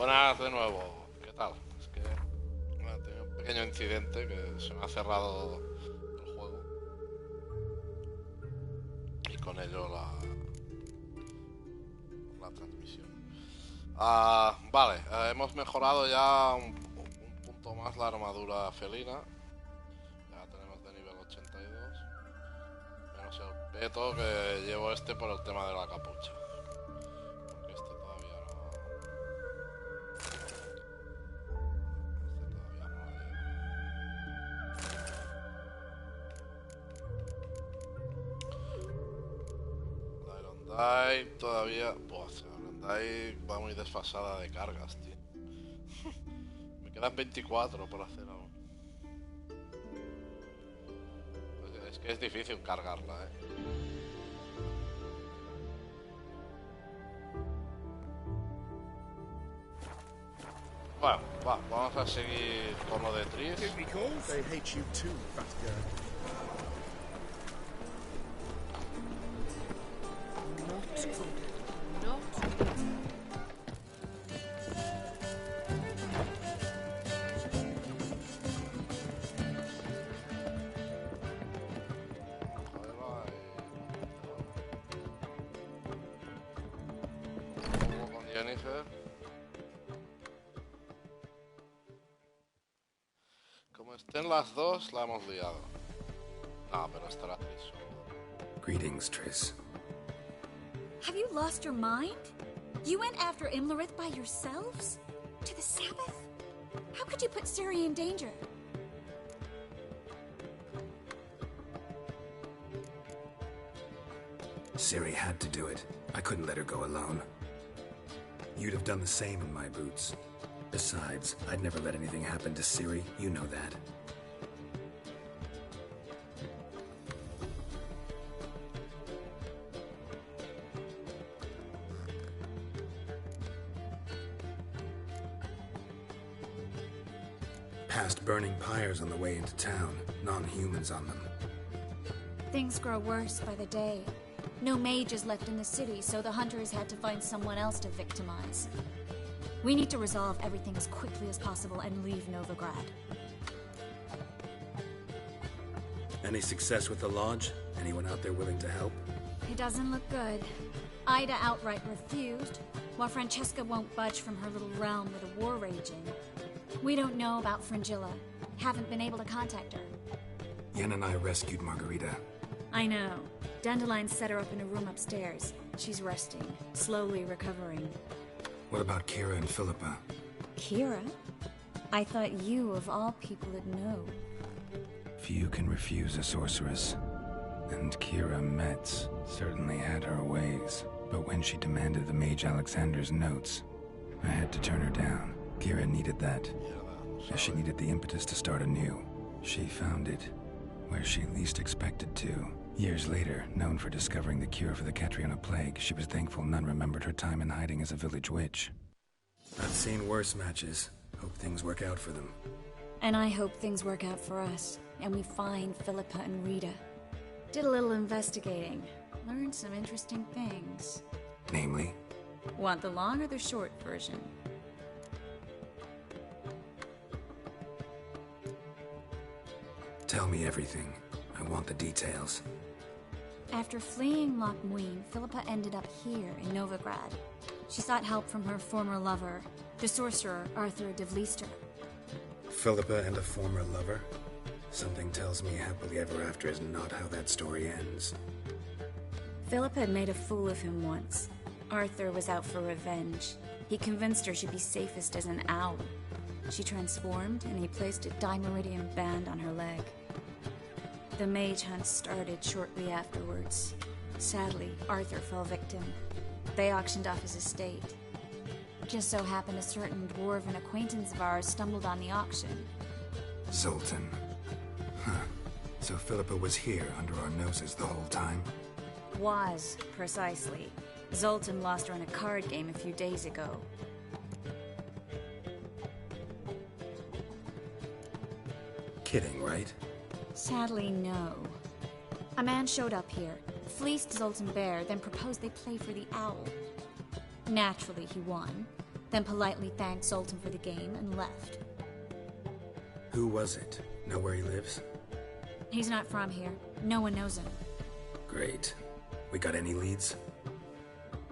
Buenas de nuevo, ¿qué tal? Es que bueno, he tenido un pequeño incidente que se me ha cerrado el juego y con ello la transmisión. Vale, hemos mejorado ya un punto más la armadura felina. Ya tenemos de nivel 82. Menos el peto que llevo este por el tema de la capucha. Porque este todavía no... La Iron Dive todavía... Buah, la Iron Dive va muy desfasada de cargas, tío. Me quedan 24 por hacer aún. Es que es difícil cargarla, Bueno, vamos a seguir con lo de Tris. Como estén las dos, la hemos liado. No, pero estará Tris. Greetings, Tris. Have you lost your mind? You went after Imlerith by yourselves? To the Sabbath? How could you put Ciri in danger? Ciri had to do it. I couldn't let her go alone. You'd have done the same in my boots. Besides, I'd never let anything happen to Ciri. You know that. Past burning pyres on the way into town. Non-humans on them. Things grow worse by the day. No mages left in the city, so the hunters had to find someone else to victimize. We need to resolve everything as quickly as possible and leave Novigrad. Any success with the lodge? Anyone out there willing to help? It doesn't look good. Ida outright refused, while Francesca won't budge from her little realm with a war raging. We don't know about Fringilla. Haven't been able to contact her. Yen and I rescued Margarita. I know. Dandelion set her up in a room upstairs. She's resting, slowly recovering. What about Kira and Philippa? Kira? I thought you, of all people, would know. Few can refuse a sorceress. And Kira Metz certainly had her ways. But when she demanded the Mage Alexander's notes, I had to turn her down. Kira needed that, as she needed the impetus to start anew. She found it where she least expected to. Years later, known for discovering the cure for the Catriona plague, she was thankful none remembered her time in hiding as a village witch. I've seen worse matches. Hope things work out for them. And I hope things work out for us, and we find Philippa and Rita. Did a little investigating. Learned some interesting things. Namely? Want the long or the short version? Tell me everything. I want the details. After fleeing Loch Muin, Philippa ended up here in Novigrad. She sought help from her former lover, the sorcerer Arthur de Vlister. Philippa and a former lover? Something tells me happily ever after is not how that story ends. Philippa had made a fool of him once. Arthur was out for revenge. He convinced her she'd be safest as an owl. She transformed, and he placed a Dimeridian band on her leg. The mage hunt started shortly afterwards. Sadly, Arthur fell victim. They auctioned off his estate. Just so happened a certain dwarven acquaintance of ours stumbled on the auction. Zoltan. Huh. So Philippa was here under our noses the whole time? Was, precisely. Zoltan lost her in a card game a few days ago. Kidding, right? Sadly, no. A man showed up here, fleeced Zoltan bare, then proposed they play for the owl. Naturally, he won. then politely thanked Sultan for the game and left. Who was it? Know where he lives? He's not from here. No one knows him. Great. We got any leads?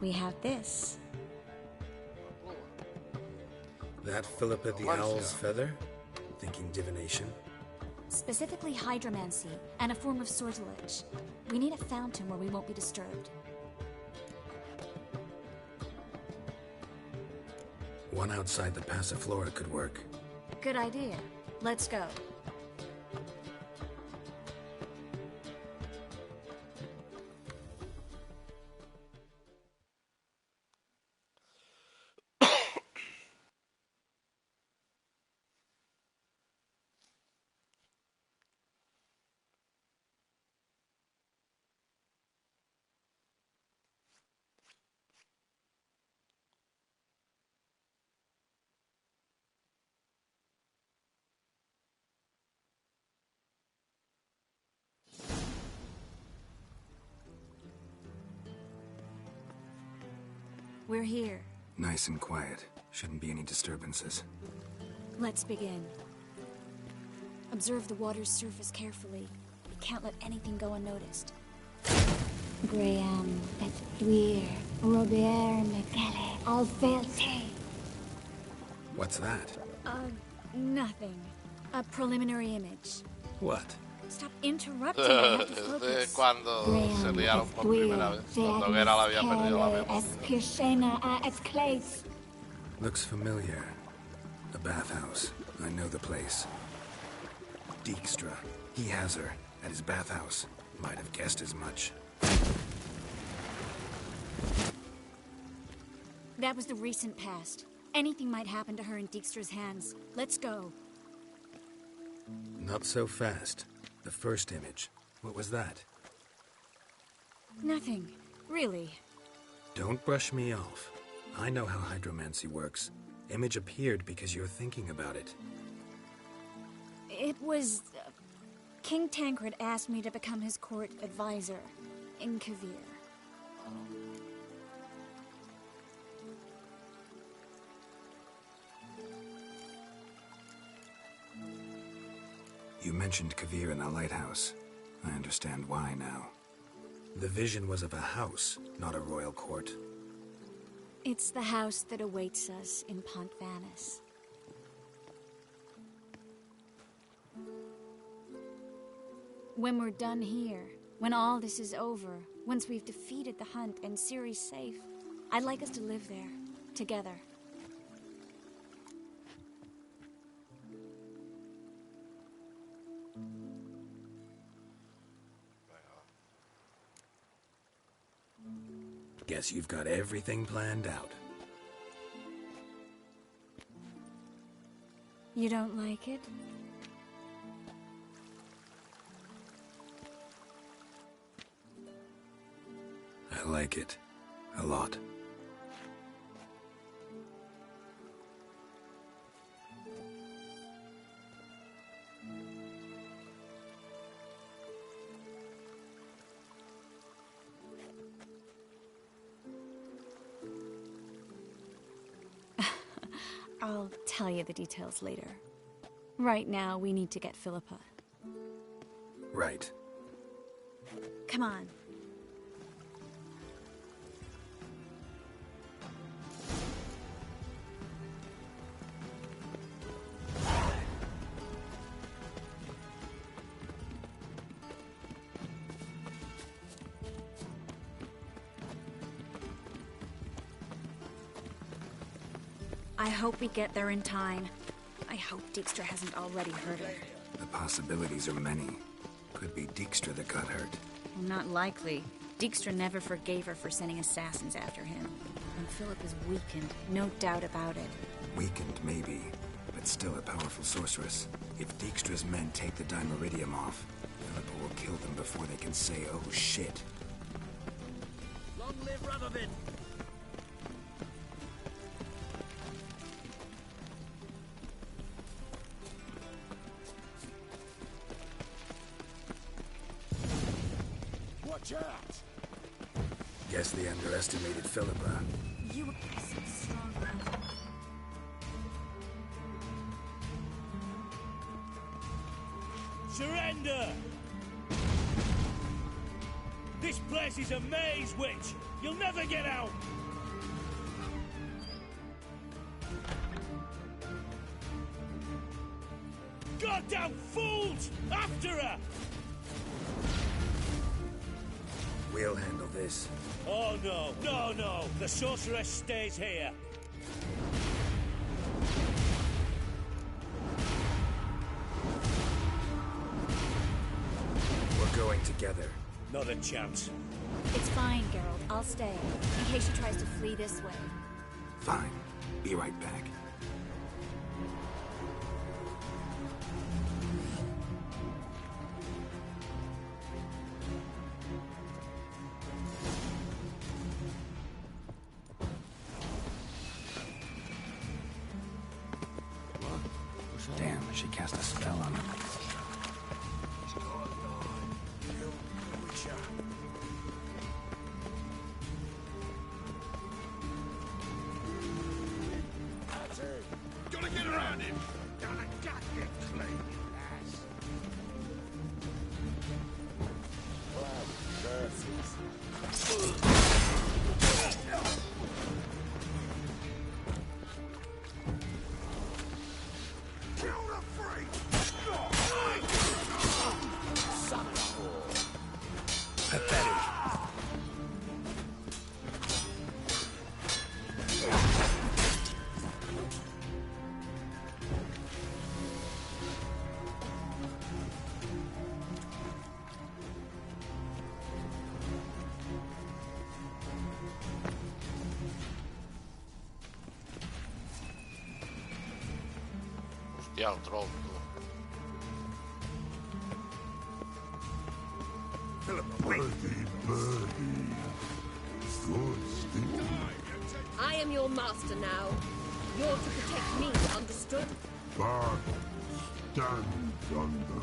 We have this. That Philippa the Owl's feather? Thinking divination? Specifically hydromancy, and a form of sortilege. We need a fountain where we won't be disturbed. One outside the Passiflora could work. Good idea. Let's go. We're here. Nice and quiet. Shouldn't be any disturbances. Let's begin. Observe the water's surface carefully. We can't let anything go unnoticed. Graham, Pettuir, Robert, Mcgalley, Alvelte. What's that? Nothing. A preliminary image. What? Stop interrupting. I have to Desde focus. cuando se liaron por primera vez, cuando Geralt había perdido la memoria. Looks familiar. A bathhouse. I know the place. Dijkstra. He has her. At his bathhouse. Might have guessed as much. That was the recent past. Anything might happen to her in Dijkstra's hands. Let's go. Not so fast. The first image. What was that? Nothing. Really. Don't brush me off. I know how hydromancy works. Image appeared because you're thinking about it. It was... King Tancred asked me to become his court advisor in Kavir. You mentioned Kavir in the lighthouse. I understand why now. The vision was of a house, not a royal court. It's the house that awaits us in Pont Vanis. When we're done here, when all this is over, once we've defeated the hunt and Ciri's safe, I'd like us to live there, together. Guess you've got everything planned out. You don't like it? I like it. A lot. I'll tell you the details later. Right now, we need to get Philippa. Right. Come on. I hope we get there in time. I hope Dijkstra hasn't already hurt her. The possibilities are many. Could be Dijkstra that got hurt. Well, not likely. Dijkstra never forgave her for sending assassins after him. And Philip is weakened, no doubt about it. Weakened, maybe, but still a powerful sorceress. If Dijkstra's men take the Dimeridium off, Philippa will kill them before they can say, oh shit. Long live Radovid! Watch out! Guess they underestimated Philippa. You were so strong. Surrender! This place is a maze, witch! You'll never get out! Goddamn fools! After her! We'll handle this. Oh no, no, no! The sorceress stays here! We're going together. Not a chance. It's fine, Geralt. I'll stay, in case she tries to flee this way. Fine. Be right back. Damn, she cast a spell on him. Gotta get around him! Gotta get clean, lass. Kill the freak! Pathetic. Hostia, el troll, tú. I am your master now. You're to protect me, understood? But stand under.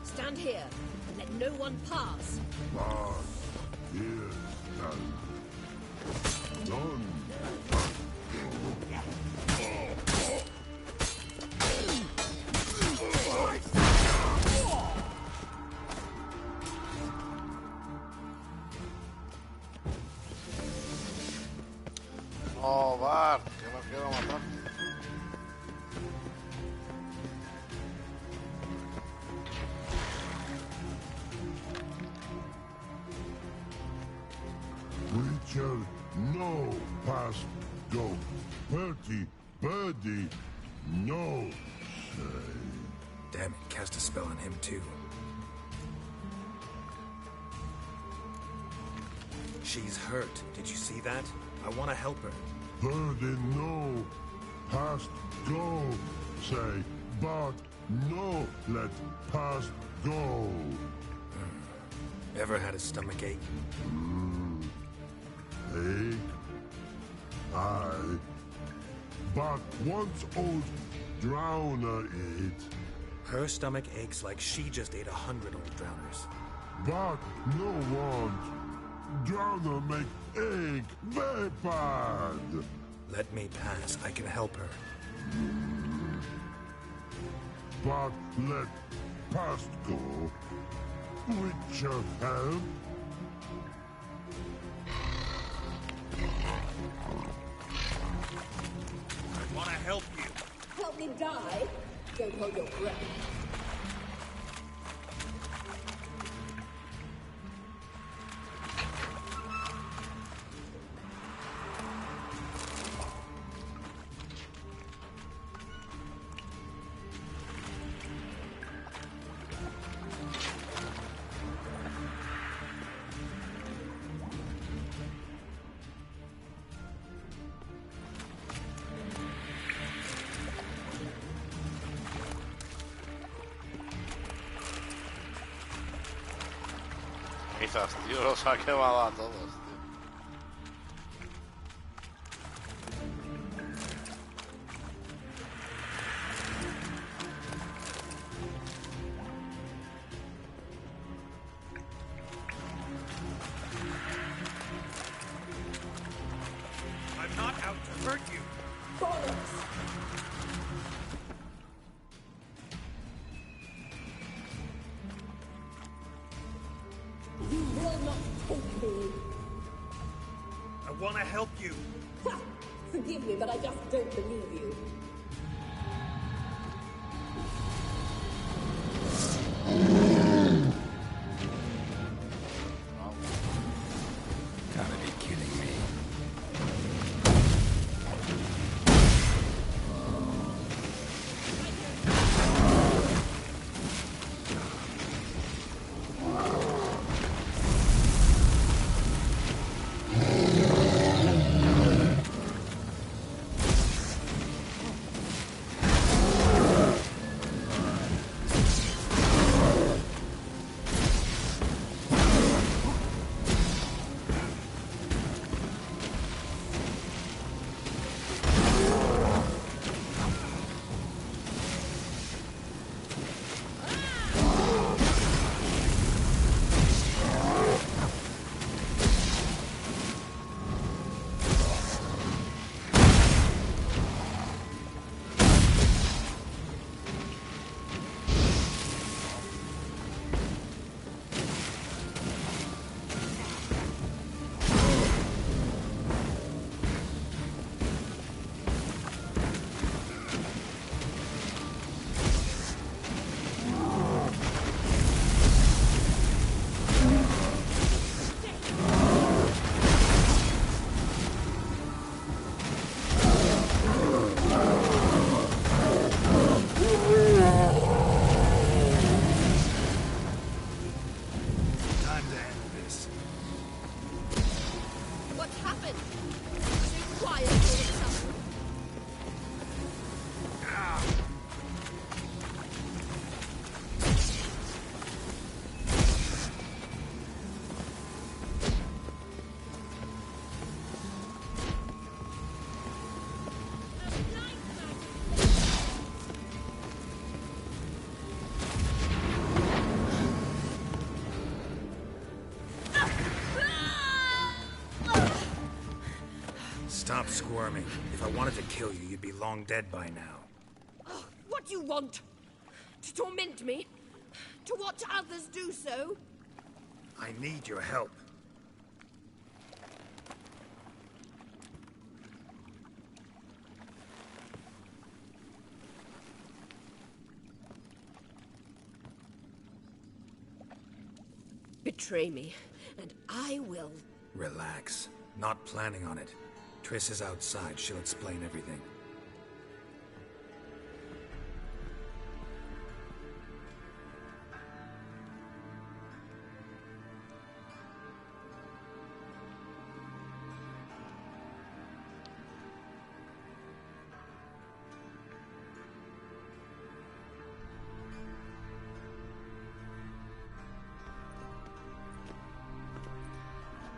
Stand here and let no one pass. But here stand. None. No, Bart, que no quiero matar. Witcher, no past go. Bertie, birdie, no say. Damn it, cast a spell on him too. She's hurt. Did you see that? I want to help her. Birdie, no past go. Say, but no let past go. Ever had a stomach ache? Ache? Aye. But once old drowner it. Her stomach aches like she just ate 100 old drowners. But no want. Drowner make ache very bad. Let me pass. I can help her. But let past go. Witcher help. I want to help you. Help me die? Don't hold your breath. Quizás, tío, los ha quemado a todos, tío. I'm not out to hurt you. you! Ha! Forgive me, but I just don't believe you. Gotta be kidding me. Time to end this. What's happened? So quiet all of a sudden. Stop squirming. If I wanted to kill you, you'd be long dead by now. Oh, what do you want? To torment me? To watch others do so? I need your help. Betray me, and I will. Relax. Not planning on it. Triss is outside. She'll explain everything.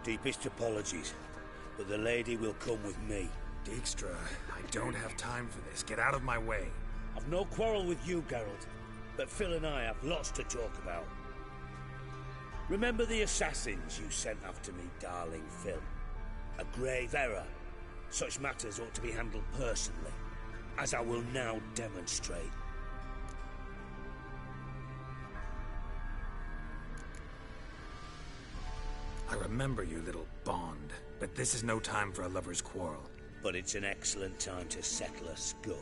Deepest apologies, but the lady will come with me. Dijkstra, I don't have time for this. Get out of my way. I've no quarrel with you, Geralt, but Phil and I have lots to talk about. Remember the assassins you sent after me, darling Phil? A grave error. Such matters ought to be handled personally, as I will now demonstrate. I remember your little bond, but this is no time for a lover's quarrel. But it's an excellent time to settle a score.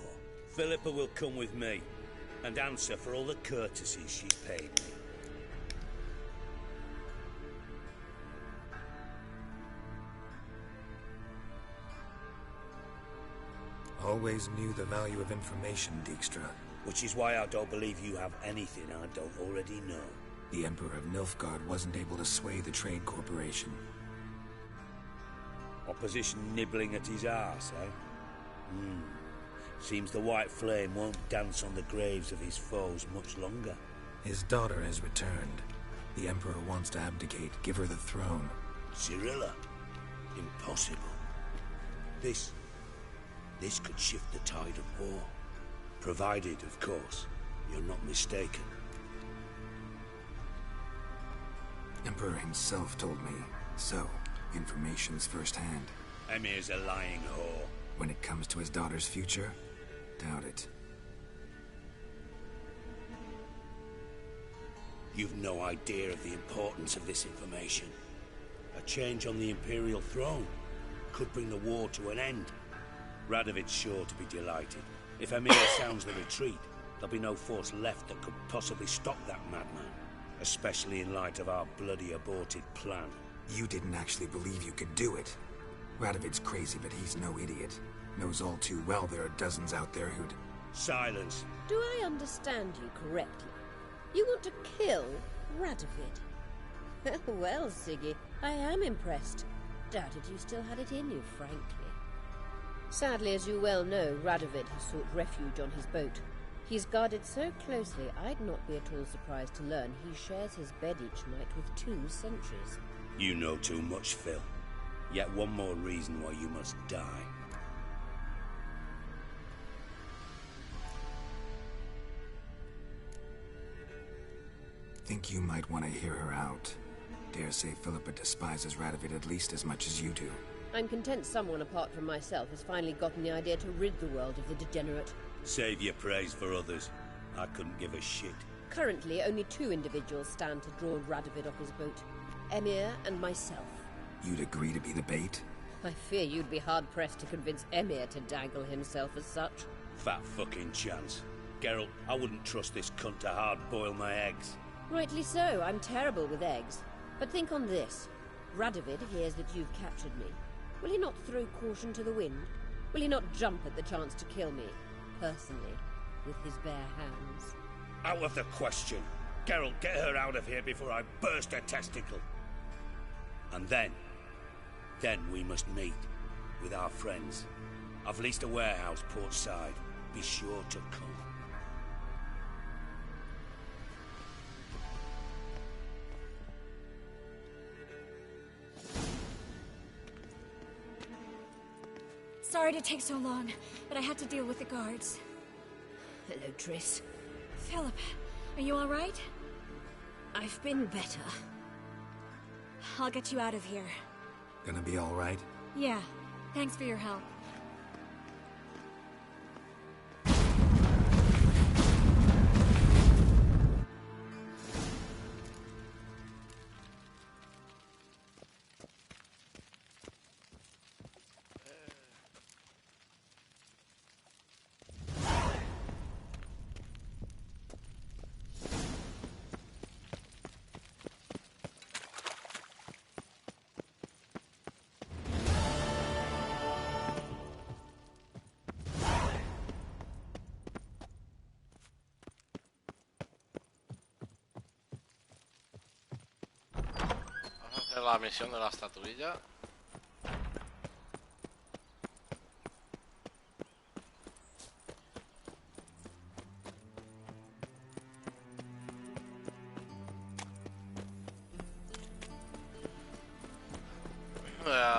Philippa will come with me, and answer for all the courtesies she's paid me. Always knew the value of information, Dijkstra. Which is why I don't believe you have anything I don't already know. The Emperor of Nilfgaard wasn't able to sway the Trade Corporation. Opposition nibbling at his arse, eh? Seems the White Flame won't dance on the graves of his foes much longer. His daughter has returned. The Emperor wants to abdicate, give her the throne. Cyrilla? Impossible. This could shift the tide of war. Provided, of course, you're not mistaken. Emperor himself told me. So, information's firsthand. Emir's a lying whore. When it comes to his daughter's future, doubt it. You've no idea of the importance of this information. A change on the Imperial throne. could bring the war to an end. Radovid's sure to be delighted. If Emir sounds the retreat, there'll be no force left that could possibly stop that madman. Especially in light of our bloody aborted plan. You didn't actually believe you could do it. Radovid's crazy, but he's no idiot. Knows all too well there are dozens out there who'd... Silence. Do I understand you correctly? You want to kill Radovid? Well, Siggy, I am impressed. Doubted you still had it in you, frankly. Sadly, as you well know, Radovid has sought refuge on his boat. He's guarded so closely, I'd not be at all surprised to learn he shares his bed each night with 2 sentries. You know too much, Phil. Yet one more reason why you must die. Think you might want to hear her out. Dare say Philippa despises Radovid at least as much as you do. I'm content someone apart from myself has finally gotten the idea to rid the world of the degenerate. Save your praise for others. I couldn't give a shit. Currently, only 2 individuals stand to draw Radovid off his boat. Emir and myself. You'd agree to be the bait? I fear you'd be hard-pressed to convince Emir to dangle himself as such. Fat fucking chance. Geralt, I wouldn't trust this cunt to hard-boil my eggs. Rightly so, I'm terrible with eggs. But think on this. Radovid hears that you've captured me. Will he not throw caution to the wind? Will he not jump at the chance to kill me, personally, with his bare hands? Out of the question. Geralt, get her out of here before I burst her testicle. And then we must meet with our friends. I've leased a warehouse portside. Be sure to come. Sorry to take so long, but I had to deal with the guards. Hello, Triss. Philip, are you all right? I've been better. I'll get you out of here. Gonna be all right? Yeah, thanks for your help. La misión de la estatuilla.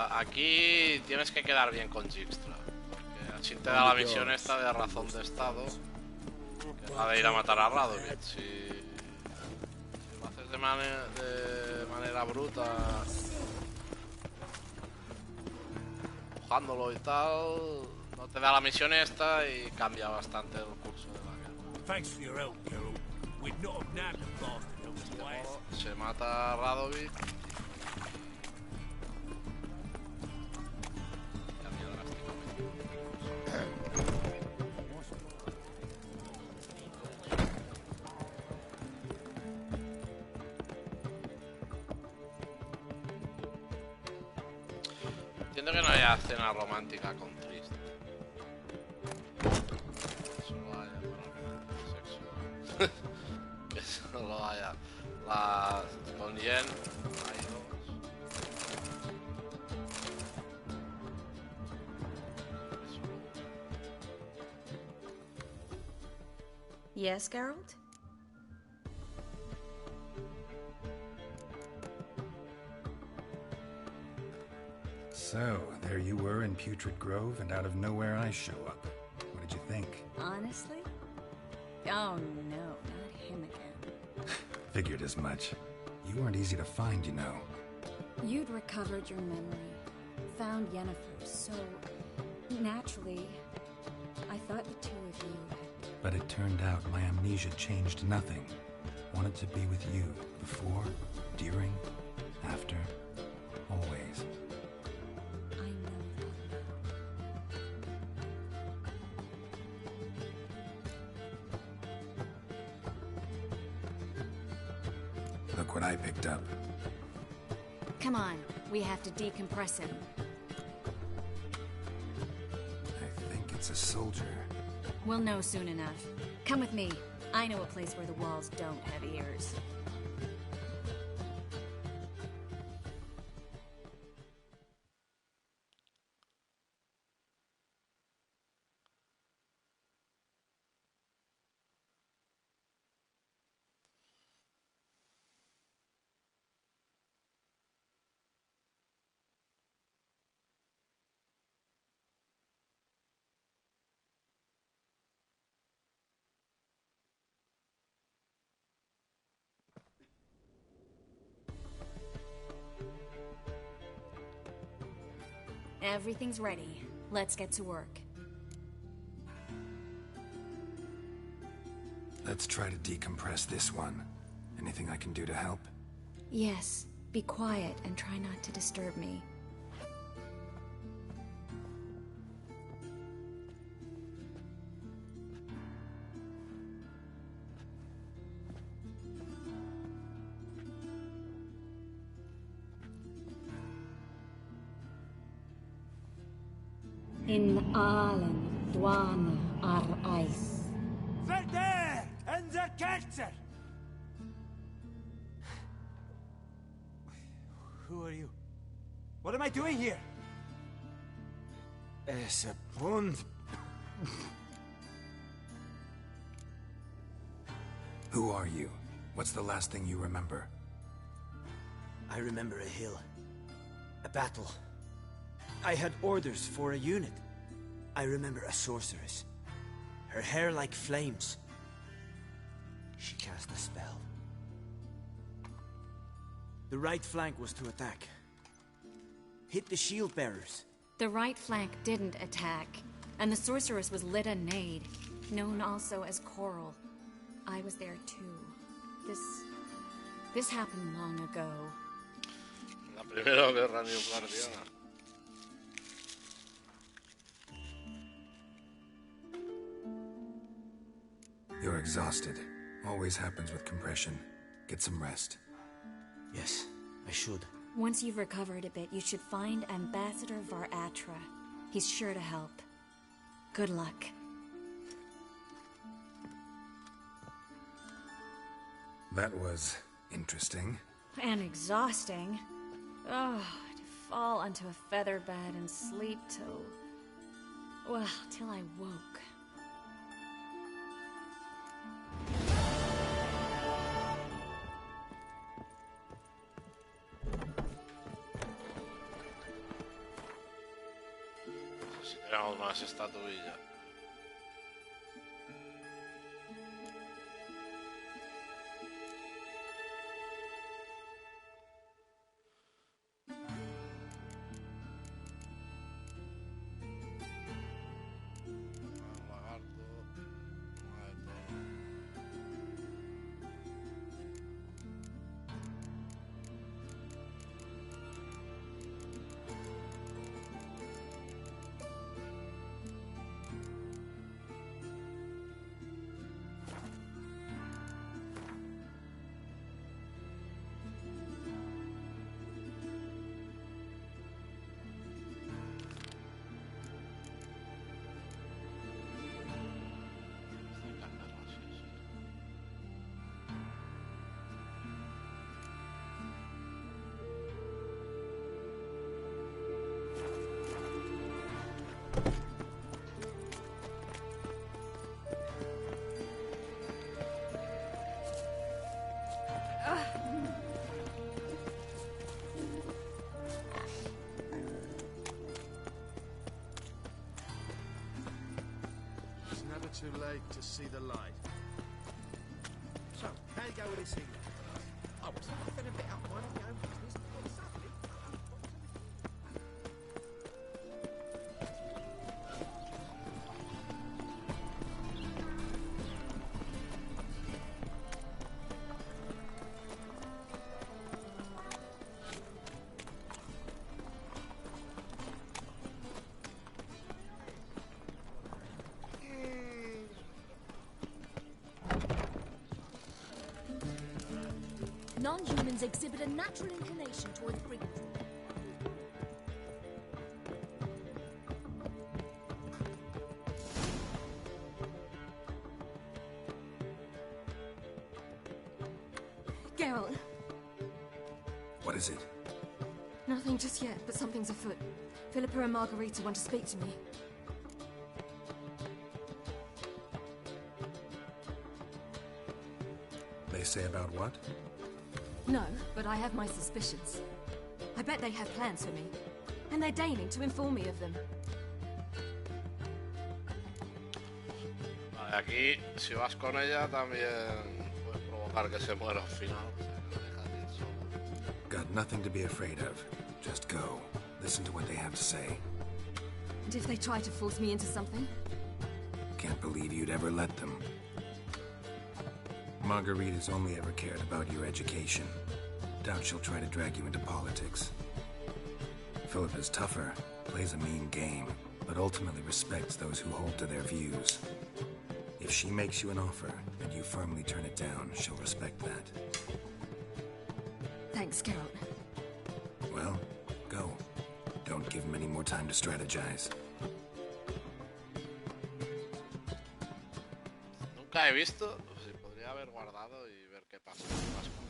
Aquí tienes que quedar bien con Dijkstra, porque así te da la misión esta de razón de estado, que es la de ir a matar a Radovid. Si lo haces de manera bruta, empujándolo y tal, no te da la misión esta y cambia bastante el curso de la guerra. Thanks for your help, Geralt. We'd not have nabbed the bastard on his way. Se mata a Radovid. Entiendo que no haya cena romántica con Trist. Solo haya sexo. Que solo haya las con Yen. Hay 2. Yes, Geralt? So, there you were in Putrid Grove, and out of nowhere I show up. What did you think? Honestly? Oh no, not him again. Figured as much. You weren't easy to find, you know. You'd recovered your memory, found Yennefer, so naturally, I thought the two of you had... But it turned out my amnesia changed nothing. Wanted to be with you, before, during, after, always. I know. Look what I picked up. Come on, we have to decompress him. I think it's a soldier. We'll know soon enough. Come with me. I know a place where the walls don't have ears. Everything's ready. Let's get to work. Let's try to decompress this one. Anything I can do to help? Yes. Be quiet and try not to disturb me. In allen dwana ar ice. Verder and the Kerzer! Who are you? What am I doing here? Es a bond. Who are you? What's the last thing you remember? I remember a hill. A battle. I had orders for a unit. I remember a sorceress. Her hair like flames. She cast a spell. The right flank was to attack. Hit the shield bearers. The right flank didn't attack, and the sorceress was Lita Nade, known also as Coral. I was there too. This happened long ago. La primera guerra neoguardiana. You're exhausted. Always happens with compression. Get some rest. Yes, I should. Once you've recovered a bit, you should find Ambassador Varatra. He's sure to help. Good luck. That was interesting. And exhausting. Oh, to fall onto a feather bed and sleep till... well, till I woke. Si tenemos más estatuilla. Too late to see the light. So, how you go with this thing? I was laughing a bit up my own business, but suddenly... Non-humans exhibit a natural inclination towards brigandage. Geralt. What is it? Nothing just yet, but something's afoot. Philippa and Margarita want to speak to me. They say about what? No, but I have my suspicions. I bet they have plans for me, and they're deigning to inform me of them. Vale, aquí, si vas con ella, también puedes provocar que se muera al final. O sea, que la dejas ir sola. Got nothing to be afraid of. Just go. Listen to what they have to say. And if they try to force me into something? Can't believe you'd ever let them. Margarita's only ever cared about your education. Doubt she'll try to drag you into politics. Philippa's tougher, plays a mean game, but ultimately respects those who hold to their views. If she makes you an offer, and you firmly turn it down, she'll respect that. Thanks, Geralt. Well, go. Don't give him any more time to strategize. Nunca he visto. Si podría haber guardado y ver qué pasa más con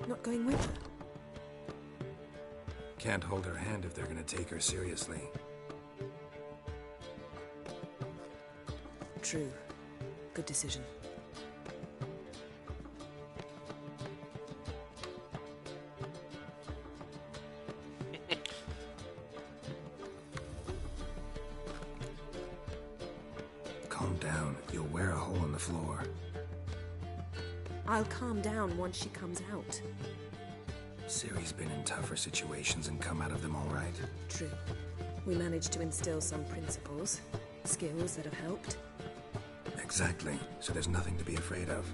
él. Not going with her? Can't hold her hand if they're gonna take her seriously. True. Good decision. Calm down. You'll wear a hole in the floor. I'll calm down once she comes out. Ciri's been in tougher situations and come out of them all right. True. We managed to instill some principles, skills that have helped. Exactly. So there's nothing to be afraid of.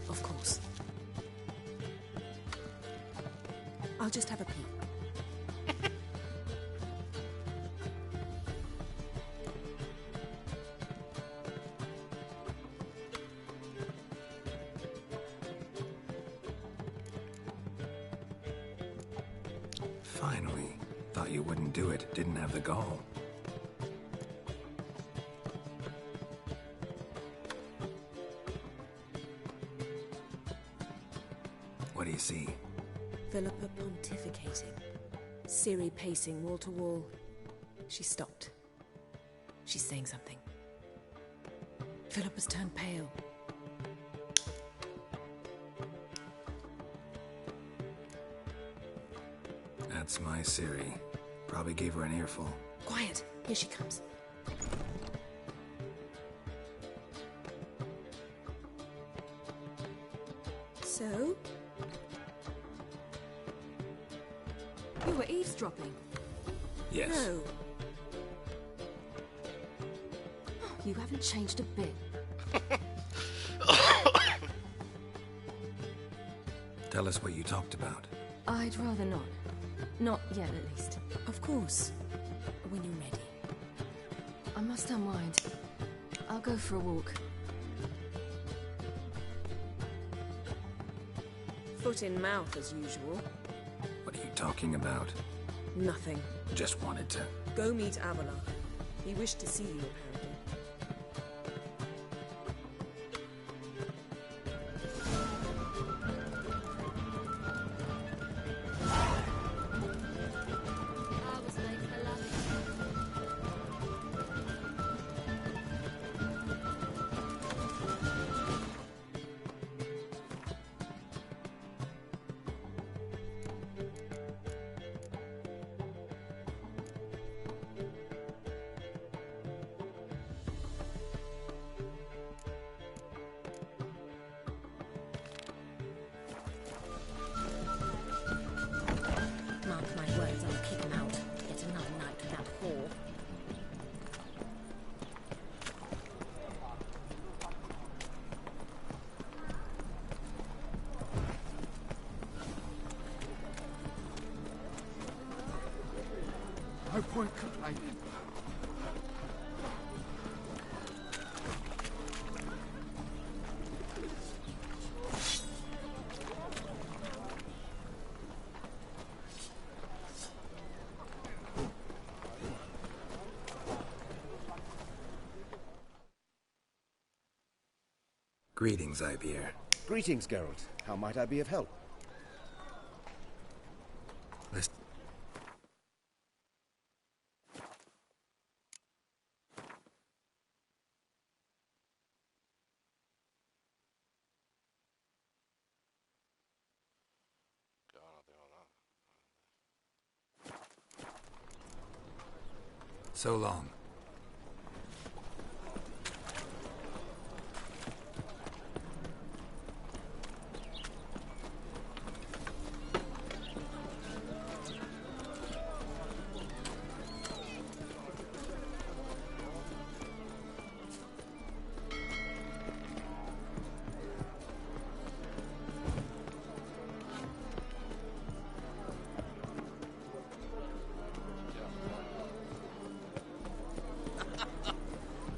Of course. I'll just have a peek. Finally. Thought you wouldn't do it. Didn't have the gall. What do you see? Philippa pontificating. Ciri pacing wall to wall. She stopped. She's saying something. Philippa's turned pale. That's my Ciri. Probably gave her an earful. Quiet. Here she comes. So? You were eavesdropping. Yes. No. You haven't changed a bit. Tell us what you talked about. I'd rather not. Not yet, at least. Of course. When you're ready. I must unwind. I'll go for a walk. Foot in mouth, as usual. What are you talking about? Nothing. Just wanted to... Go meet Avila. He wished to see you, apparently. weren't complaining. Greetings, Ibeer. Greetings, Geralt. How might I be of help? Listen. So long.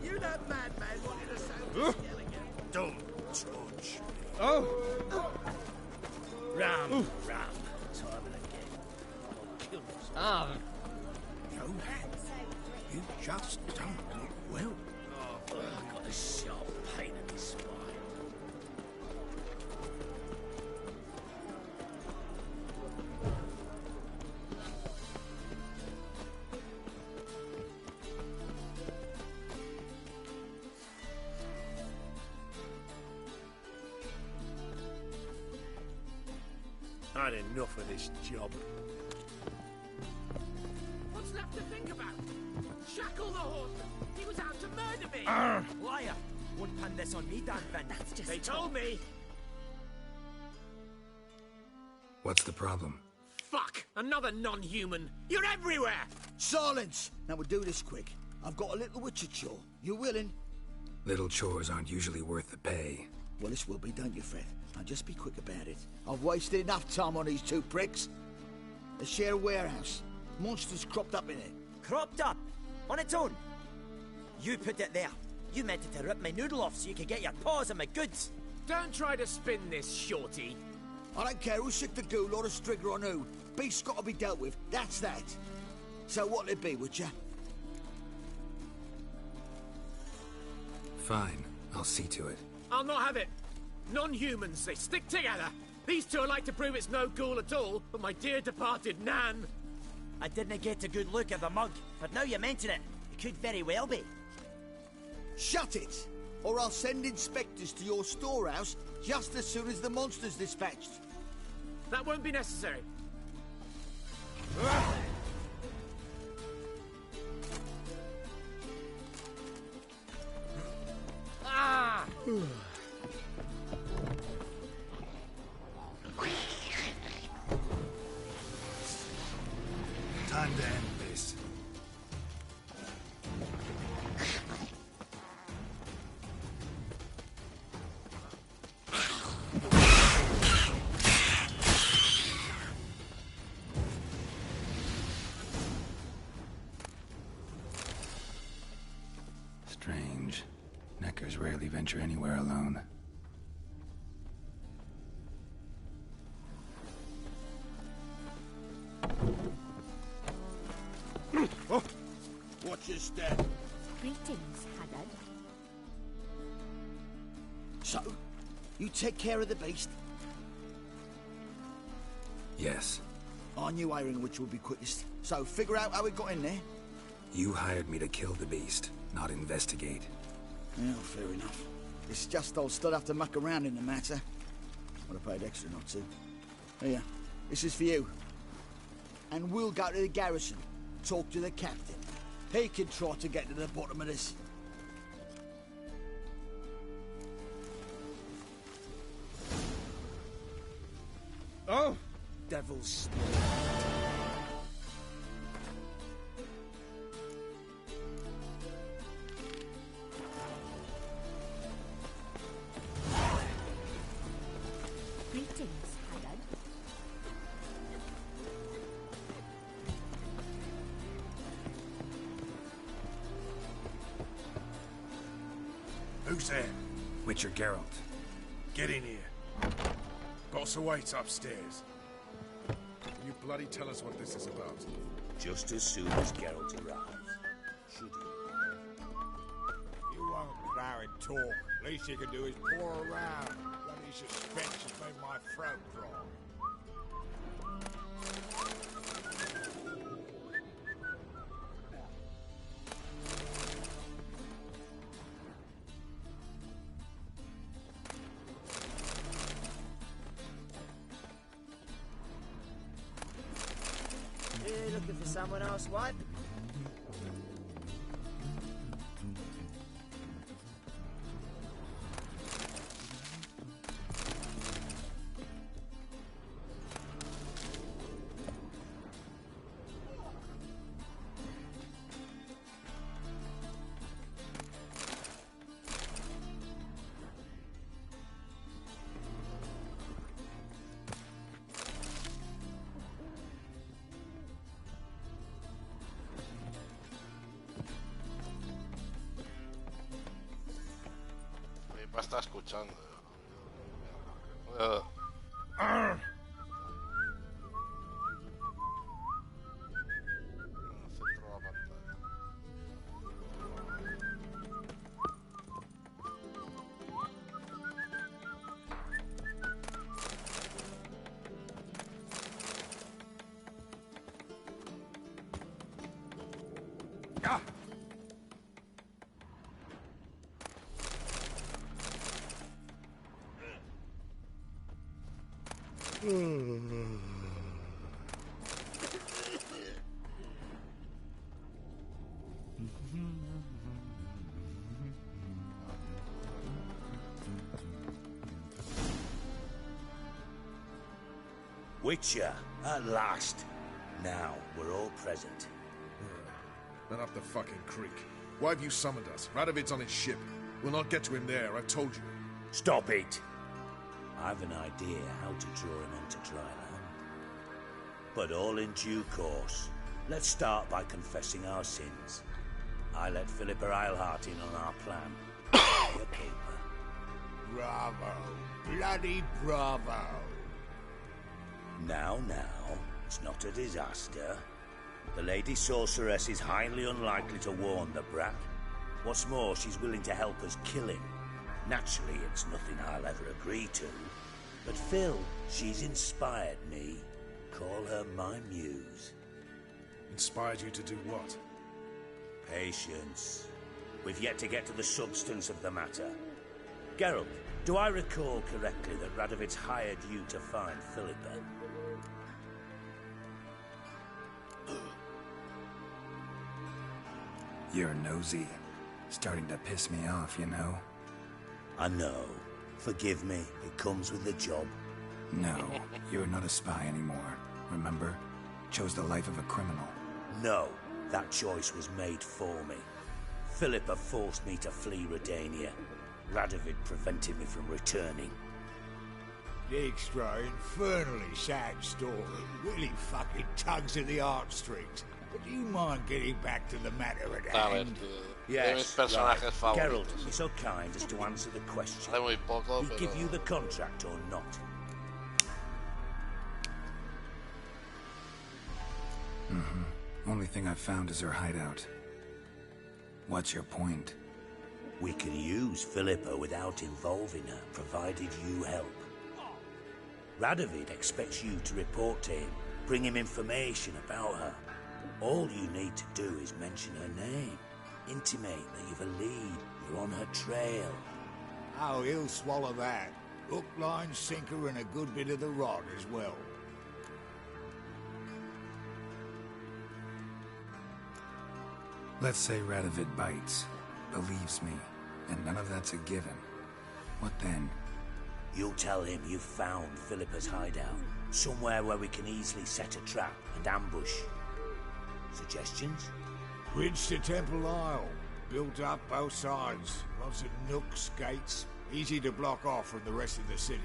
You that madman wanted to sound yell again. Don't touch. Oh! Ram, ram. Time and again. I'll kill you. Ah. No, you just don't look well. Oh, I've got a sharp pain in my spine. I had enough of this job. What's left to think about? Shackle the horseman. He was out to murder me. Liar! Won't pin this on me, Dan Finn. That's just. They told me. What's the problem? Fuck! Another non-human. You're everywhere. Silence! Now we'll do this quick. I've got a little witcher chore. You willing? Little chores aren't usually worth the pay. Well, this will be, don't you, Fred? Now just be quick about it. I've wasted enough time on these two pricks. They share a warehouse. Monsters cropped up in it. Cropped up? On its own? You put it there. You meant it to rip my noodle off so you could get your paws on my goods. Don't try to spin this, shorty. I don't care who shook the ghoul or the strigger on who. Beast's got to be dealt with. That's that. So what'll it be, would ya? Fine. I'll see to it. I'll not have it. Non-humans, they stick together. These two are like to prove it's no ghoul at all, but my dear departed Nan. I didn't get a good look at the mug, but now you mention it, it could very well be. Shut it! Or I'll send inspectors to your storehouse just as soon as the monster's dispatched. That won't be necessary. Ah! Time to end this. Strange. Neckers rarely venture anywhere alone. Oh. Watch your step. Greetings, Haggard. So, you take care of the beast? Yes. I knew hiring which would be quickest. So, figure out how it got in there. You hired me to kill the beast, not investigate. Yeah, fair enough. It's just I'll still have to muck around in the matter. Would have paid extra not to. Here, this is for you. And we'll go to the garrison, talk to the captain. He can try to get to the bottom of this. Oh! Devil's... Greetings, Haggard. Who's there? Witcher Geralt. Get in here. Boss awaits upstairs. Can you bloody tell us what this is about? Just as soon as Geralt arrives. Should You won't allow him talk. Least you can do is pour around. Bloody suspense has made my throat dry. You looking for someone else, what? Está escuchando. Witcher, at last. Now, we're all present. Then up the fucking creek. Why have you summoned us? Radovid's on his ship. We'll not get to him there, I told you. Stop it! I've an idea how to draw him onto dry land. But all in due course. Let's start by confessing our sins. I let Philippa Eilhart in on our plan. Your paper. Bravo. Bloody bravo. Now, it's not a disaster. The Lady Sorceress is highly unlikely to warn the brat. What's more, she's willing to help us kill him. Naturally, it's nothing I'll ever agree to. But Phil, she's inspired me. Call her my muse. Inspired you to do what? Patience. We've yet to get to the substance of the matter. Geralt, do I recall correctly that Radovid's hired you to find Philippa? You're nosy. Starting to piss me off, you know? I know. Forgive me. It comes with the job. No, you're not a spy anymore. Remember? Chose the life of a criminal. No, that choice was made for me. Philippa forced me to flee Redania. Radovid prevented me from returning. Extra infernally sad story. Really fucking tugs at the heartstrings. But do you mind getting back to the matter at hand? Yes, right. Geralt, be so kind as to answer the question. We give you the contract or not? Only thing I've found is her hideout. What's your point? We can use Philippa without involving her, provided you help. Radovid expects you to report to him, bring him information about her. All you need to do is mention her name. Intimate that you've a lead, you're on her trail. Oh, he'll swallow that. Hook, line, sinker, and a good bit of the rod as well. Let's say Radovid bites, believes me, and none of that's a given. What then? You'll tell him you've found Philippa's hideout, somewhere where we can easily set a trap and ambush. Suggestions? Bridge to Temple Isle. Built up both sides. Lots of nooks, gates. Easy to block off from the rest of the city.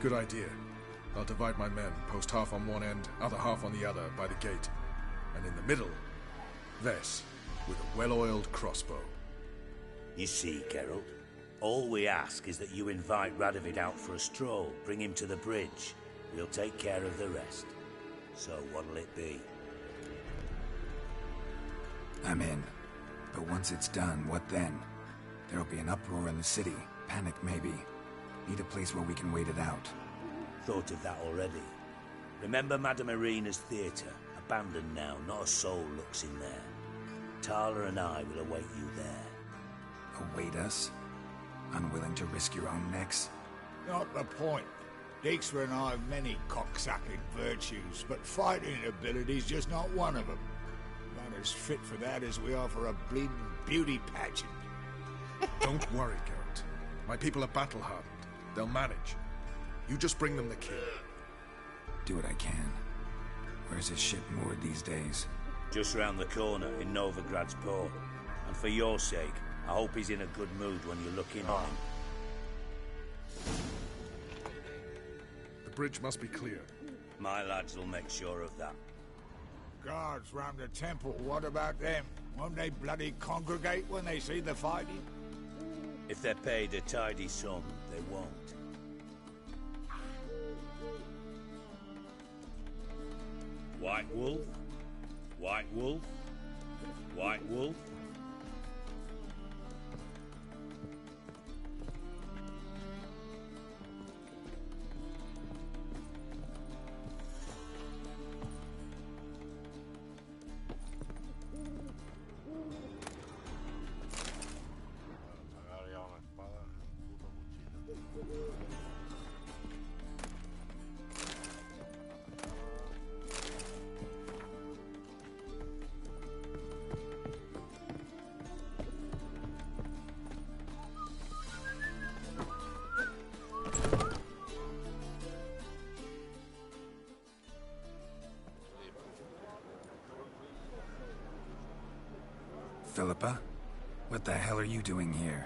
Good idea. I'll divide my men, post half on one end, other half on the other, by the gate. And in the middle, Vess, with a well-oiled crossbow. You see, Geralt, all we ask is that you invite Radovid out for a stroll, bring him to the bridge. We'll take care of the rest. So what'll it be? I'm in. But once it's done, what then? There'll be an uproar in the city. Panic, maybe. Need a place where we can wait it out. Thought of that already. Remember Madame Irina's theatre? Abandoned now, not a soul looks in there. Tala and I will await you there. Await us? Unwilling to risk your own necks? Not the point. Dijkstra and I have many cocksucking virtues, but fighting ability's just not one of them. Not as fit for that as we are for a bleeding beauty pageant. Don't worry, Geralt. My people are battle-hardened. They'll manage. You just bring them the key. Do what I can. Where's his ship moored these days? Just round the corner in Novigrad's port. And for your sake, I hope he's in a good mood when you look in on him. The bridge must be clear. My lads will make sure of that. Guards round the temple, what about them? Won't they bloody congregate when they see the fighting? If they're paid a tidy sum, they won't. White wolf? White wolf? White wolf? Philippa? What the hell are you doing here?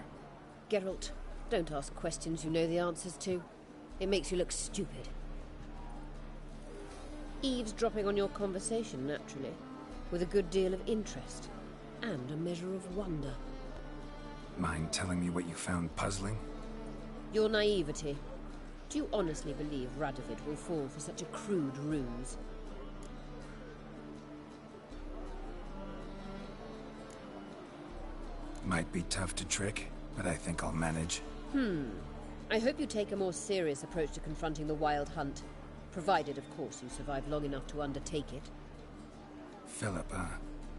Geralt, don't ask questions you know the answers to. It makes you look stupid. Eavesdropping on your conversation, naturally, with a good deal of interest, and a measure of wonder. Mind telling me what you found puzzling? Your naivety. Do you honestly believe Radovid will fall for such a crude ruse? Might be tough to trick, but I think I'll manage. I hope you take a more serious approach to confronting the Wild Hunt. Provided, of course, you survive long enough to undertake it. Philippa,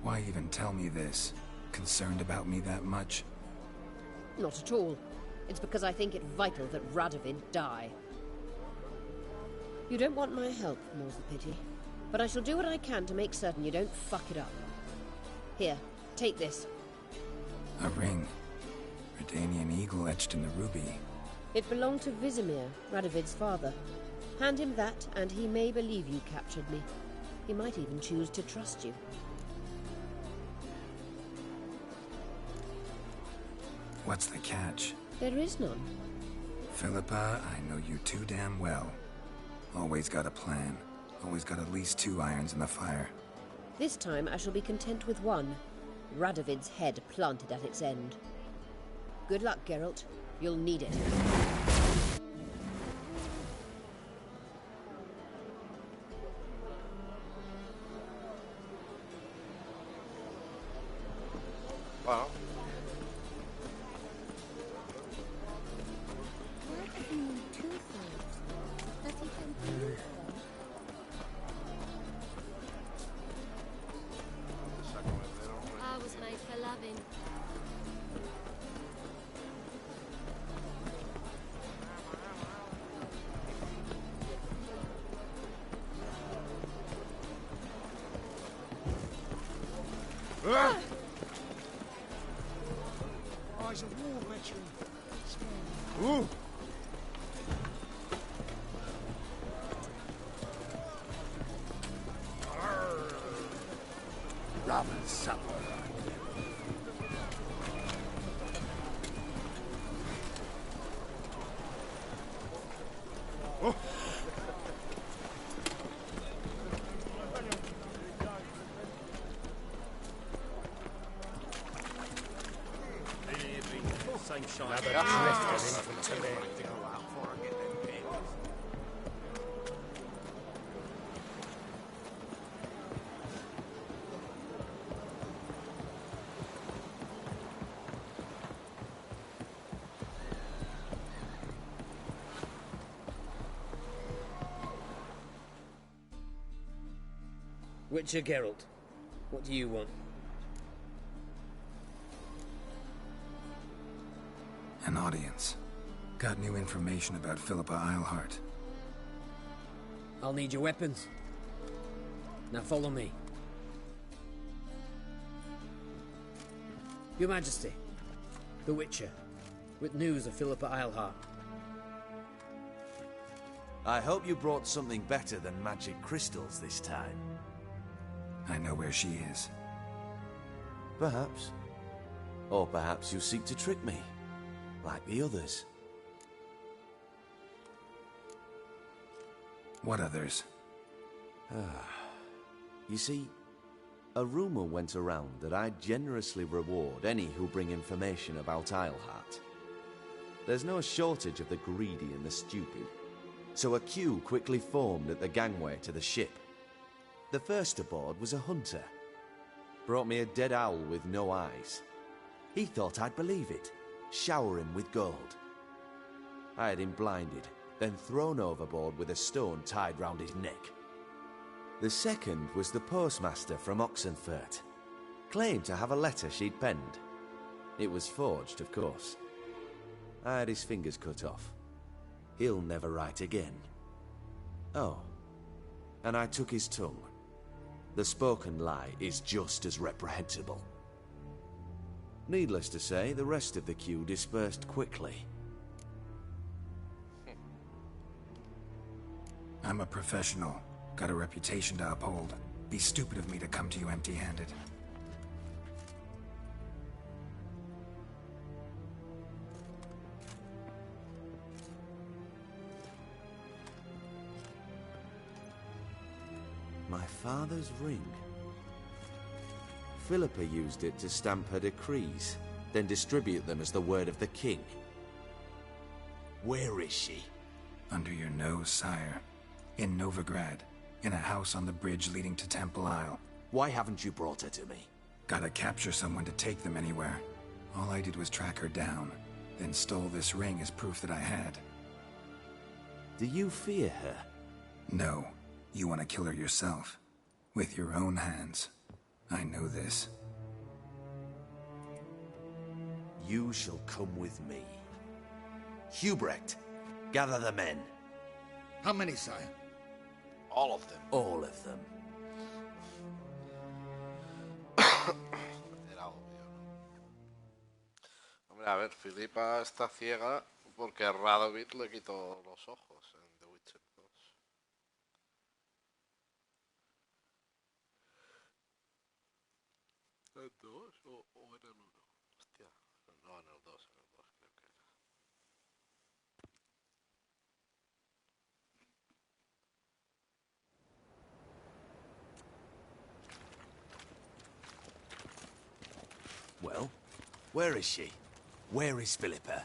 why even tell me this? Concerned about me that much? Not at all. It's because I think it vital that Radovid die. You don't want my help, more's the pity. But I shall do what I can to make certain you don't fuck it up. Here, take this. A ring. Redanian eagle etched in the ruby. It belonged to Vizimir, Radovid's father. Hand him that, and he may believe you captured me. He might even choose to trust you. What's the catch? There is none. Philippa, I know you too damn well. Always got a plan. Always got at least 2 irons in the fire. This time I shall be content with one. Radovid's head planted at its end. Good luck, Geralt. You'll need it. Well. I was made for loving. Ah! Oh, he's a war veteran. Ooh. Ramen supper. Oh. Another drifter infantile. To go out for and get them papers. Witcher Geralt, what do you want? An audience. Got new information about Philippa Eilhart. I'll need your weapons. Now follow me. Your Majesty, the Witcher, with news of Philippa Eilhart. I hope you brought something better than magic crystals this time. I know where she is. Perhaps. Or perhaps you seek to trick me, like the others. What others? You see, a rumor went around that I generously reward any who bring information about Eilhart. There's no shortage of the greedy and the stupid, so a queue quickly formed at the gangway to the ship. The first aboard was a hunter. Brought me a dead owl with no eyes. He thought I'd believe it, shower him with gold. I had him blinded, then thrown overboard with a stone tied round his neck. The second was the postmaster from Oxenfurt. Claimed to have a letter she'd penned. It was forged, of course. I had his fingers cut off. He'll never write again. Oh, and I took his tongue. The spoken lie is just as reprehensible. Needless to say, the rest of the queue dispersed quickly. I'm a professional. Got a reputation to uphold. Be stupid of me to come to you empty-handed. My father's ring. Philippa used it to stamp her decrees, then distribute them as the word of the king. Where is she? Under your nose, sire. In Novigrad. In a house on the bridge leading to Temple Isle. Why haven't you brought her to me? Gotta capture someone to take them anywhere. All I did was track her down, then stole this ring as proof that I had. Do you fear her? No. You want to kill her yourself. With your own hands. I know this. You shall come with me. Hubrecht, gather the men. How many, sire? All of them. All of them. Era obvio, ¿no? Hombre, a ver, Philippa está ciega porque Radovid le quitó los ojos en The Witcher 2. ¿En 2 o en el 1? Hostia, no, en el 2 creo que era. Well, where is she? Where is Philippa?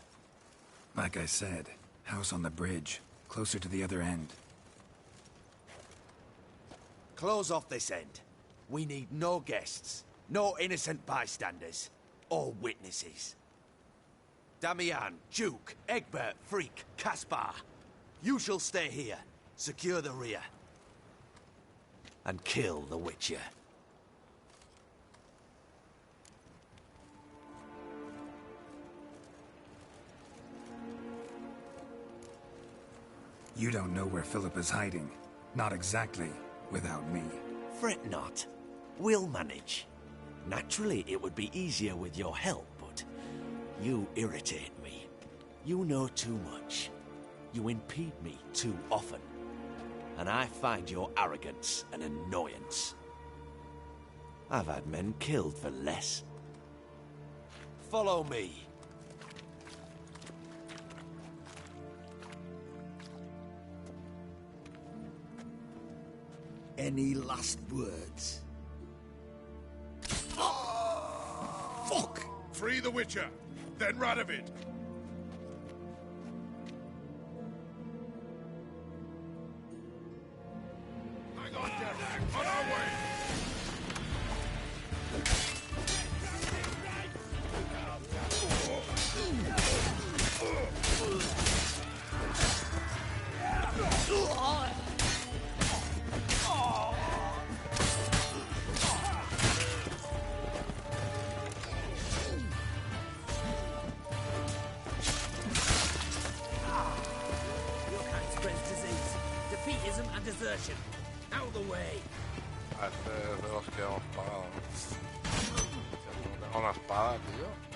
Like I said, house on the bridge, closer to the other end. Close off this end. We need no guests, no innocent bystanders, or witnesses. Damian, Duke, Egbert, Freak, Caspar. You shall stay here, secure the rear, and kill the Witcher. You don't know where Philippa's hiding. Not exactly, without me. Fret not. We'll manage. Naturally, it would be easier with your help, but you irritate me. You know too much. You impede me too often. And I find your arrogance an annoyance. I've had men killed for less. Follow me. Any last words? Fuck! Free the Witcher, then Radovid. desertion. Out of the way. Este es de los que hemos pagado. No tengo una espada, tío.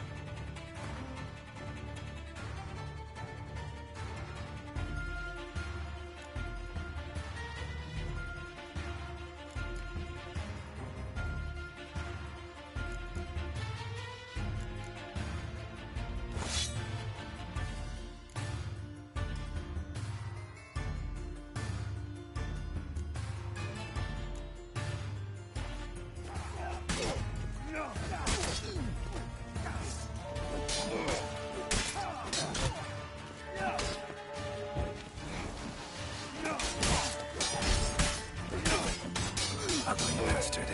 Ugly bastard.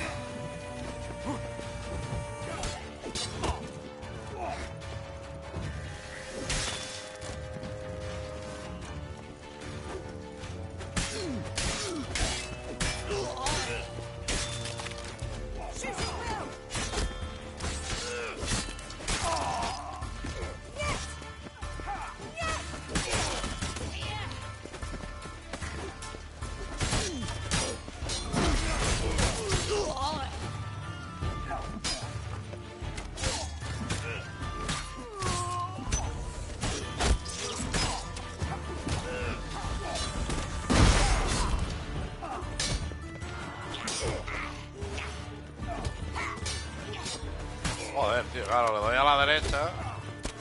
Joder, tío, claro, le doy a la derecha.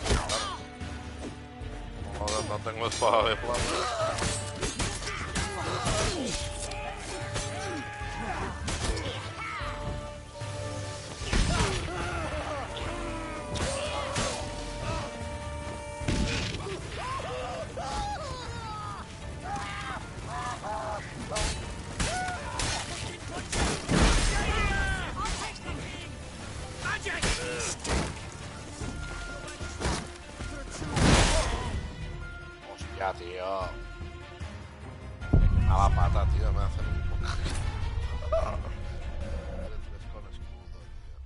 Claro. Joder, no tengo espada de plata. Hostia, tío. A la pata, tío, me hacen un poco. Tres con escudo, tío.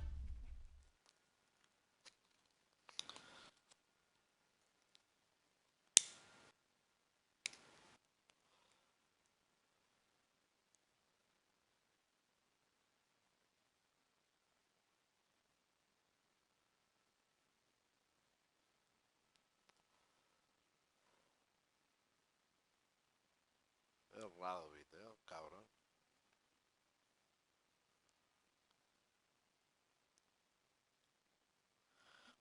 Es raro, vídeo, cabrón.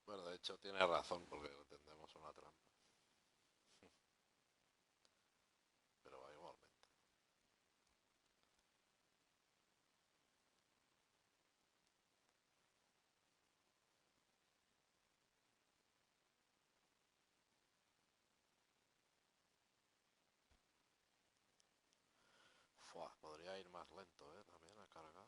Bueno, de hecho tiene razón porque tendemos una trampa. Pero va igualmente. Fua, podría ir más lento, también a cargar.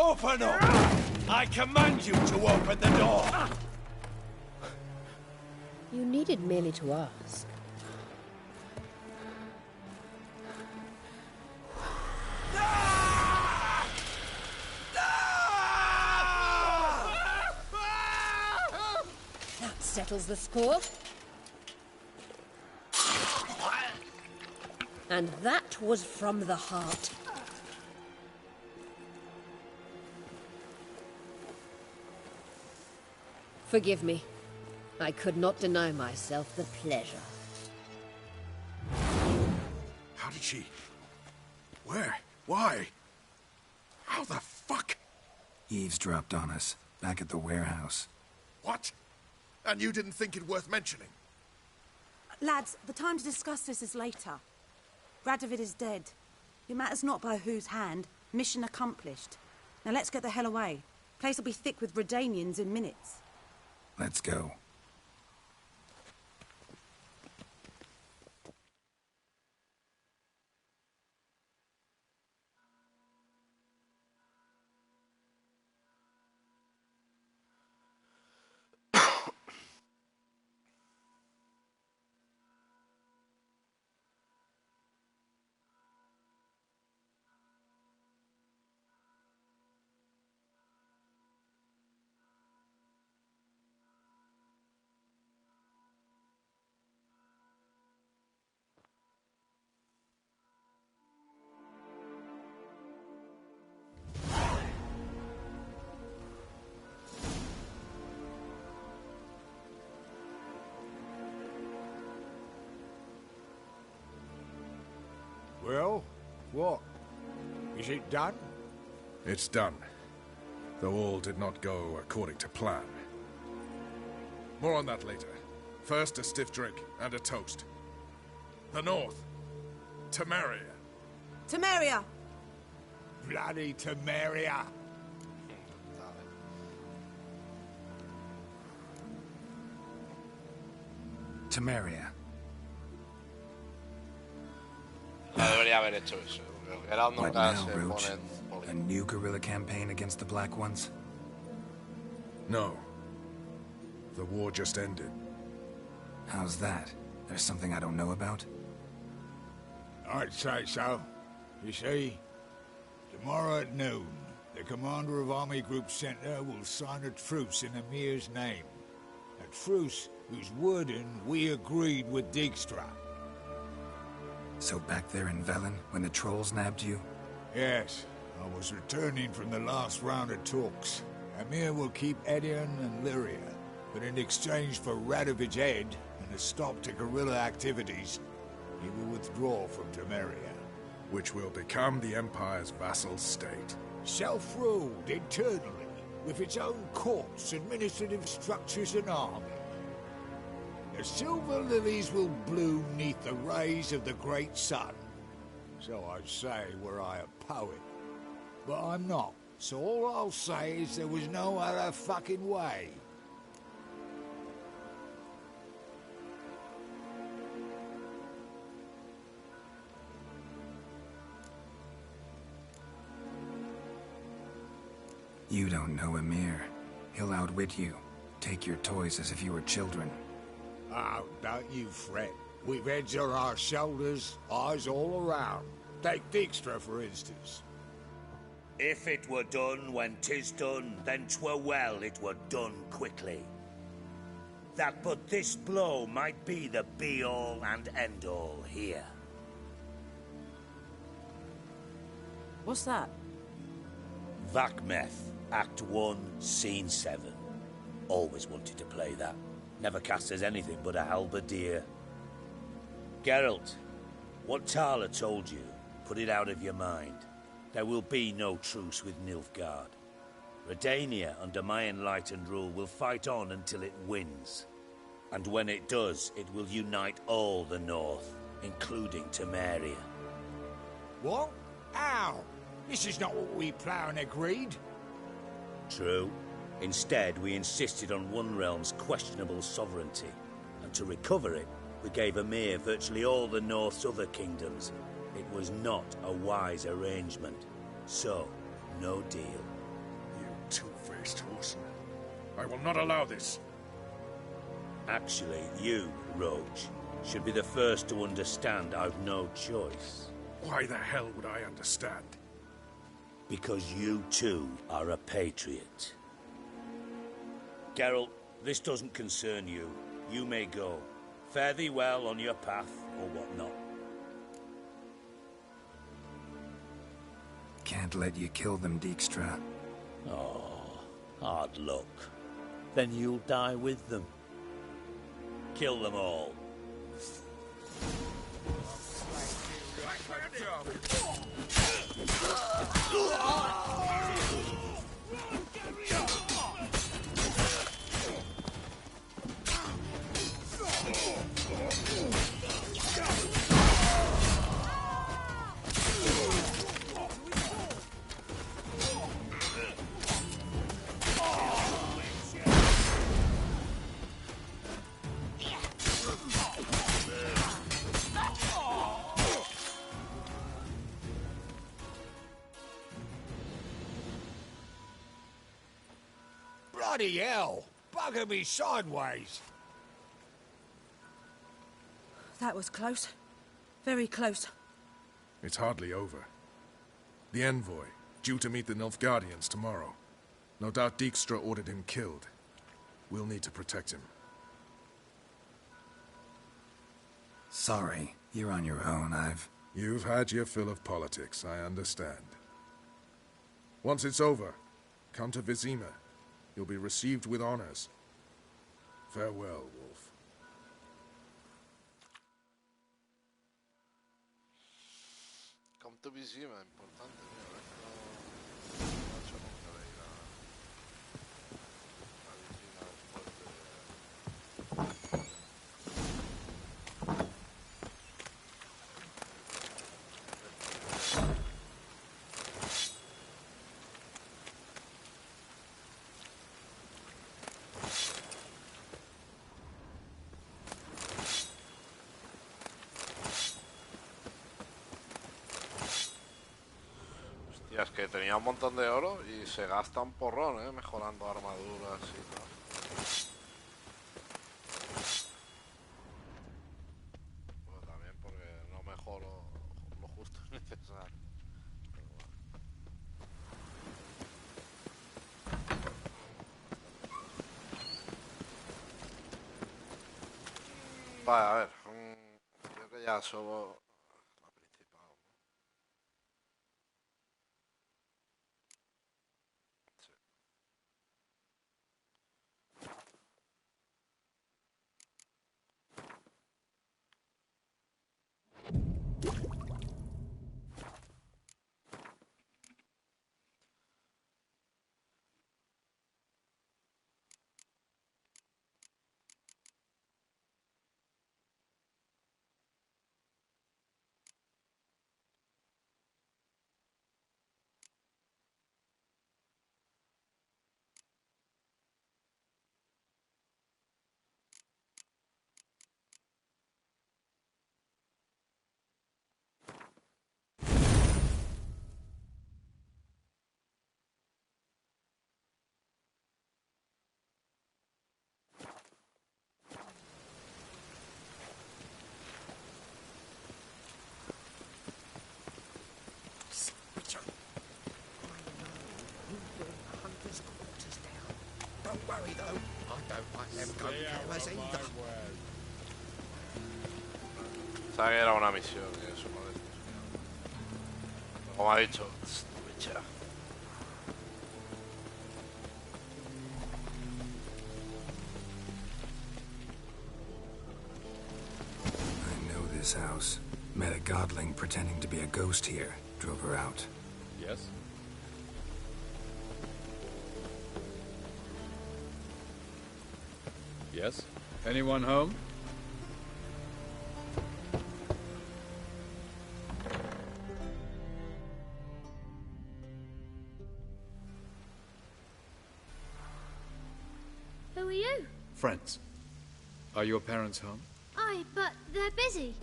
Open up! I command you to open the door! You needed merely to ask. That settles the score. And that was from the heart. Forgive me. I could not deny myself the pleasure. How did she... Where? Why? How the fuck? Eavesdropped on us, back at the warehouse. What? And you didn't think it worth mentioning? Lads, the time to discuss this is later. Radovid is dead. It matters not by whose hand. Mission accomplished. Now let's get the hell away. Place will be thick with Redanians in minutes. Let's go. Well, what? Is it done? It's done. Though all did not go according to plan. More on that later. First, a stiff drink and a toast. The North. Temeria. Temeria! Bloody Temeria! Temeria. No debería haber hecho eso. Geralt What nunca now, se Roach? pone en A new guerrilla campaign against the Black Ones? No. The war just ended. How's that? There's something I don't know about? I'd say so. You see, tomorrow at noon, the commander of Army Group Center will sign a truce in Emir's name. A truce whose wording we agreed with Dijkstra. So back there in Velen, when the trolls nabbed you? Yes, I was returning from the last round of talks. Emir will keep Edion and Lyria, but in exchange for Radovid's head and a stop to guerrilla activities, he will withdraw from Temeria. Which will become the Empire's vassal state. Self-ruled internally, with its own courts, administrative structures and army. The silver lilies will bloom neath the rays of the great sun. So I'd say were I a poet. But I'm not, so all I'll say is there was no other fucking way. You don't know Emir. He'll outwit you. Take your toys as if you were children. Oh, don't you fret. We've heads on our shoulders, eyes all around. Take Dijkstra, for instance. If it were done when 'tis done, then 'twere well it were done quickly. That but this blow might be the be-all and end-all here. What's that? Vakmeth, Act 1, Scene 7. Always wanted to play that. Never cast as anything but a halberdier. Geralt, what Tala told you, put it out of your mind. There will be no truce with Nilfgaard. Redania, under my enlightened rule, will fight on until it wins. And when it does, it will unite all the North, including Temeria. What? How? This is not what we plough and agreed. True. Instead, we insisted on one realm's questionable sovereignty. And to recover it, we gave Emir virtually all the North's other kingdoms. It was not a wise arrangement. So, no deal. extortion. I will not allow this. Actually, you, Roach, should be the first to understand I've no choice. Why the hell would I understand? Because you too are a patriot. Geralt, this doesn't concern you. You may go. Fare thee well on your path, or whatnot. Can't let you kill them, Dijkstra. Oh, hard luck. Then you'll die with them. Kill them all. Bloody hell! Bugger me sideways! That was close. Very close. It's hardly over. The envoy, due to meet the Nilfgaardians tomorrow. No doubt Dijkstra ordered him killed. We'll need to protect him. Sorry, you're on your own. You've had your fill of politics, I understand. Once it's over, come to Vizima. You'll be received with honors. Farewell, Wolf. Come to Vizima, importante, mira, esto no ha hecho nunca de ir a Vizima después de... Es que tenía un montón de oro y se gasta un porrón, mejorando armaduras y tal. Bueno, también porque no mejoro lo justo y necesario. Pero bueno. Vale, a ver. Creo que ya solo... Don't worry though, I don't like them go-carers either. Sabía que era una misión y eso, no decís. Como ha dicho, viciar. I know this house. Met a godling pretending to be a ghost here. Drove her out. Yes? Yes? Anyone home? Who are you? Friends. Are your parents home? Aye, but they're busy.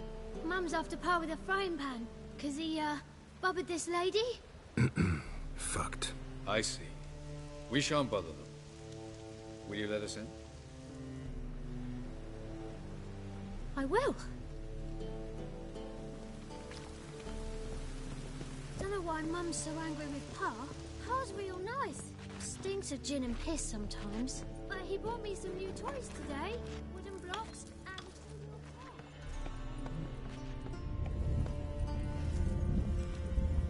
Mum's off to par with a frying pan, 'cause he, bobbered this lady. Fucked. I see. We shan't bother them. Will you let us in? I will. Don't know why Mum's so angry with Pa. Pa's real nice. Stinks of gin and piss sometimes. But he bought me some new toys today. Wooden blocks and...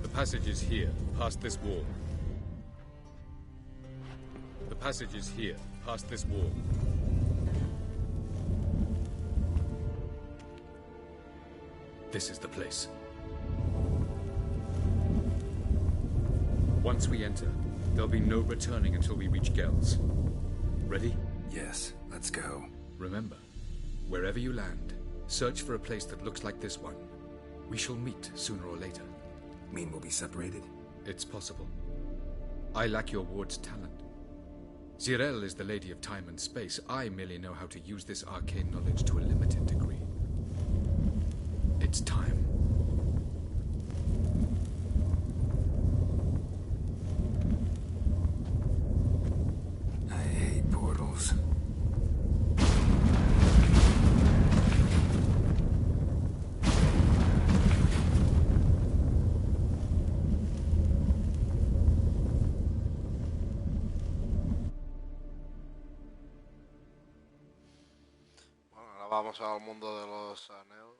The passage is here, past this wall. The passage is here, past this wall. This is the place. Once we enter, there'll be no returning until we reach Gel's. Ready? Yes, let's go. Remember, wherever you land, search for a place that looks like this one. We shall meet sooner or later. Mean we'll be separated? It's possible. I lack your ward's talent. Zirel is the lady of time and space. I merely know how to use this arcane knowledge to a limited degree. It's time. I hate portals. Bueno, ahora vamos al mundo de los anillos.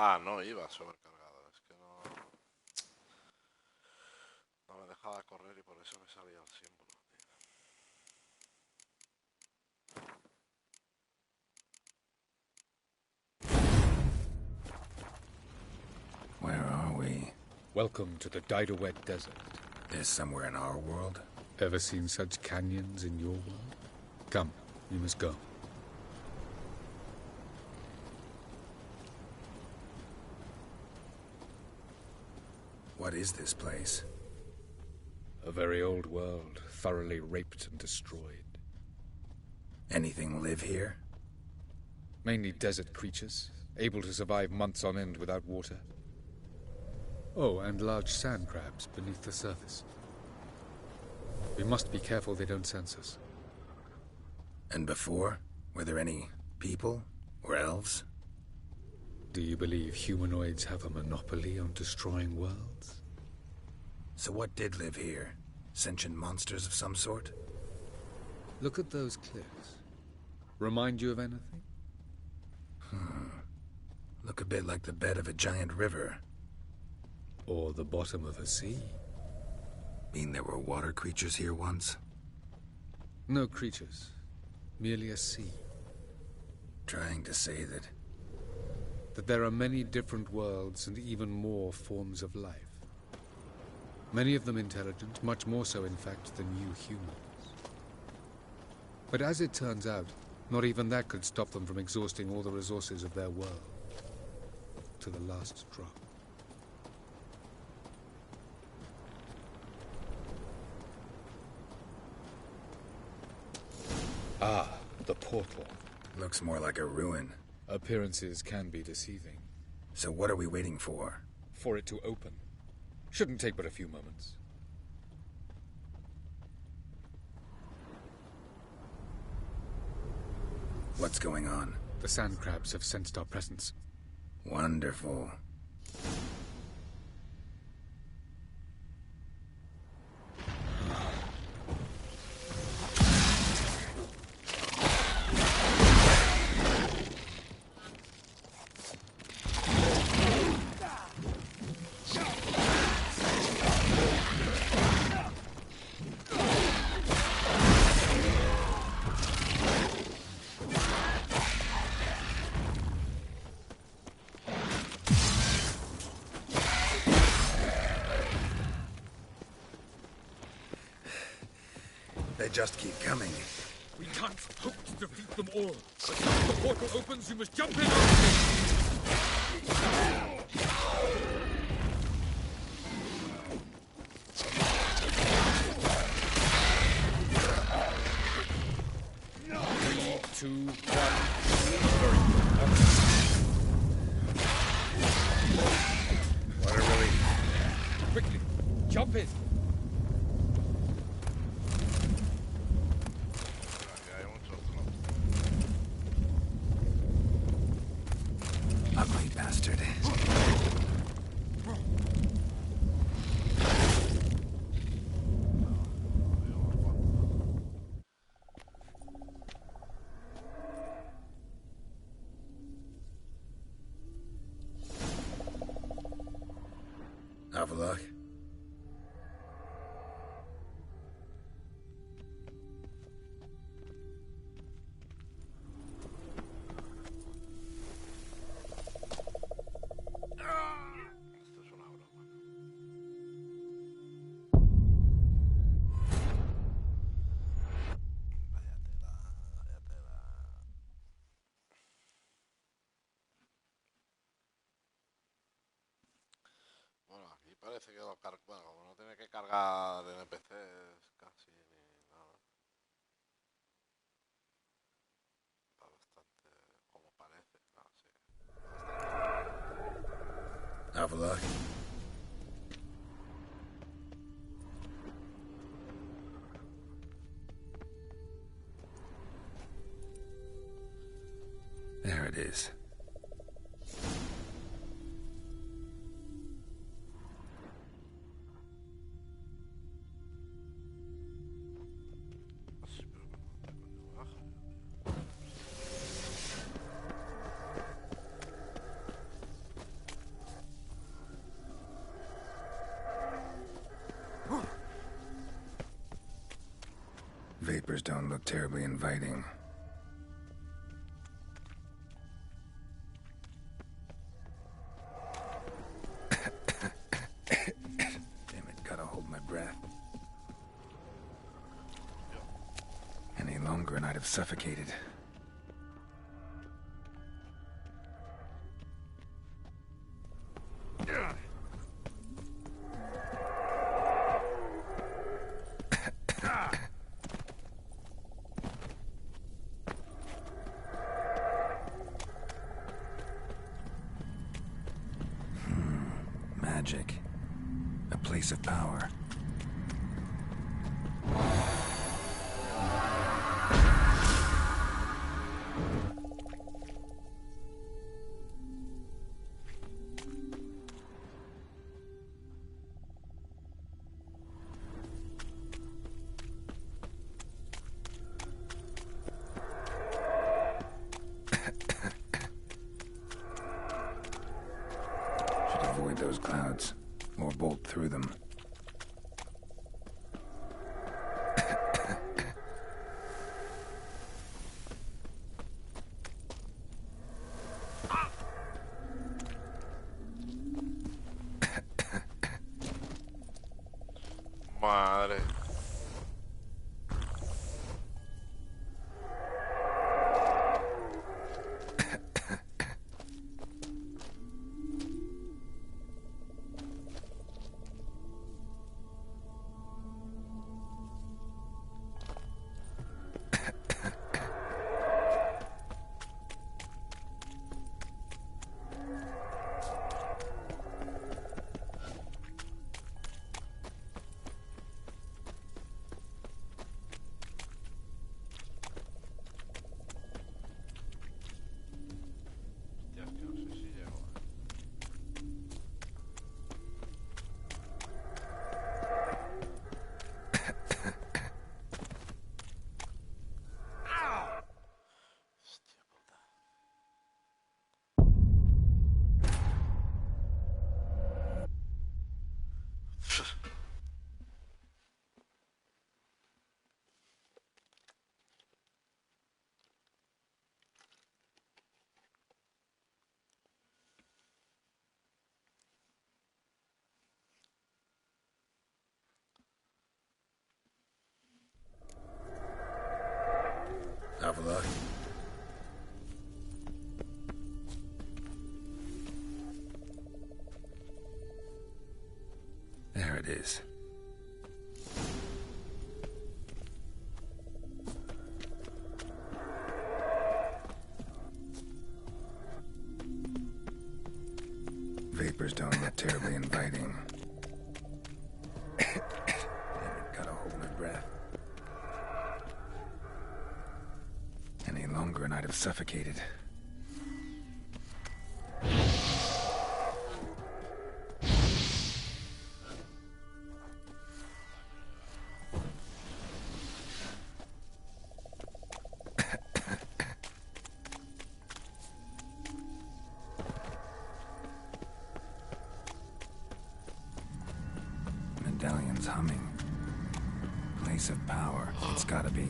Ah, no iba sobrecargado, es que no... No me dejaba correr y por eso me salía el símbolo, tío. Where are we? Welcome to the Diderwet Desert. This somewhere in our world? Ever seen such canyons in your world? Come, you must go. What is this place? A very old world, thoroughly raped and destroyed. Anything live here? Mainly desert creatures, able to survive months on end without water. Oh, and large sand crabs beneath the surface. We must be careful they don't sense us. And before? Were there any people? Or elves? Do you believe humanoids have a monopoly on destroying worlds? So what did live here? Sentient monsters of some sort? Look at those cliffs. Remind you of anything? Look a bit like the bed of a giant river. Or the bottom of a sea. Mean there were water creatures here once? No creatures. Merely a sea. Trying to say that there are many different worlds and even more forms of life. Many of them intelligent, much more so in fact than you humans. But as it turns out, not even that could stop them from exhausting all the resources of their world. To the last drop. Ah, the portal. looks more like a ruin. Appearances can be deceiving. So what are we waiting for? For it to open. Shouldn't take but a few moments. What's going on? The sand crabs have sensed our presence. Wonderful. They just keep coming. We can't hope to defeat them all. As soon as the portal opens, you must jump in. Three, two, one. Very good. What a relief. Quickly, jump in. Ugly bastard. Have a look. Parece que lo carga. Bueno, como no tiene que cargar NPCs casi ni nada. Está bastante como parece. No, sí. Have a look. There it is. Vapors don't look terribly inviting. Damn it, gotta hold my breath. Any longer and I'd have suffocated. Magic. A place of power. Avoid those clouds, or bolt through them. Madre. Have a look. There it is. Vapors don't look terribly inviting. Damn it, gotta hold my breath. Any longer and I'd have suffocated. Medallion's humming. Place of power. It's gotta be.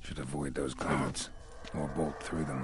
Should avoid those clouds, or bolt through them.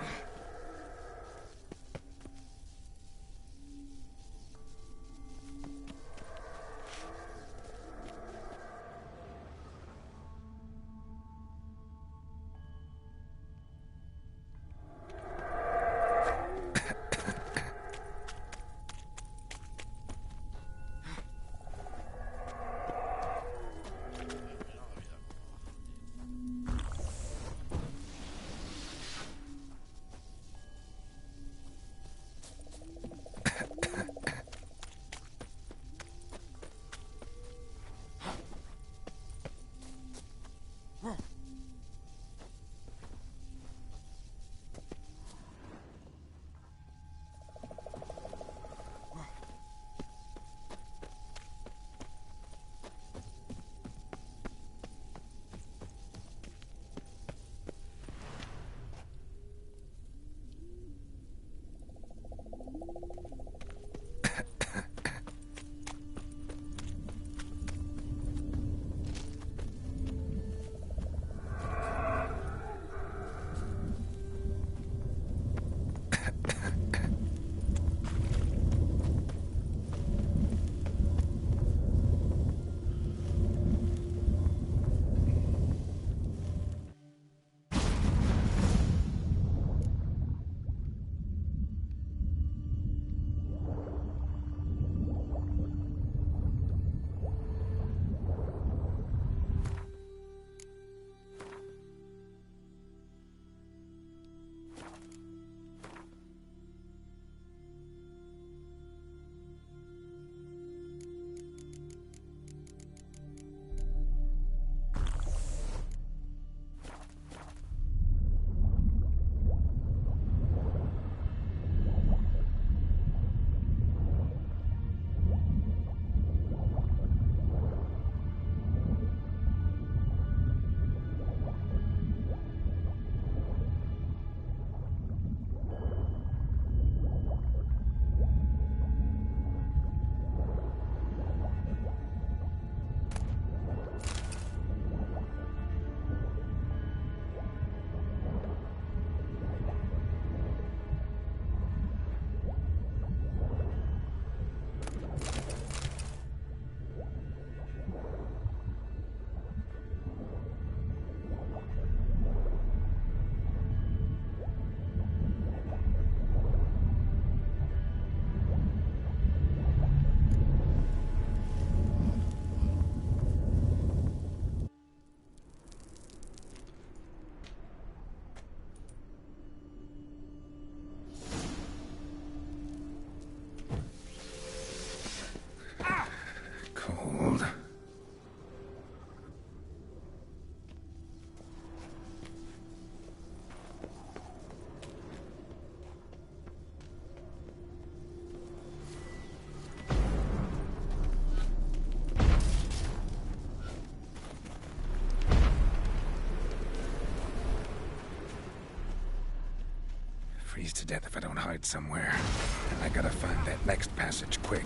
freeze to death if I don't hide somewhere. And I gotta find that next passage quick.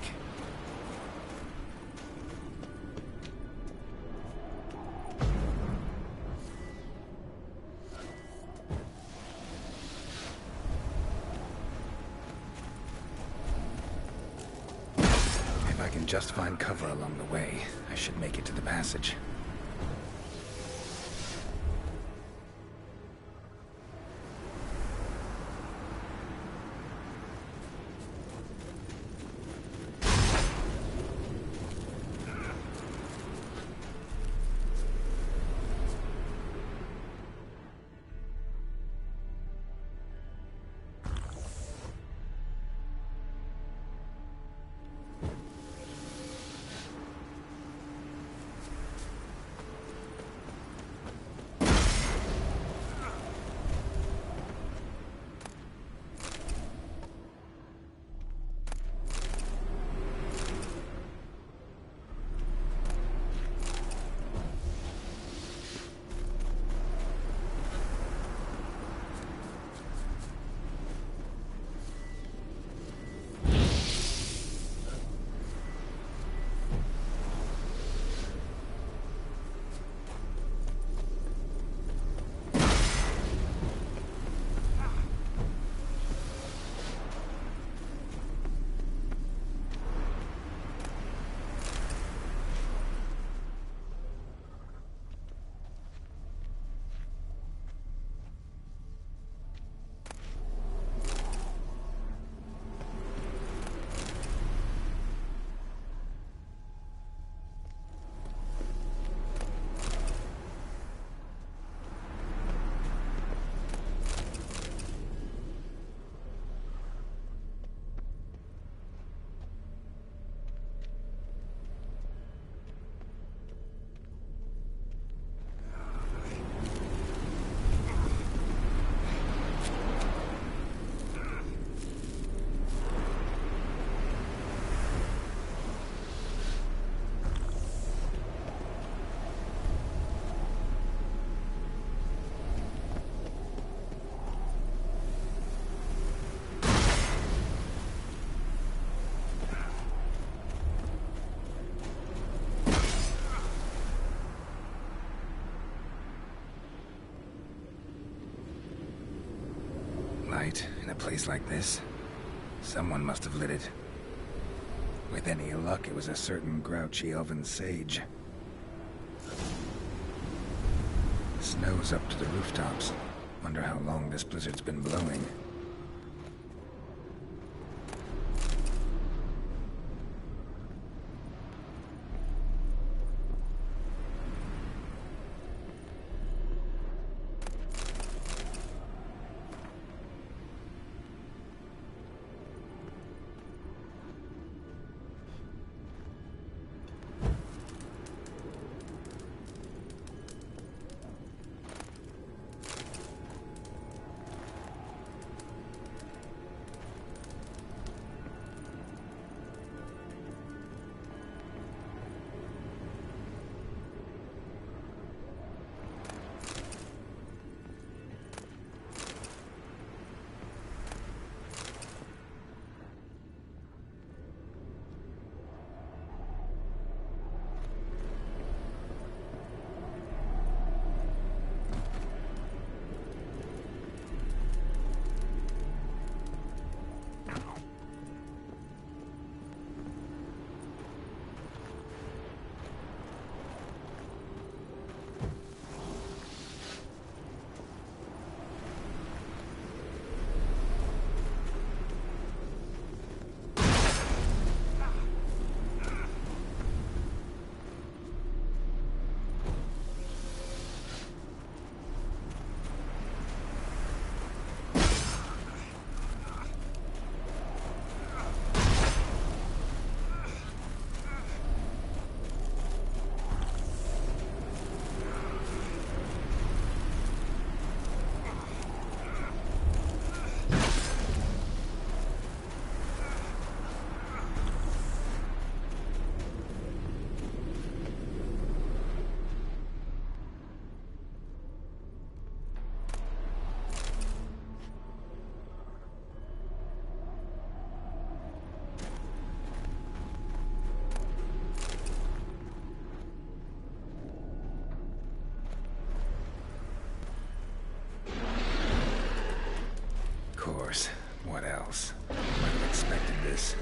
If I can just find cover along the way, I should make it to the passage. In a place like this, someone must have lit it. With any luck, it was a certain grouchy elven sage. Snow's up to the rooftops. Wonder how long this blizzard's been blowing. What else? Might have expected this.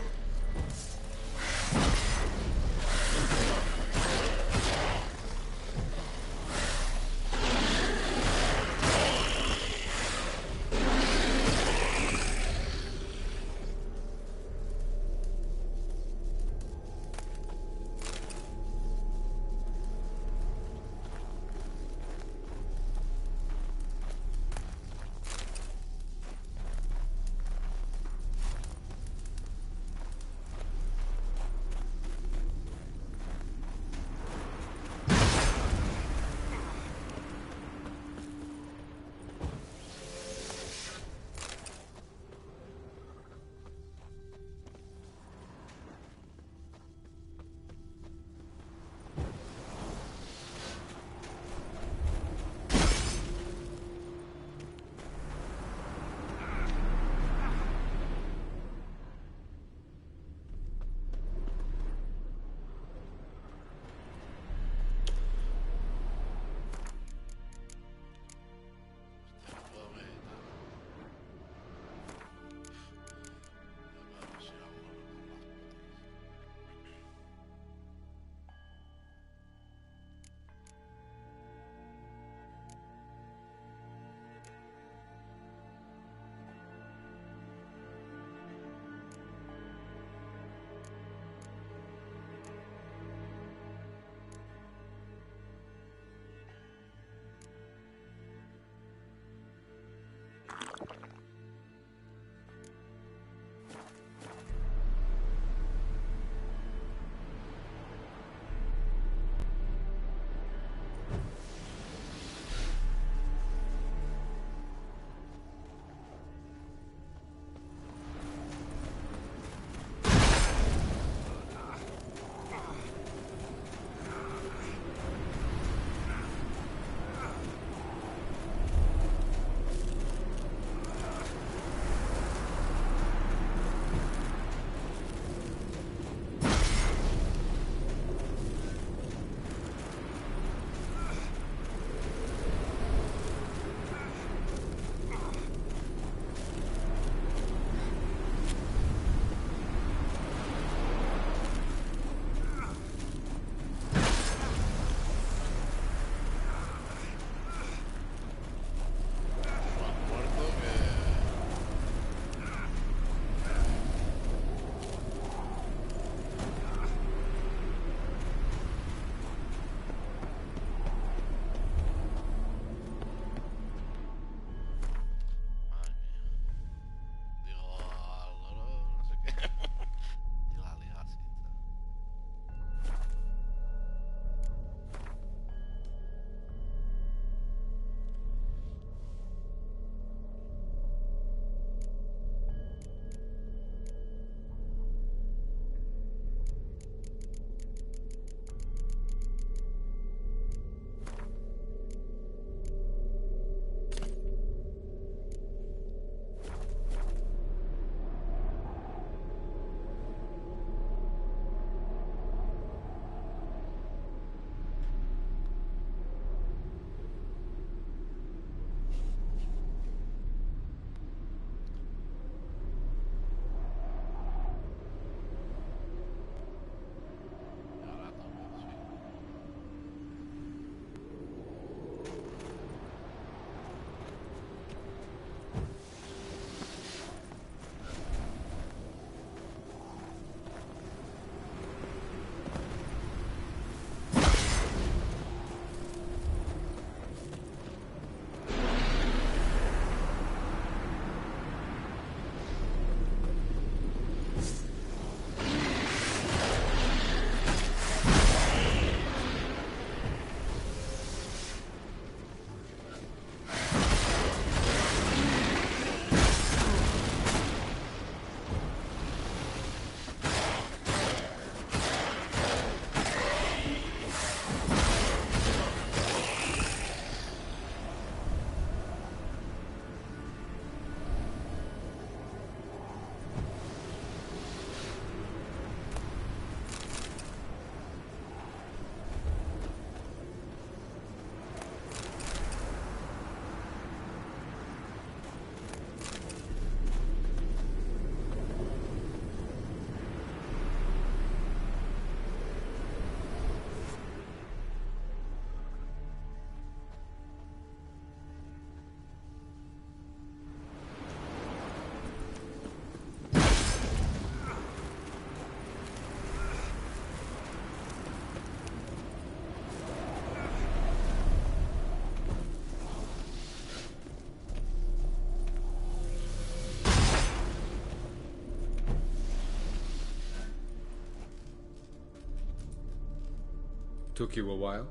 Took you a while?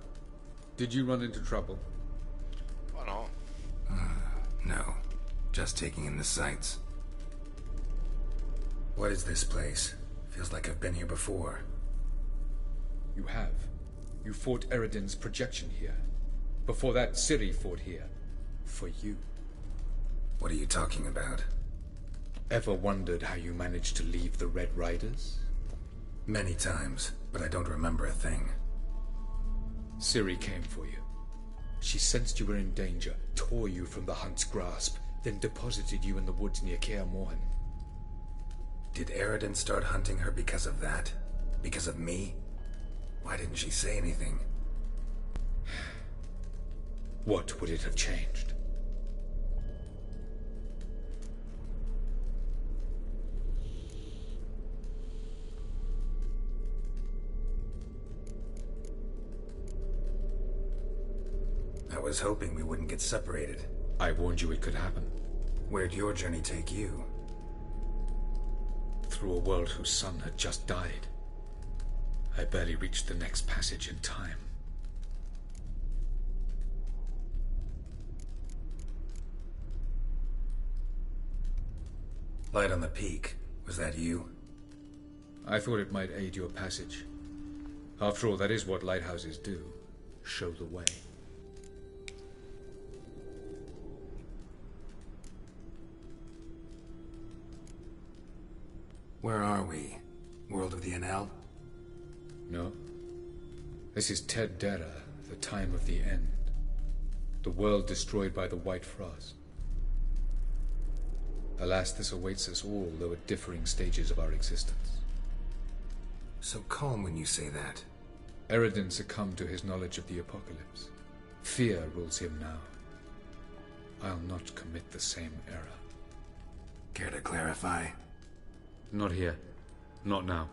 Did you run into trouble? Oh no. No. Just taking in the sights. What is this place? Feels like I've been here before. You have. You fought Eredin's projection here. Before that, Ciri fought here. For you. What are you talking about? Ever wondered how you managed to leave the Red Riders? Many times, but I don't remember a thing. Ciri came for you. She sensed you were in danger, tore you from the Hunt's grasp, then deposited you in the woods near Kaer Morhen. Did Eredin start hunting her because of that? Because of me? Why didn't she say anything? What would it have changed? I was hoping we wouldn't get separated. I warned you it could happen. Where'd your journey take you? Through a world whose son had just died. I barely reached the next passage in time. Light on the peak. Was that you? I thought it might aid your passage. After all, that is what lighthouses do. Show the way. Where are we? World of the NL? No. This is Ted Dera, the time of the end. The world destroyed by the White Frost. Alas, this awaits us all, though at differing stages of our existence. So calm when you say that. Eredin succumbed to his knowledge of the apocalypse. Fear rules him now. I'll not commit the same error. Care to clarify? Not here. Not now.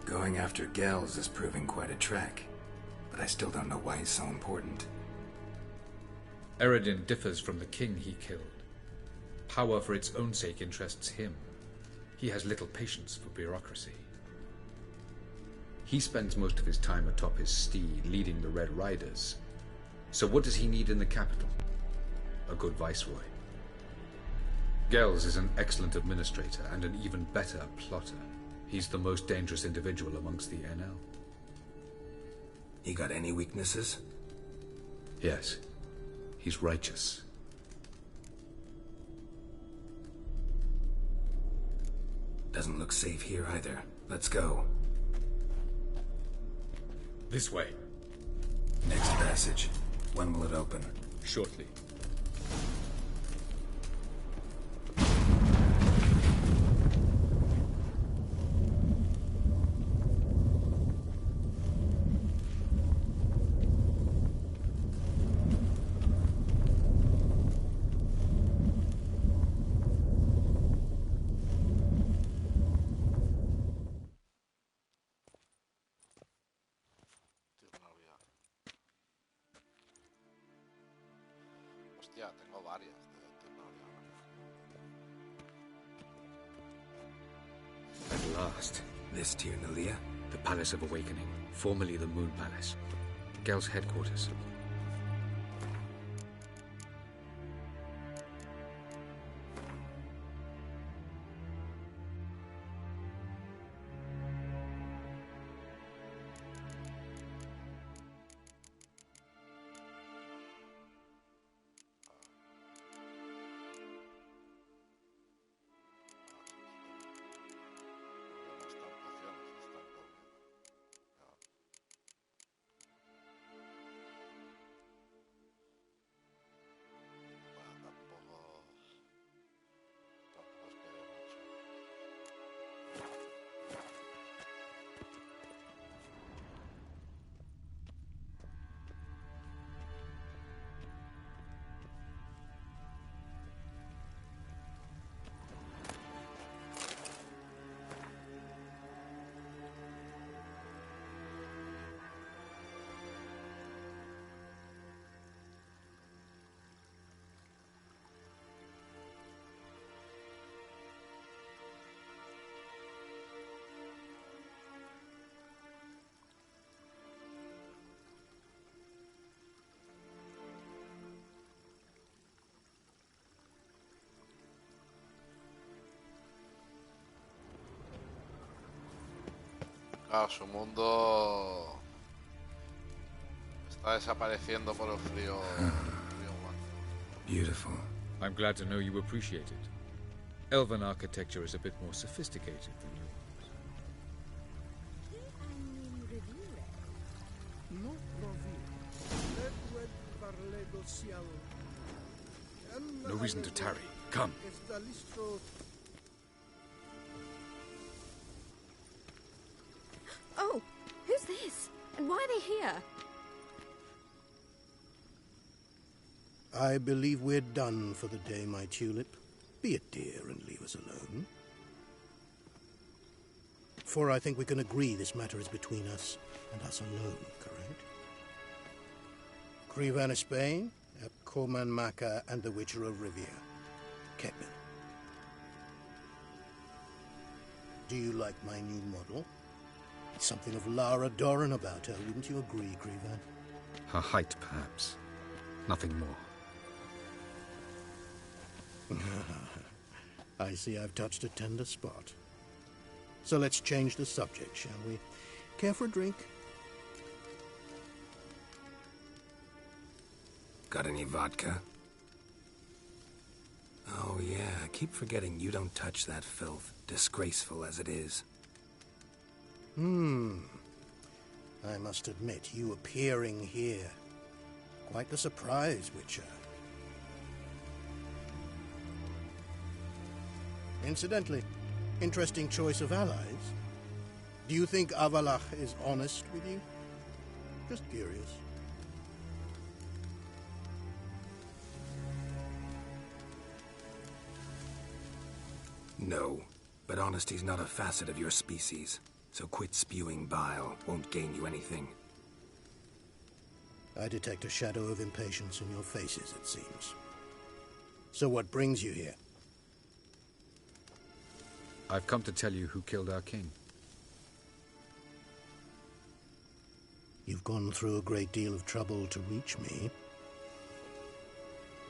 Going after Gels is proving quite a trek, but I still don't know why he's so important. Eredin differs from the king he killed. Power for its own sake interests him. He has little patience for bureaucracy. He spends most of his time atop his steed, leading the Red Riders. So what does he need in the capital? A good viceroy. Gels is an excellent administrator and an even better plotter. He's the most dangerous individual amongst the NL. He got any weaknesses? Yes. He's righteous. Doesn't look safe here either. Let's go. This way. Next passage. When will it open? Shortly. Hostia, tengo varias de Tirnalia. At last. This Tirnalia? The Palace of Awakening, formerly the Moon Palace. Gel's headquarters. Claro, su mundo está desapareciendo por el frío. Beautiful. I'm glad to know you appreciate it. Elven architecture is a bit more sophisticated than yours. No reason to tarry. Come. Oh, who's this? And why are they here? I believe we're done for the day, my tulip. Be a dear and leave us alone. For I think we can agree this matter is between us and us alone, correct? Crivan of Spain, Corman Maca, and the Witcher of Rivia. Ketman. Do you like my new model? Something of Lara Doran about her, wouldn't you agree, Crivan? Her height, perhaps. Nothing more. I see I've touched a tender spot. So let's change the subject, shall we? Care for a drink? Got any vodka? Oh yeah, I keep forgetting you don't touch that filth, disgraceful as it is. I must admit, you appearing here. Quite the surprise, Witcher. Incidentally, interesting choice of allies. Do you think Avalach is honest with you? Just curious. No, but honesty's not a facet of your species. So quit spewing bile, won't gain you anything. I detect a shadow of impatience in your faces, it seems. So what brings you here? I've come to tell you who killed our king. You've gone through a great deal of trouble to reach me.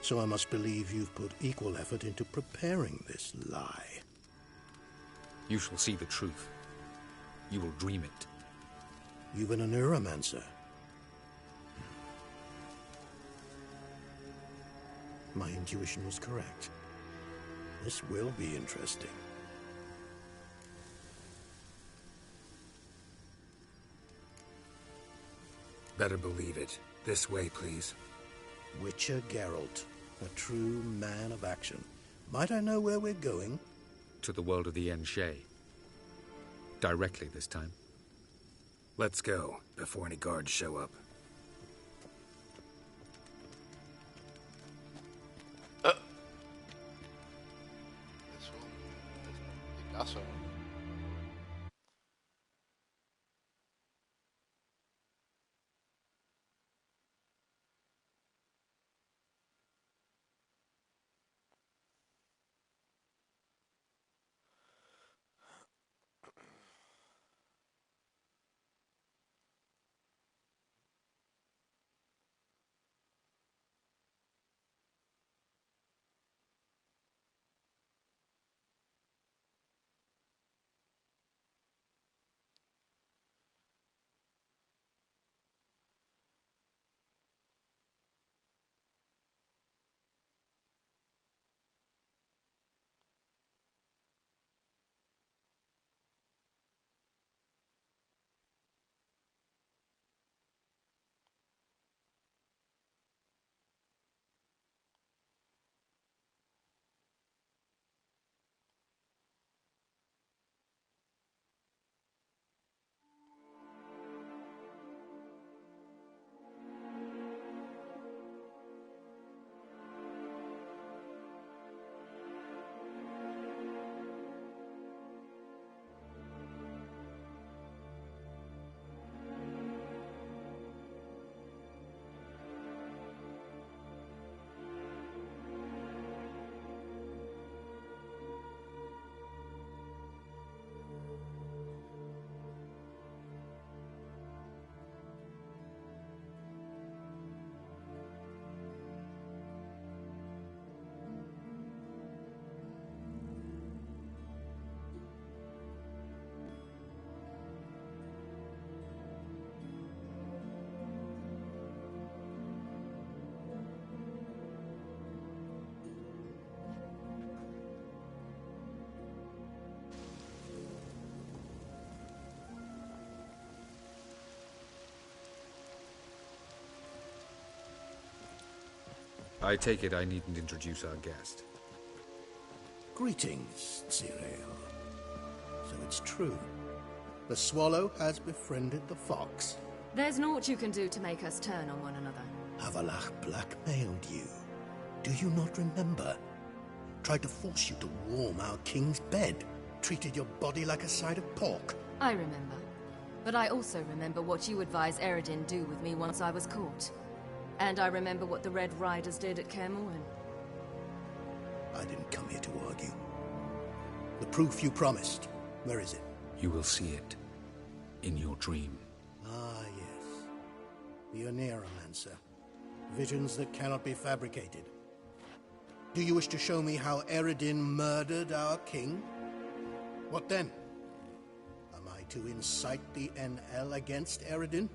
So I must believe you've put equal effort into preparing this lie. You shall see the truth. You will dream it. You've been a neuromancer. My intuition was correct. This will be interesting. Better believe it. This way, please. Witcher Geralt, a true man of action. Might I know where we're going? To the world of the Enshe. Directly this time. Let's go, before any guards show up. Picasso. I take it I needn't introduce our guest. Greetings, Cyril. So it's true. The swallow has befriended the fox. There's naught you can do to make us turn on one another. Avalach blackmailed you. Do you not remember? Tried to force you to warm our king's bed. Treated your body like a side of pork. I remember. But I also remember what you advised Eredin do with me once I was caught. And I remember what the Red Riders did at Kaer Morhen. I didn't come here to argue. The proof you promised, where is it? You will see it. In your dream. Ah, yes. The Oneiromancer. Visions that cannot be fabricated. Do you wish to show me how Eredin murdered our king? What then? Am I to incite the NL against Eredin?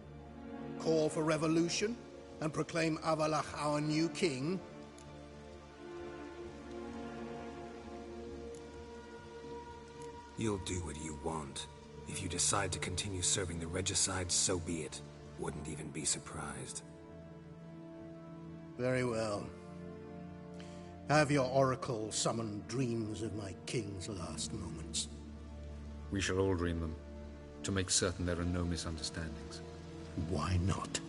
Call for revolution? And proclaim Avalach our new king? You'll do what you want. If you decide to continue serving the regicide, so be it. Wouldn't even be surprised. Very well. Have your oracle summon dreams of my king's last moments. We shall all dream them, to make certain there are no misunderstandings. Why not?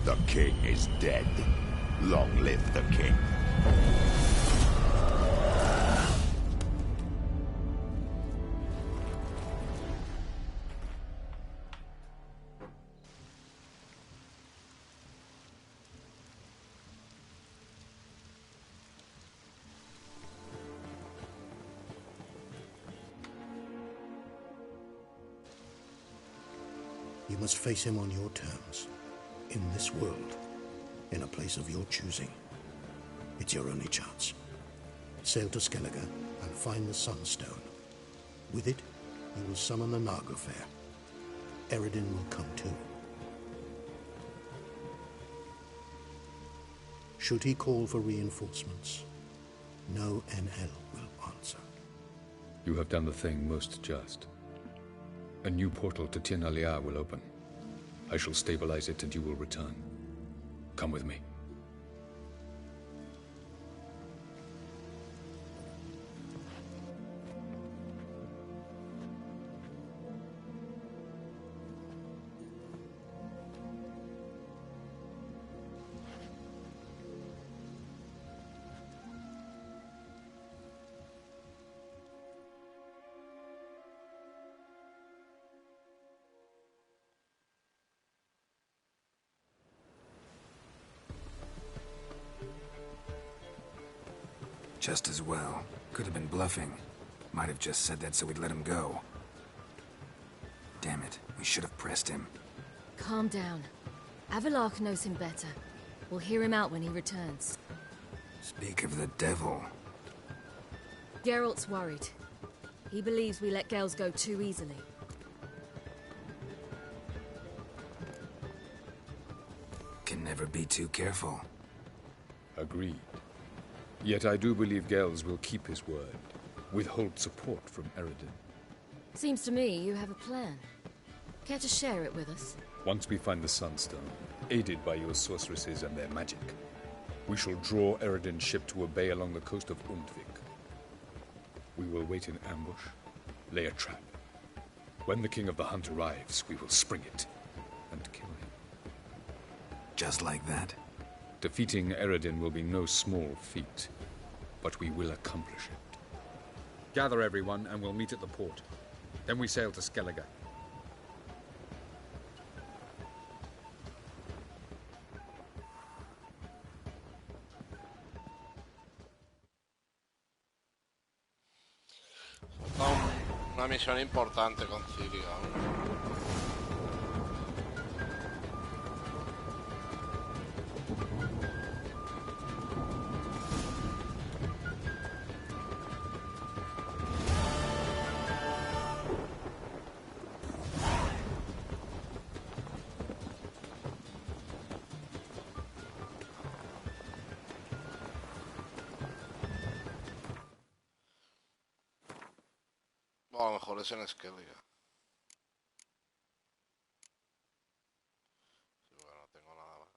The king is dead. Long live the king. You must face him on your terms. In this world. In a place of your choosing. It's your only chance. Sail to Skellige and find the Sunstone. With it, you will summon the Naga Fair. Eredin will come too. Should he call for reinforcements, no NL will answer. You have done the thing most just. A new portal to Tir na Liar will open. I shall stabilize it and you will return. Come with me. Just as well. Could have been bluffing. Might have just said that so we'd let him go. Damn it, we should have pressed him. Calm down. Avalach knows him better. We'll hear him out when he returns. Speak of the devil. Geralt's worried. He believes we let girls go too easily. Can never be too careful. Agreed. Yet I do believe Gels will keep his word. Withhold support from Eredin. Seems to me you have a plan. Care to share it with us? Once we find the Sunstone, aided by your sorceresses and their magic, we shall draw Eredin's ship to a bay along the coast of Undvik. We will wait in ambush, lay a trap. When the King of the Hunt arrives, we will spring it and kill him. Just like that? Defeating Eredin will be no small feat, but we will accomplish it. Gather everyone, and we'll meet at the port. Then we sail to Skellige. misión importante con Ciri aún. O a lo mejor es en Skellige. Sí, bueno, no tengo nada más.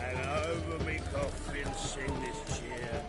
And over me coffin sing this cheer.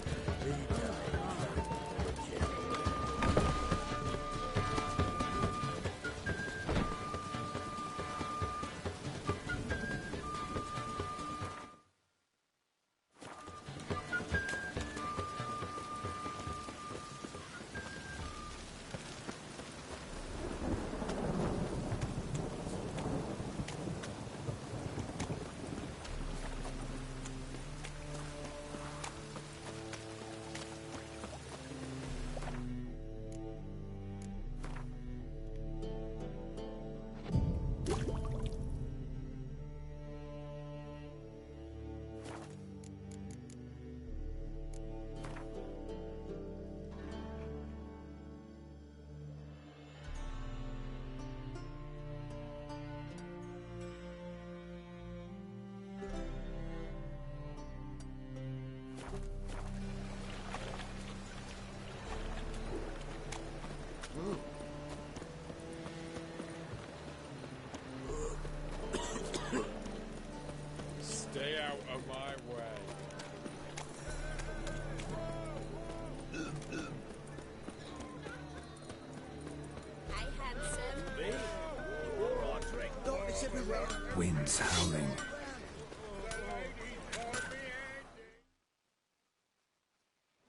Stay out of my way. Hey, handsome. Me? All right, drink. No, it's everywhere. Winds howling.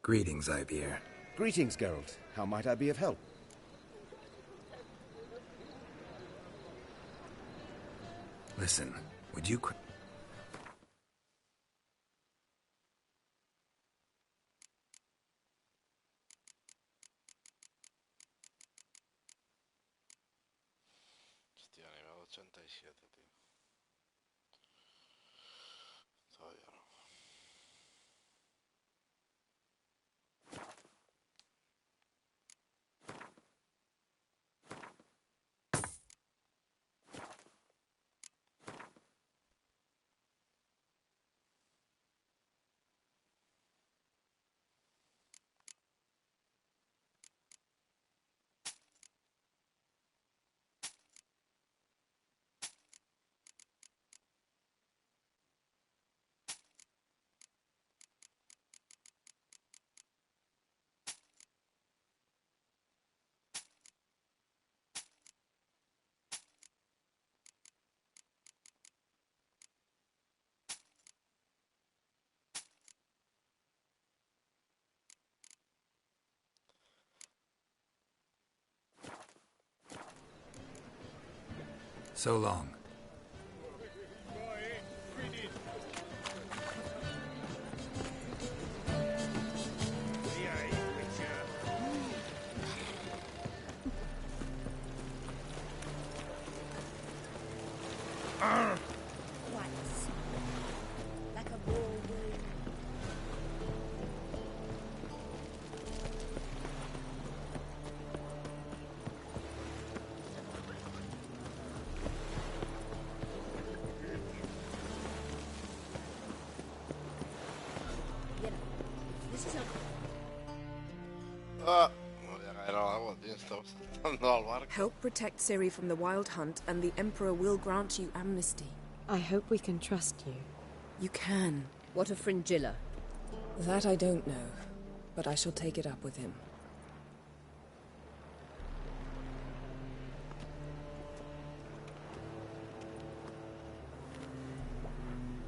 Greetings, Ibeer. Greetings, Geralt. How might I be of help? Listen, would you... Hostia, nivel 87, tío. Todavía no. So long. Like a whirlwind, Ah, no voy a caer al agua, tío. Estamos saltando al barco. Help protect Ciri from the Wild Hunt, and the Emperor will grant you amnesty. I hope we can trust you. You can. What of Fringilla? That I don't know, but I shall take it up with him.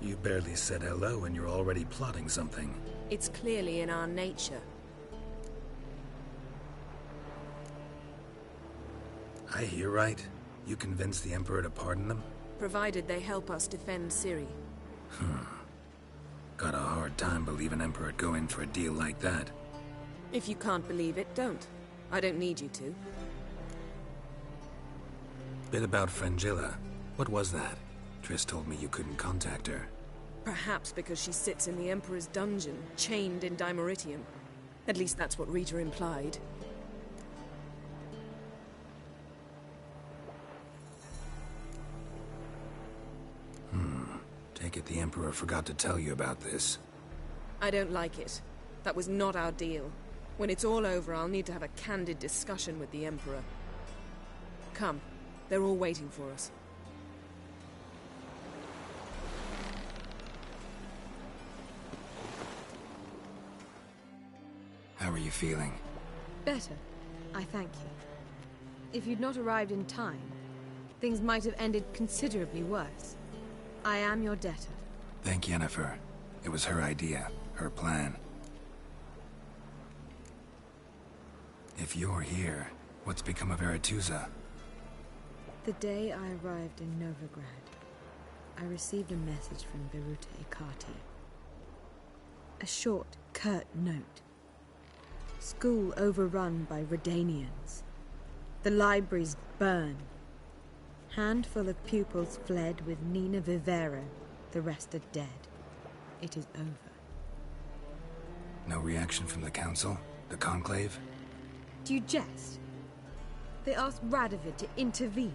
You barely said hello and you're already plotting something. It's clearly in our nature. I hear right. You convinced the Emperor to pardon them? Provided they help us defend Ciri. Got a hard time believing Emperor'd go in for a deal like that. If you can't believe it, don't. I don't need you to. Bit about Fringilla. What was that? Triss told me you couldn't contact her. Perhaps because she sits in the Emperor's dungeon, chained in Dimeritium. At least that's what Rita implied. Take it the Emperor forgot to tell you about this. I don't like it. That was not our deal. When it's all over, I'll need to have a candid discussion with the Emperor. Come. They're all waiting for us. How are you feeling? Better. I thank you. If you'd not arrived in time, things might have ended considerably worse. I am your debtor. Thank Yennefer. It was her idea, her plan. If you're here, what's become of Aretusa? The day I arrived in Novigrad, I received a message from Viruta Ikati. A short, curt note. School overrun by Redanians. The libraries burn. Handful of pupils fled with Nina Vivero. The rest are dead. It is over. No reaction from the Council? The Conclave? Do you jest? They asked Radovid to intervene,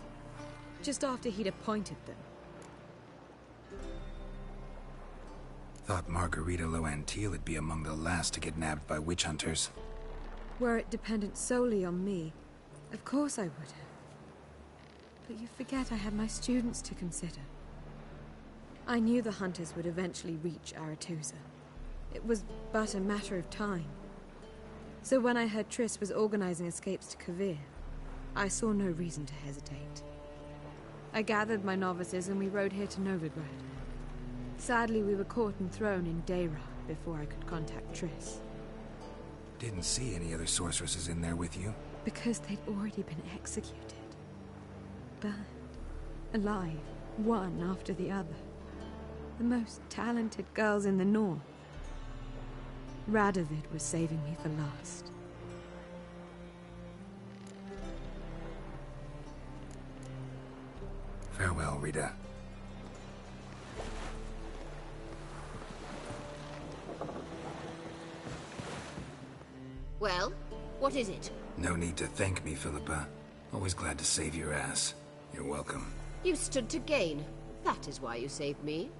just after he'd appointed them. Thought Margarita Loantil would be among the last to get nabbed by witch hunters. Were it dependent solely on me, of course I would have. But you forget I had my students to consider. I knew the hunters would eventually reach Aretusa. It was but a matter of time. So when I heard Triss was organizing escapes to Kavir, I saw no reason to hesitate. I gathered my novices and we rode here to Novigrad. Sadly, we were caught and thrown in Dayra before I could contact Triss. Didn't see any other sorceresses in there with you? Because they'd already been executed. Burned. Alive. One after the other. The most talented girls in the north. Radovid was saving me for last. Farewell, Rita. Well, what is it? No need to thank me, Philippa. Always glad to save your ass. You're welcome. You stood to gain. That is why you saved me.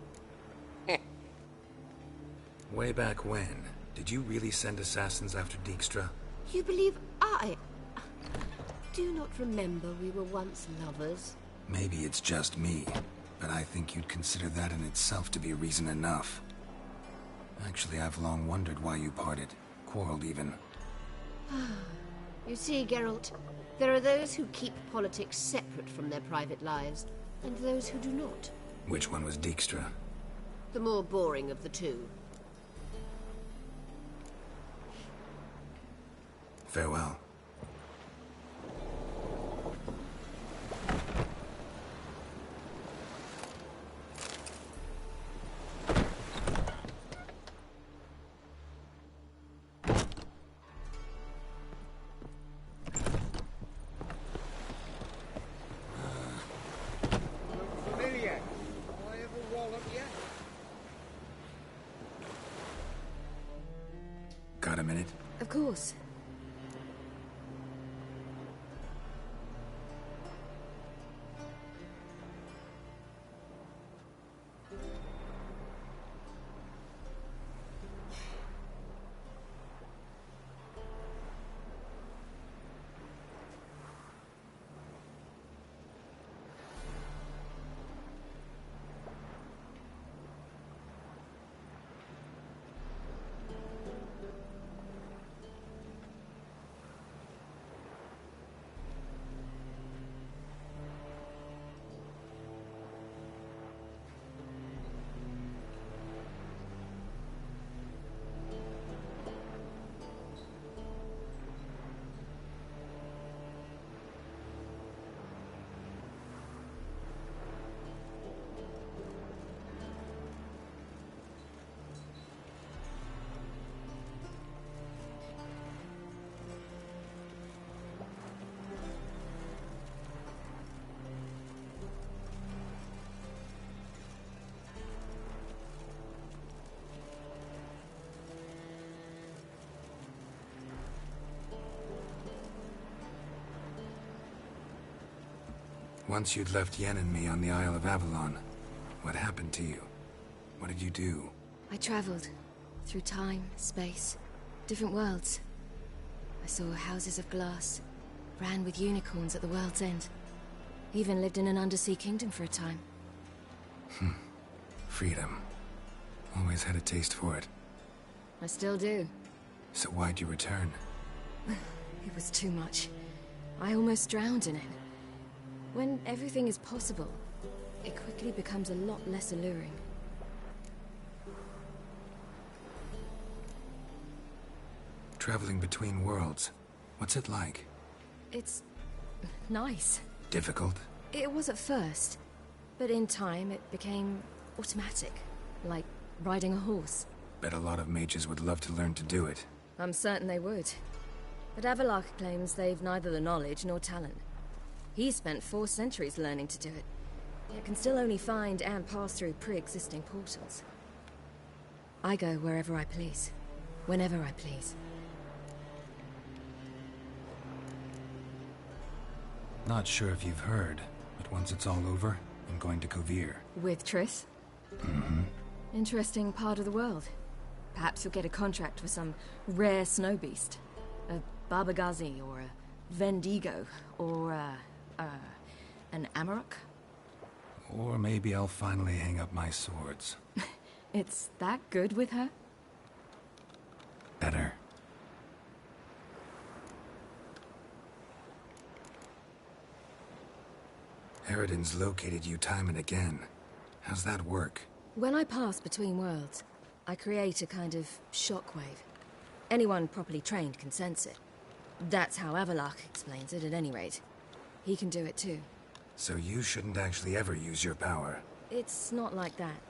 Way back when, did you really send assassins after Dijkstra? You believe I... Do you not remember we were once lovers? Maybe it's just me, but I think you'd consider that in itself to be reason enough. Actually, I've long wondered why you parted. Quarreled even. You see, Geralt, there are those who keep politics separate from their private lives, and those who do not. Which one was Dijkstra? The more boring of the two. Farewell. Familiar. I ever roll up yet? Got a minute? Of course. Once you'd left Yen and me on the Isle of Avalon, what happened to you? What did you do? I traveled. Through time, space, different worlds. I saw houses of glass, ran with unicorns at the world's end. Even lived in an undersea kingdom for a time. Freedom. Always had a taste for it. I still do. So why'd you return? It was too much. I almost drowned in it. When everything is possible, it quickly becomes a lot less alluring. Traveling between worlds. What's it like? It's nice. Difficult? It was at first, but in time it became automatic, like riding a horse. Bet a lot of mages would love to learn to do it. I'm certain they would. But Avalok claims they've neither the knowledge nor talent. He spent 4 centuries learning to do it, yet can still only find and pass through pre-existing portals. I go wherever I please, whenever I please. Not sure if you've heard, but once it's all over, I'm going to Kovir. With Triss? Mm-hmm. Interesting part of the world. Perhaps you'll get a contract for some rare snow beast. A Barbagazi, or a Vendigo, or an Amarok? Or maybe I'll finally hang up my swords. It's that good with her? Better. Eredin's located you time and again. How's that work? When I pass between worlds, I create a kind of shockwave. Anyone properly trained can sense it. That's how Avalok explains it, at any rate. He can do it too. So you shouldn't actually ever use your power. It's not like that.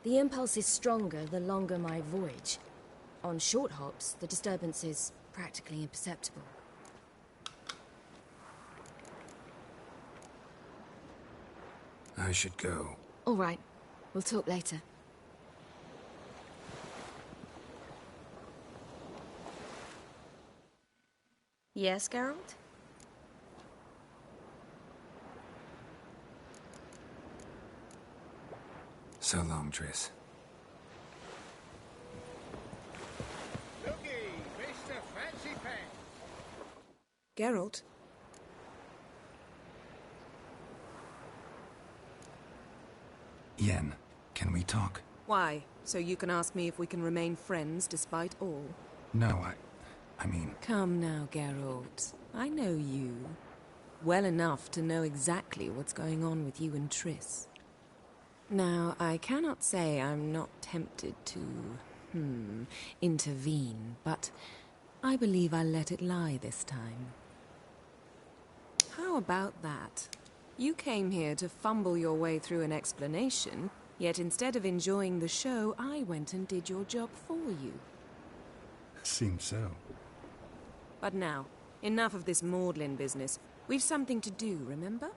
The impulse is stronger the longer my voyage. On short hops, the disturbance is practically imperceptible. I should go. All right. We'll talk later. Yes, Geralt? So long, Triss. Looky, Mr. Fancy Pants. Geralt? Yen, can we talk? Why? So you can ask me if we can remain friends despite all? No, I mean... Come now, Geralt. I know you. Well enough to know exactly what's going on with you and Triss. Now, I cannot say I'm not tempted to, intervene, but I believe I'll let it lie this time. How about that? You came here to fumble your way through an explanation, yet instead of enjoying the show, I went and did your job for you. Seems so. But now, enough of this maudlin business. We've something to do, remember?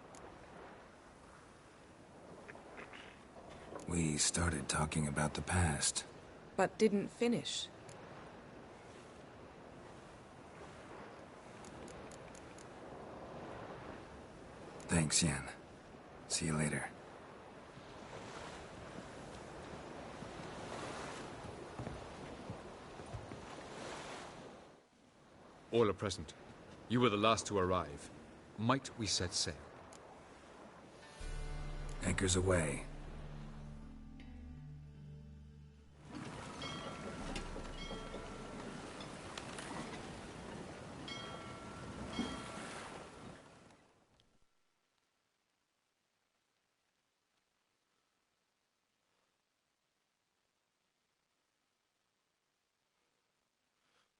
We started talking about the past. But didn't finish. Thanks, Yen. See you later. All are present. You were the last to arrive. Might we set sail? Anchors away.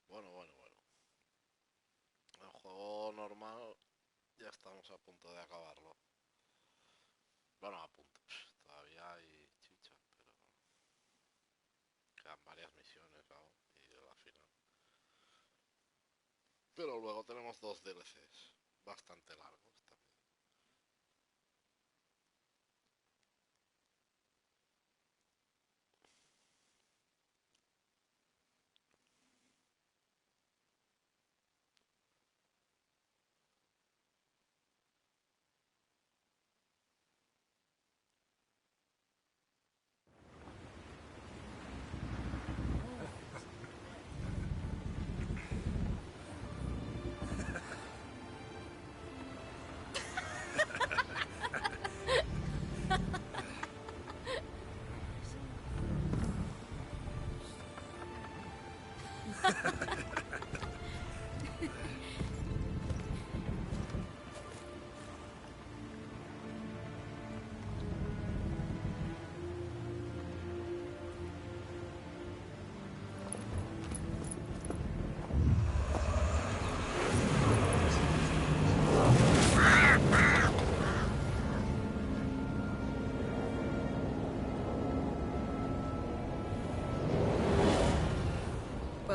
Bueno. El juego normal ya estamos a punto de acabarlo. Bueno, a punto. Todavía hay chicha, pero quedan varias misiones aún y la final. Pero luego tenemos 2 DLCs bastante largos también.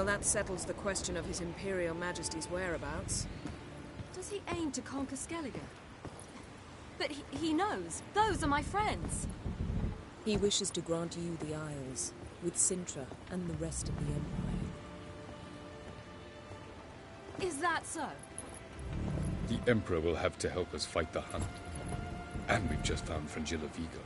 Well, that settles the question of His Imperial Majesty's whereabouts. Does he aim to conquer Skellige? But he knows. Those are my friends. He wishes to grant you the Isles, with Sintra and the rest of the Empire. Is that so? The Emperor will have to help us fight the Hunt. And we've just found Fringilla Vigo.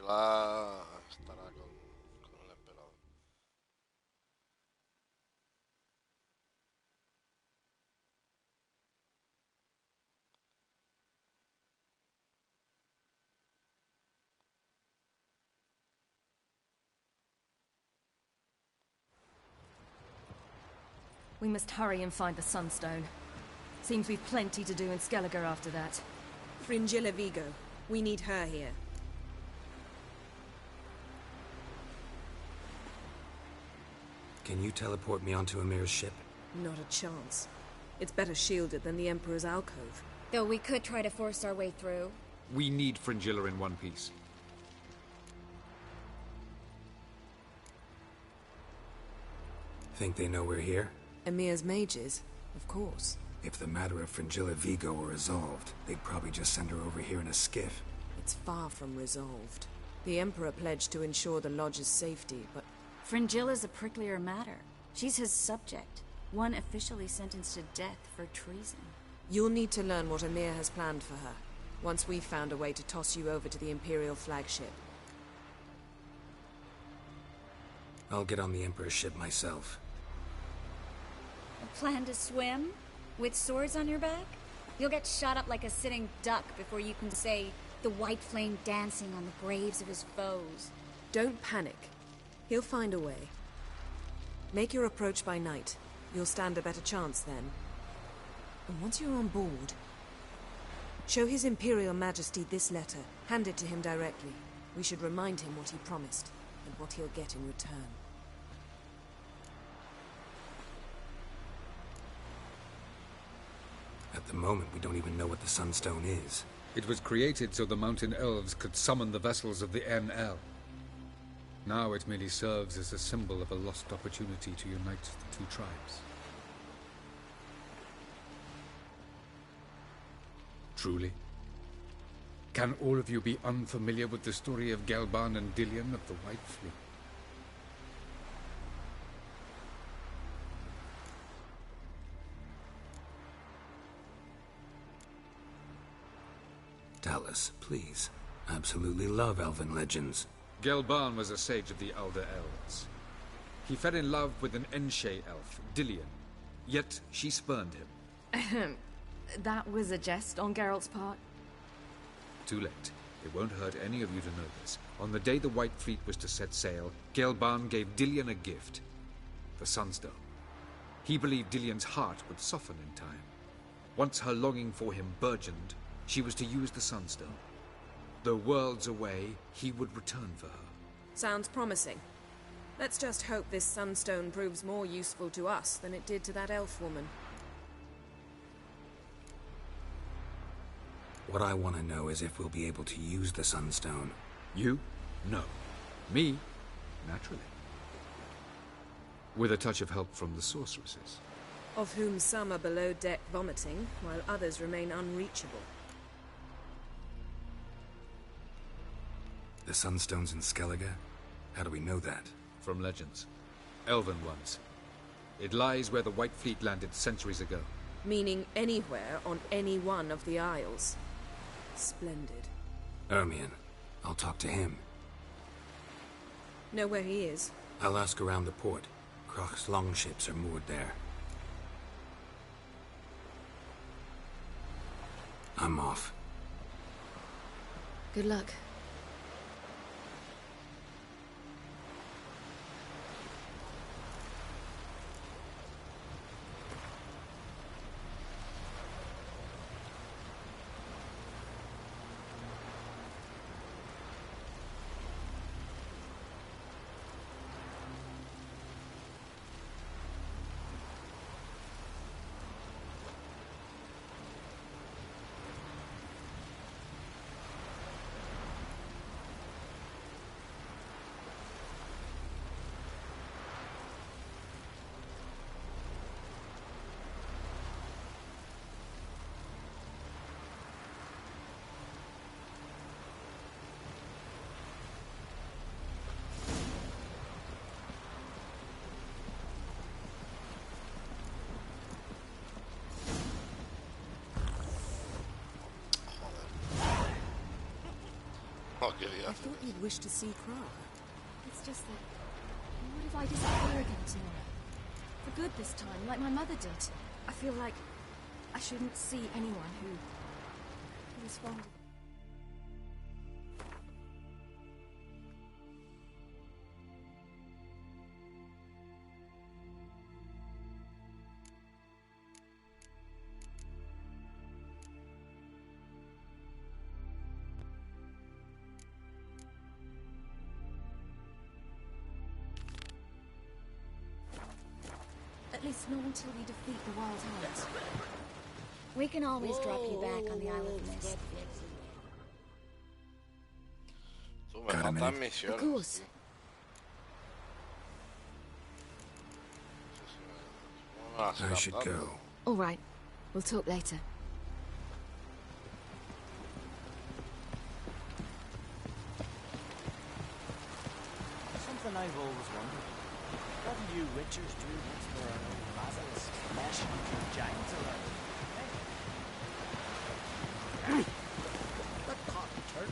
Fringilla estará con el emperador. We must hurry and find the Sunstone. Seems we've plenty to do in Skellige after that. Fringilla Vigo. We need her here. Can you teleport me onto Amir's ship? Not a chance. It's better shielded than the Emperor's alcove. Though we could try to force our way through. We need Fringilla in one piece. Think they know we're here? Emir's mages, of course. If the matter of Fringilla Vigo were resolved, they'd probably just send her over here in a skiff. It's far from resolved. The Emperor pledged to ensure the Lodge's safety, but... Fringilla's a pricklier matter. She's his subject, one officially sentenced to death for treason. You'll need to learn what Emir has planned for her, once we've found a way to toss you over to the Imperial flagship. I'll get on the Emperor's ship myself. A plan to swim? With swords on your back? You'll get shot up like a sitting duck before you can say the white flame dancing on the graves of his foes. Don't panic. He'll find a way. Make your approach by night. You'll stand a better chance then. And once you're on board, show His Imperial Majesty this letter. Hand it to him directly. We should remind him what he promised, and what he'll get in return. At the moment, we don't even know what the Sunstone is. It was created so the Mountain Elves could summon the vessels of the NL. Now it merely serves as a symbol of a lost opportunity to unite the two tribes. Truly? Can all of you be unfamiliar with the story of Gelban and Dillion of the White Fleet? Tell us, please. Absolutely love elven legends. Gelban was a sage of the Elder Elves. He fell in love with an Enshe elf, Dillion, yet she spurned him. That was a jest on Geralt's part. Too late. It won't hurt any of you to know this. On the day the White Fleet was to set sail, Gelban gave Dillion a gift. The Sunstone. He believed Dillion's heart would soften in time. Once her longing for him burgeoned, she was to use the Sunstone. Though worlds away, he would return for her. Sounds promising. Let's just hope this Sunstone proves more useful to us than it did to that elf woman. What I want to know is if we'll be able to use the Sunstone. You? No. Me? Naturally. With a touch of help from the sorceresses. Of whom some are below deck vomiting, while others remain unreachable. The Sunstone's in Skellige? How do we know that? From legends. Elven ones. It lies where the White Fleet landed centuries ago. Meaning anywhere on any one of the Isles. Splendid. Ermion. I'll talk to him. Know where he is? I'll ask around the port. Croc's longships are moored there. I'm off. Good luck. No quería I hacer thought you'd wish to see Cry. It's just that... What if I disappear again tomorrow? For good this time, like my mother did. I feel like I shouldn't see anyone who was fond of... At least not until we defeat the wild hounds. We can always drop you back on the Isle of Mist. Tú, me faltan misiones. Of course. tío. I should go. All right. We'll talk later. Something I've always wondered. What do you witchers do next to our old basilisk flesh hunter giants around? That cotton turd.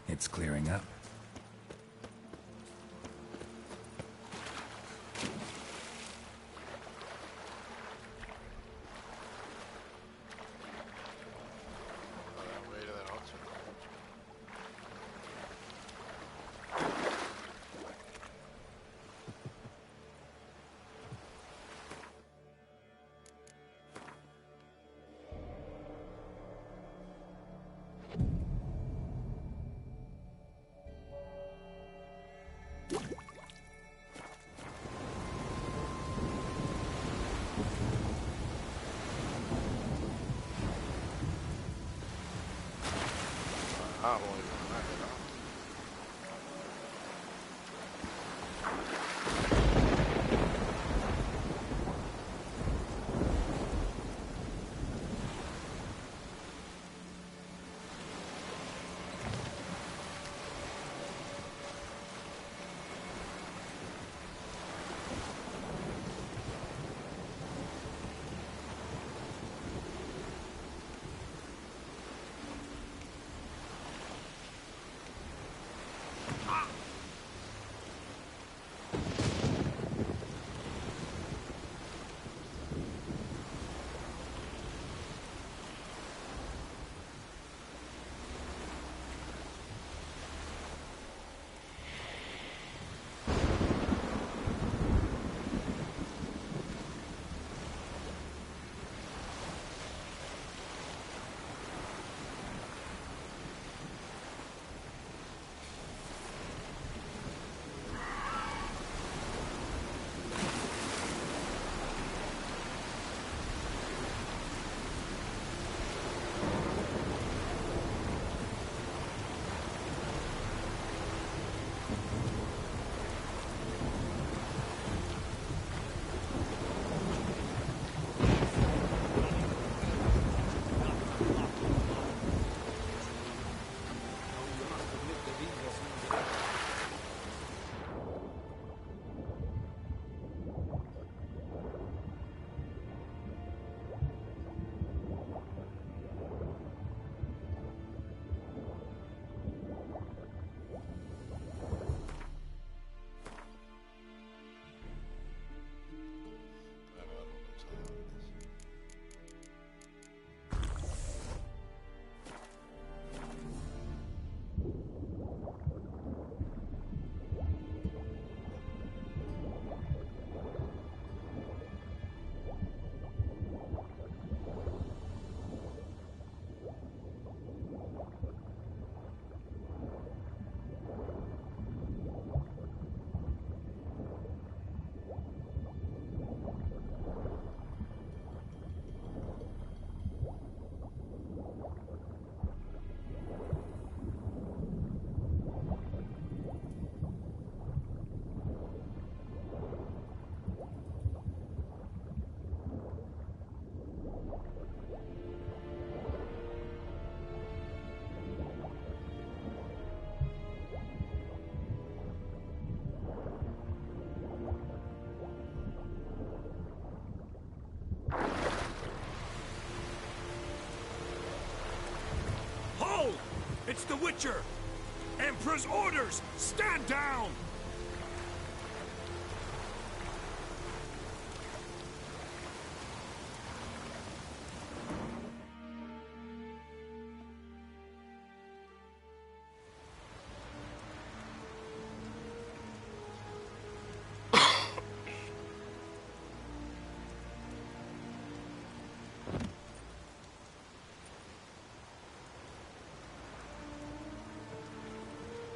It's clearing up. Ah, voy, ¿no? the Witcher! Emperor's orders! Stand down!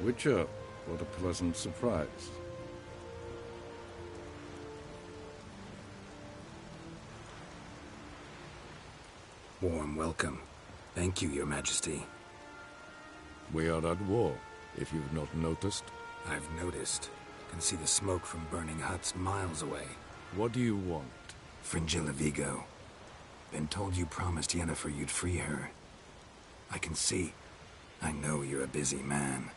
Witcher, what a pleasant surprise. Warm welcome. Thank you, Your Majesty. We are at war, if you've not noticed. I've noticed. Can see the smoke from burning huts miles away. What do you want? Fringilla Vigo. Been told you promised Yennefer you'd free her. I can see. I know you're a busy man.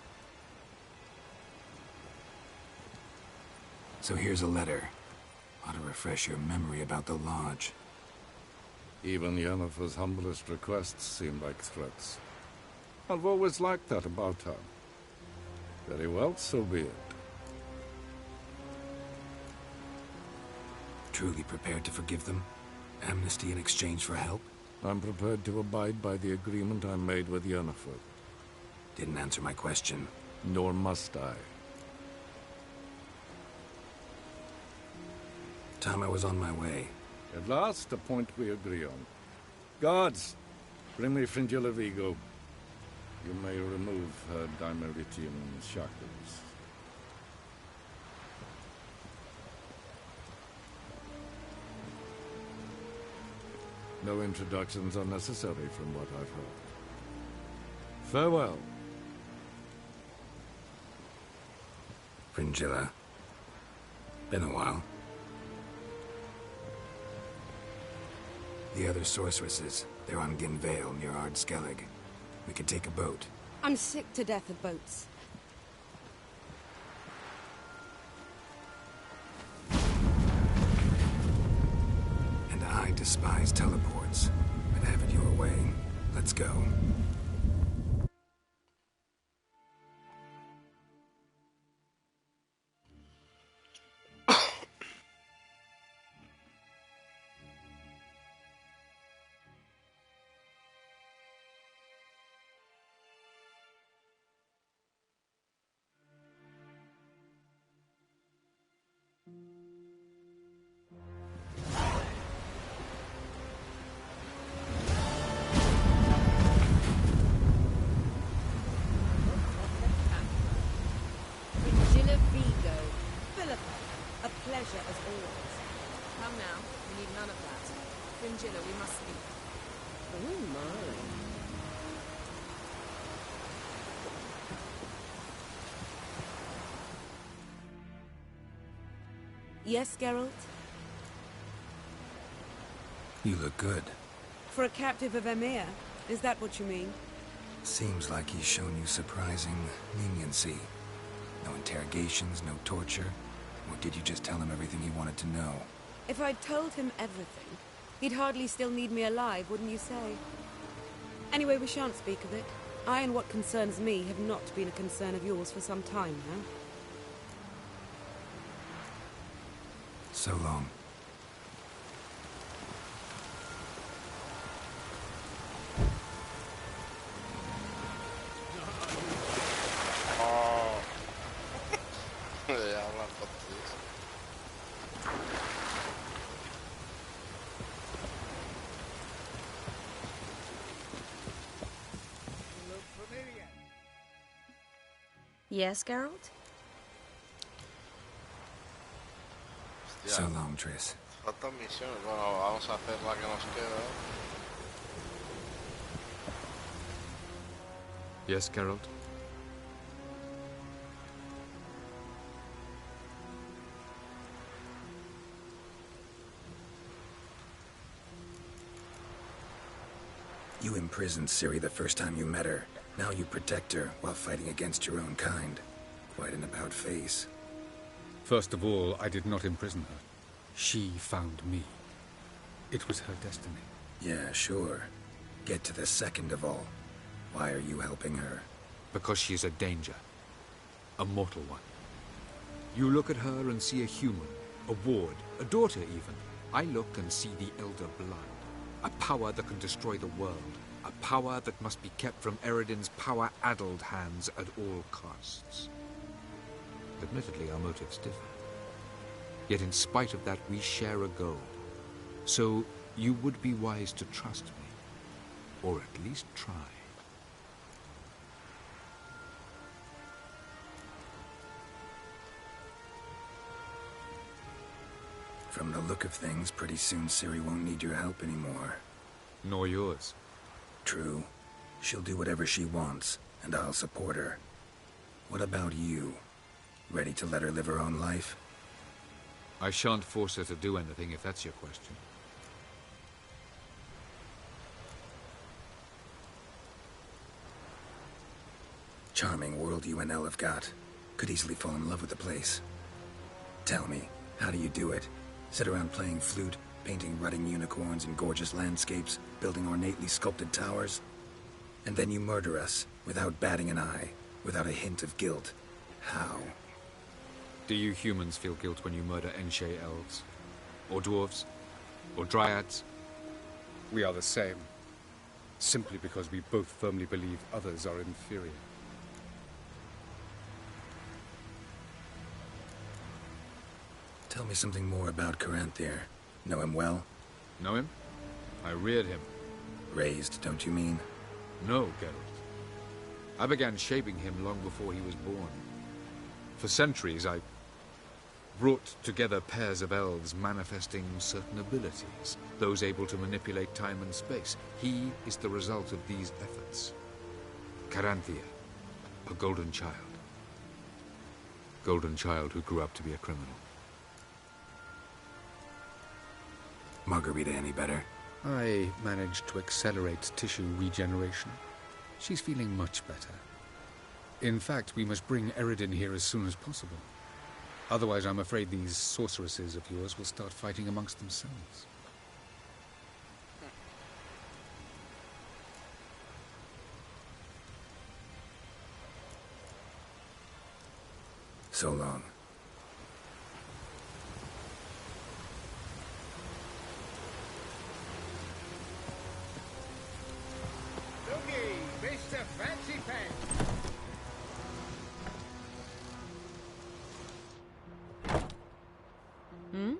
So here's a letter. Ought to refresh your memory about the Lodge. Even Yennefer's humblest requests seem like threats. I've always liked that about her. Very well, so be it. Truly prepared to forgive them? Amnesty in exchange for help? I'm prepared to abide by the agreement I made with Yennefer. Didn't answer my question. Nor must I. Time I was on my way. At last, a point we agree on. Guards, bring me Fringilla Vigo. You may remove her Dimeritian shackles. No introductions are necessary from what I've heard. Farewell. Fringilla. Been a while. The other sorceresses, they're on Ginvale near Ard-Skellig. We could take a boat. I'm sick to death of boats. And I despise teleports. But have it your way. Let's go. Yes, Geralt? You look good. For a captive of Emir, is that what you mean? Seems like he's shown you surprising leniency. No interrogations, no torture. Or did you just tell him everything he wanted to know? If I'd told him everything, he'd hardly still need me alive, wouldn't you say? Anyway, we shan't speak of it. I and what concerns me have not been a concern of yours for some time now. So long. Oh. Ya hablar contigo. Yes, Geralt? So long, Triss. Faltan misiones. Bueno, vamos a hacer la que nos queda. Yes, Geralt? You imprisoned Ciri the first time you met her. Now you protect her while fighting against your own kind. Quite an about-face. First of all, I did not imprison her. She found me. It was her destiny. Yeah, sure. Get to the second of all. Why are you helping her? Because she is a danger. A mortal one. You look at her and see a human, a ward, a daughter even. I look and see the Elder Blood. A power that can destroy the world. A power that must be kept from Eredin's power-addled hands at all costs. Admittedly, our motives differ. Yet in spite of that, we share a goal. So, you would be wise to trust me. Or at least try. From the look of things, pretty soon Ciri won't need your help anymore. Nor yours. True. She'll do whatever she wants, and I'll support her. What about you? Ready to let her live her own life? I shan't force her to do anything, if that's your question. Charming world you and Elle have got. Could easily fall in love with the place. Tell me, how do you do it? Sit around playing flute, painting rutting unicorns in gorgeous landscapes, building ornately sculpted towers? And then you murder us, without batting an eye, without a hint of guilt. How? Do you humans feel guilt when you murder Enshe elves? Or dwarves? Or dryads? We are the same. Simply because we both firmly believe others are inferior. Tell me something more about Caranthir. Know him well? Know him? I reared him. Raised, don't you mean? No, Geralt. I began shaping him long before he was born. For centuries, I brought together pairs of elves manifesting certain abilities, those able to manipulate time and space. He is the result of these efforts. Caranthir, a golden child. Golden child who grew up to be a criminal. Margarita any better? I managed to accelerate tissue regeneration. She's feeling much better. In fact, we must bring Eredin here as soon as possible. Otherwise, I'm afraid these sorceresses of yours will start fighting amongst themselves. So long. Mr. Fancy Pants. Hmm?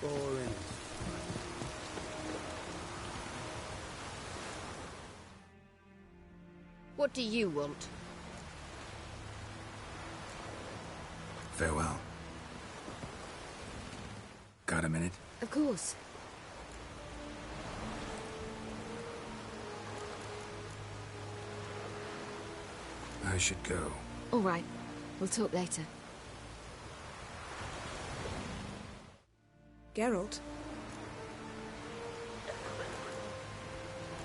Boring. What do you want? Farewell. Got a minute? Of course. I should go. All right. We'll talk later. Geralt?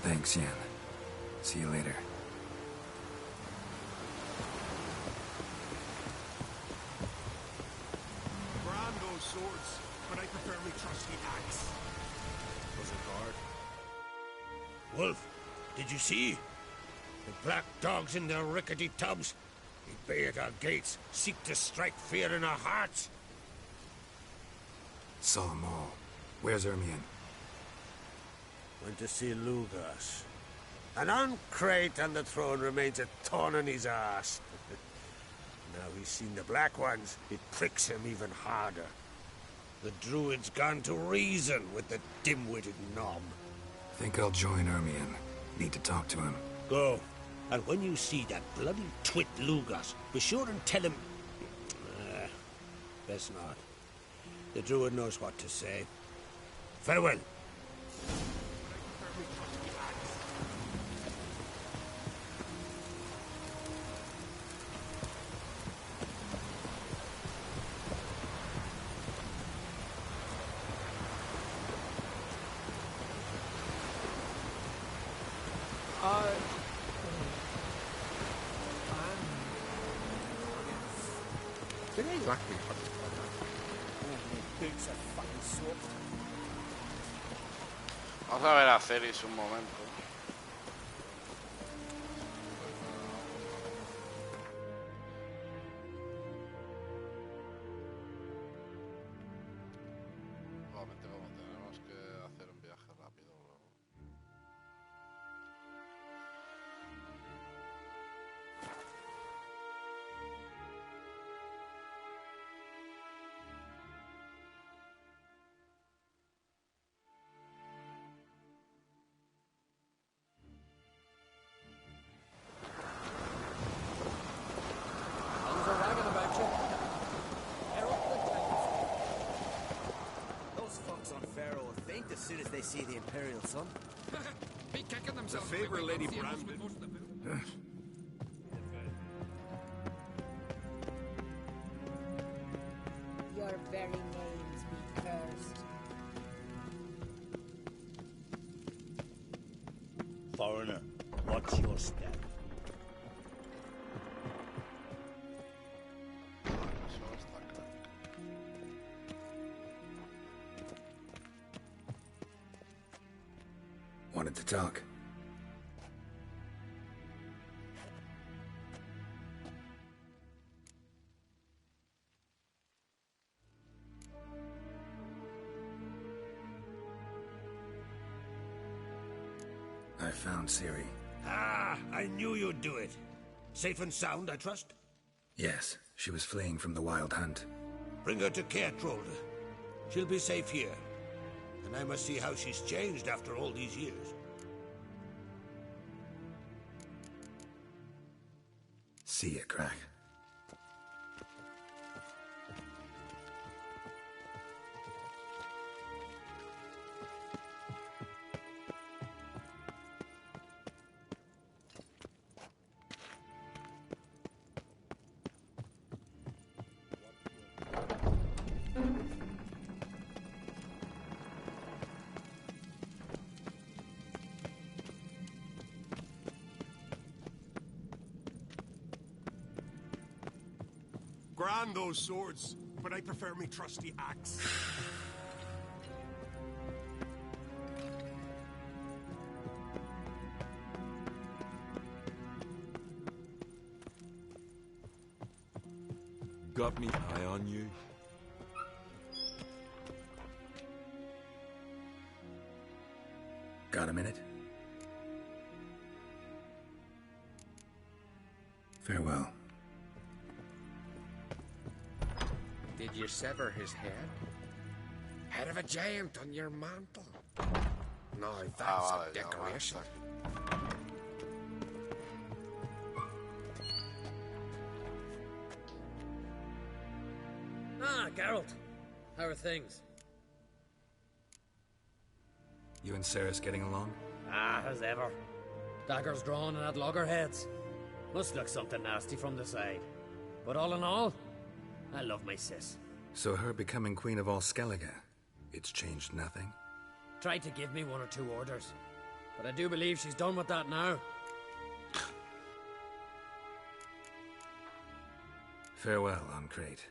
Thanks, Yen. See you later. Brando swords, but I prefer my trusty axe. Was it guard? Wolf, did you see? The black dogs in their rickety tubs. They bay at our gates, seek to strike fear in our hearts. Saw them all. Where's Ermion? Went to see Lugas. An uncrate on the throne remains a thorn in his arse. Now he's seen the Black Ones, it pricks him even harder. The druid's gone to reason with the dim-witted nom. Think I'll join Ermion. Need to talk to him. Go. And when you see that bloody twit Lugas, be sure and tell him... best not. The druid knows what to say. Farewell. Exactly. Boots are fucking soaked. Vamos a ver a Ceris un momento. Obviamente como tenemos que hacer un viaje rápido luego. Tongues are wagging about you. Get up the tanks. Those fucks on Pharaoh will faint as soon as they see the Imperial sun. Be kicking The themselves. favour Lady Brandon. Your very names be cursed. Foreigner, what's your step? Wanted to talk. I found Ciri. Ah, I knew you'd do it. Safe and sound, I trust? Yes, she was fleeing from the Wild Hunt. Bring her to Keatrolde. She'll be safe here. And I must see how she's changed after all these years. See ya, Crack. Grand those swords, but I prefer me trusty axe. Got me eye on you? Got a minute? Farewell. Did you sever his head? Head of a giant on your mantle. No, that's a decoration. Ah, Geralt. How are things? You and Ceres getting along? Ah, as ever. Daggers drawn and at loggerheads. Must look something nasty from the side. But all in all, I love my sis. So her becoming Queen of all Skellige, it's changed nothing? Tried to give me one or two orders. But I do believe she's done with that now. Farewell, on Crate.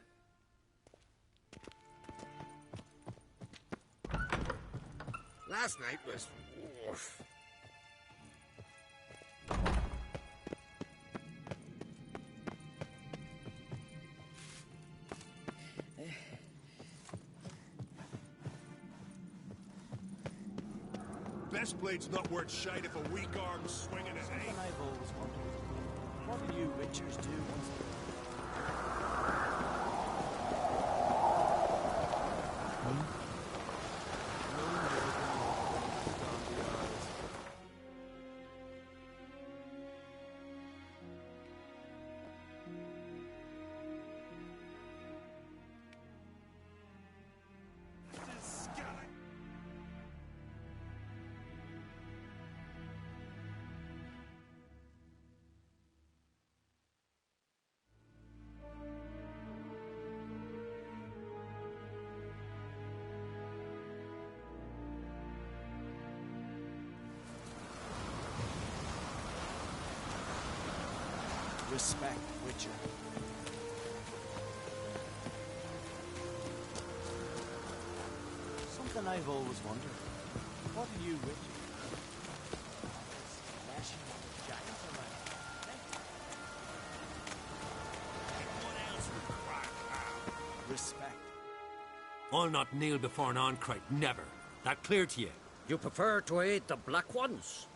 Last night was... oof. Best blade's not worth shite if a weak arm's swinging it, eh? Something I've always wondered. What do you witchers do once respect, Witcher? Something I've always wondered. What are you witches? Smashing the giants around. What else would crack out? Respect. I'll not kneel before an Oncrite, never. That clear to you? You prefer to aid the Black Ones?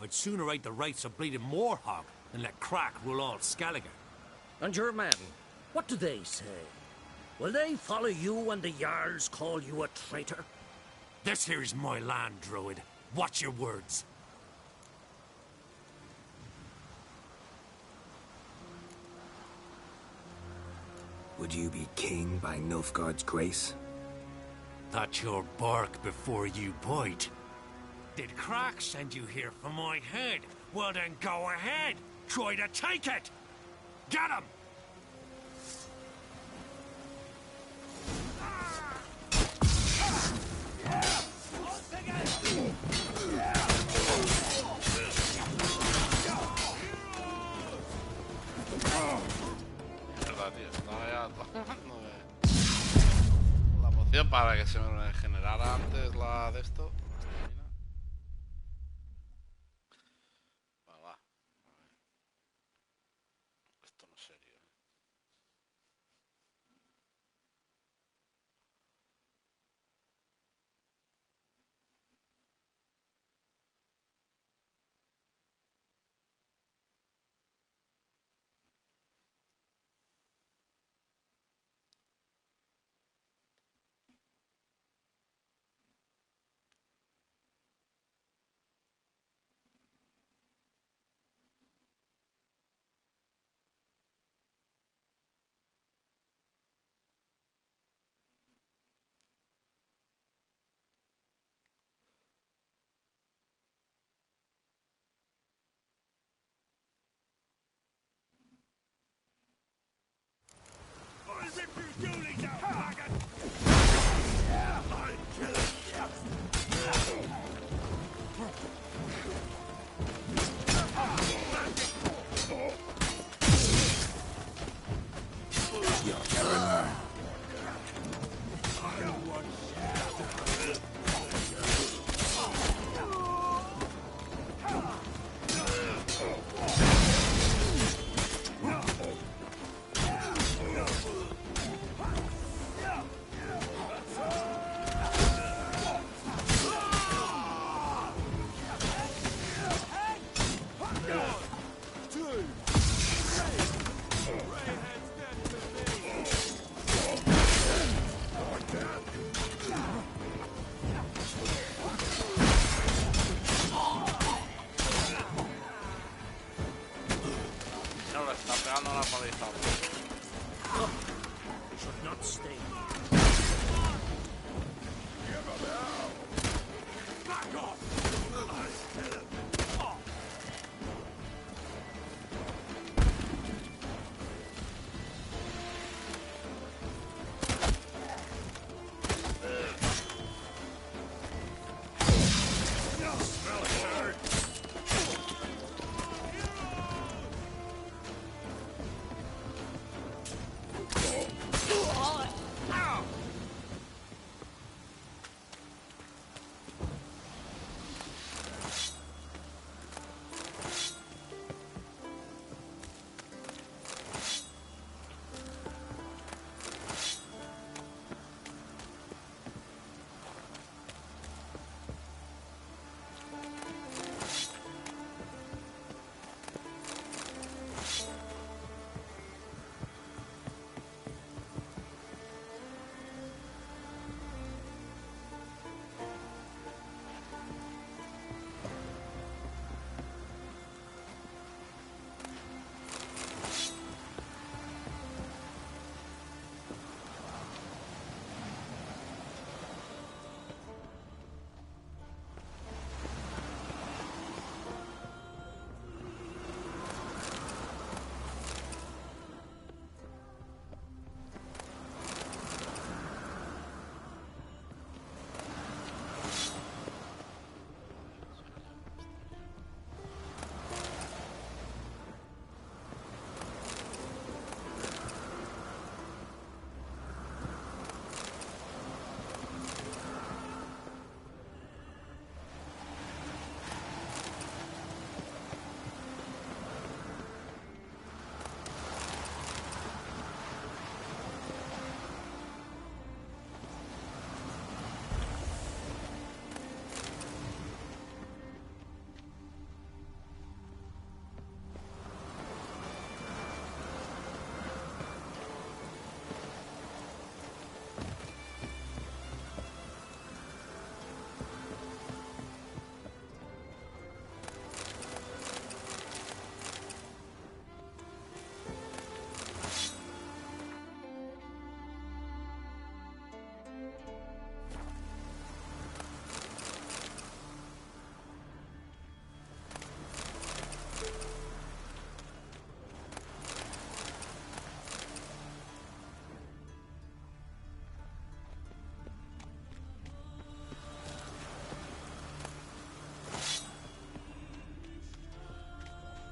I'd sooner aid the rights of bleeding Moorhog than let Crack rule all Skellige. And your men, what do they say? Will they follow you when the Jarls call you a traitor? This here is my land, Druid. Watch your words. Would you be king by Nilfgaard's grace? That's your bark before you bite. Did Crack send you here for my head? Well then go ahead. Try to take it. Get him! Verdad, tío, estaba ya tomándome la poción para que se me generara antes la de esto. Va, va. Esto no es serio.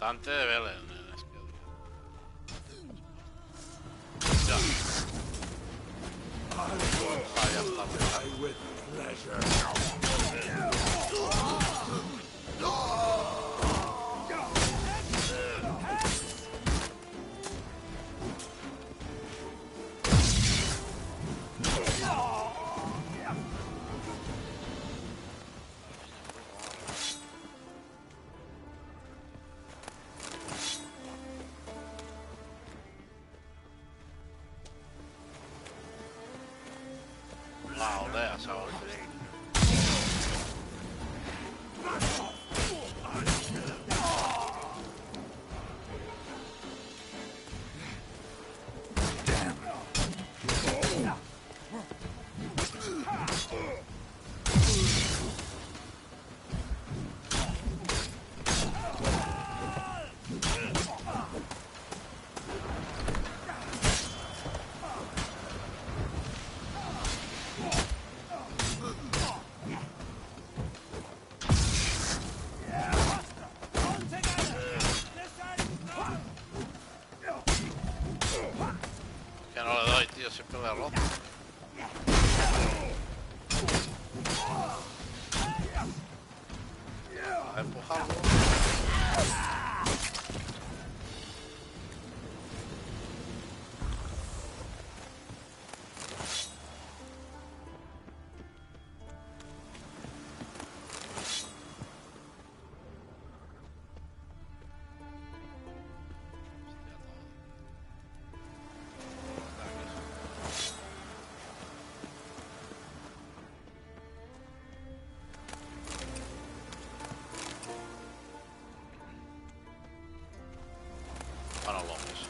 Representante de Belén. Ya. Vaya, está bien. La aldea, ¿sabes? Que no le doy, tío, siempre le roto. A empujarlo. Para los meses.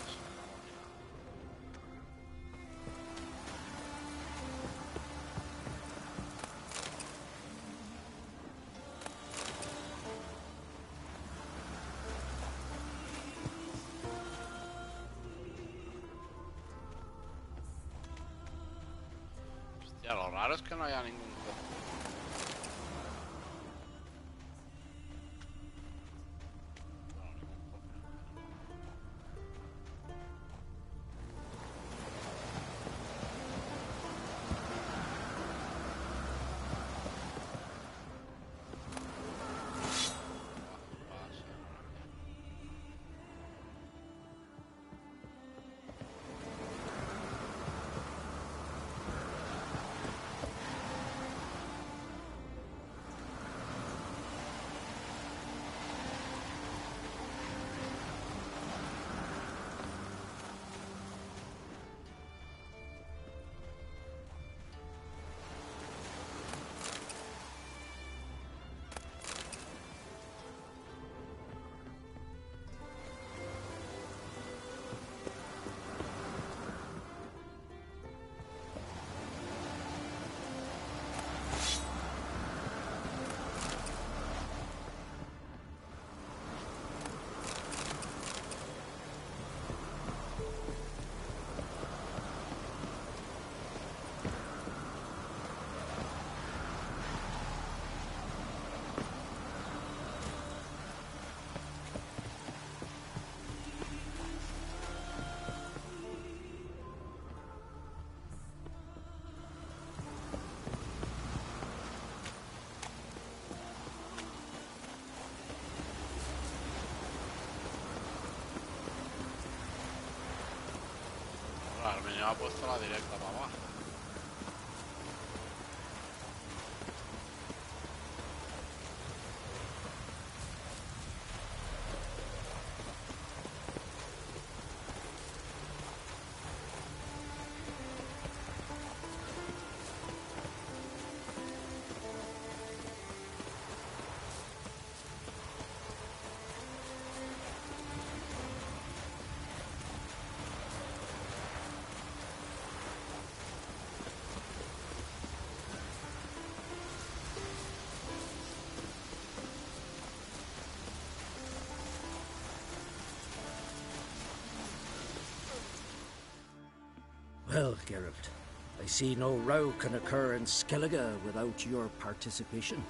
Hostia, lo raro es que no haya ningún cojo. Claro, el menú ha puesto la directa para abajo. Well, Geralt, I see no row can occur in Skellige without your participation.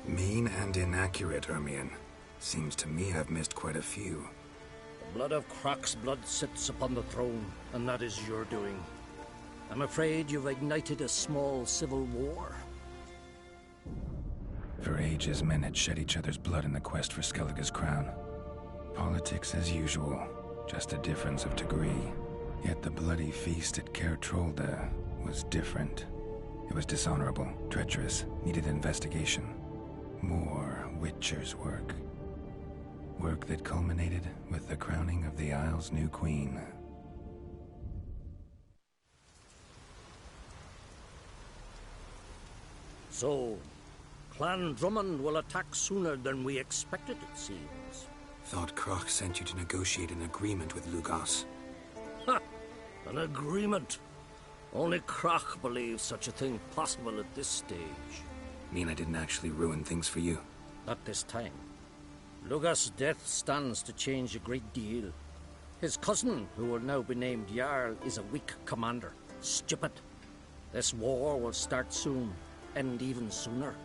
Mean and inaccurate, Ermion. Seems to me I've missed quite a few. The blood of Croc's blood sits upon the throne, and that is your doing. I'm afraid you've ignited a small civil war. For ages, men had shed each other's blood in the quest for Skellige's crown. Politics as usual, just a difference of degree. Yet the bloody feast at Caer Trolda was different. It was dishonorable, treacherous, needed investigation. More Witcher's work. Work that culminated with the crowning of the Isle's new queen. So, Clan Drummond will attack sooner than we expected, it seems. Thought Croc sent you to negotiate an agreement with Lugos. Ha! An agreement? Only Croc believes such a thing possible at this stage. Mean I didn't actually ruin things for you? Not this time. Lugos' death stands to change a great deal. His cousin, who will now be named Jarl, is a weak commander. Stupid. This war will start soon, end even sooner.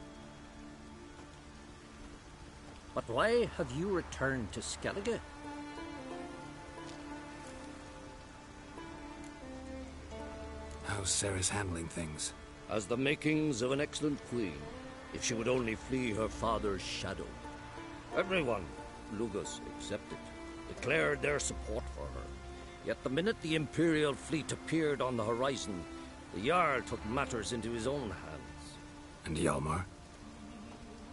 But why have you returned to Skellige? How's Sarah's handling things? Has the makings of an excellent queen, if she would only flee her father's shadow. Everyone, Lugos excepted, declared their support for her. Yet the minute the Imperial fleet appeared on the horizon, the Jarl took matters into his own hands. And Hjalmar?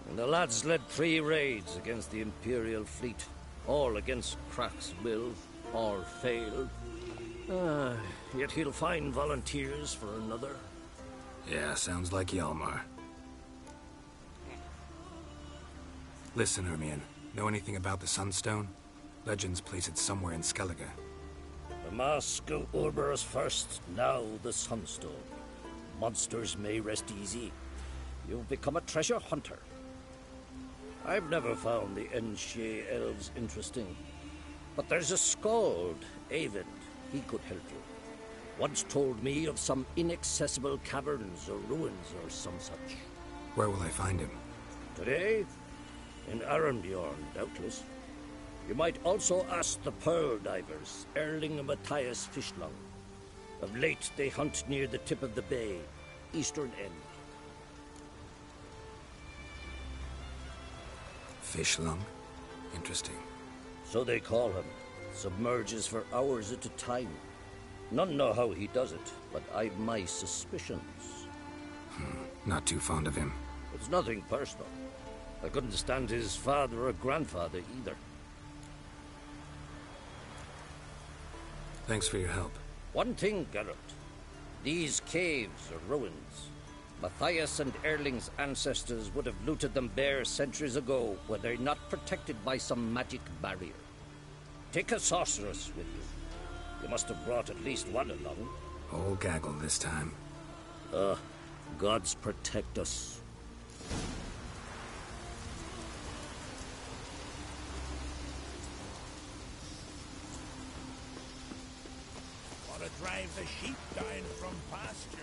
And the lads led 3 raids against the Imperial fleet, all against Croc's will, all failed. Yet he'll find volunteers for another. Yeah, sounds like Hjalmar. Listen, Ermion, know anything about the Sunstone? Legends place it somewhere in Skellige. The mask of Urberus first, now the Sunstone. Monsters may rest easy. You've become a treasure hunter. I've never found the Enshe elves interesting. But there's a skald, Avid. He could help you. Once told me of some inaccessible caverns or ruins or some such. Where will I find him? Today? In Arenbjorn, doubtless. You might also ask the pearl divers, Erling and Matthias Fishlung. Of late, they hunt near the tip of the bay, eastern end. Fishlung? Interesting. So they call him. Submerges for hours at a time. None know how he does it, but I've my suspicions. Not too fond of him. It's nothing personal. I couldn't stand his father or grandfather either. Thanks for your help. One thing, Geralt. These caves are ruins. Matthias and Erling's ancestors would have looted them bare centuries ago were they not protected by some magic barrier. Take a sorceress with you. You must have brought at least one along. Whole gaggle this time. Gods protect us. Want to drive the sheep down from pasture?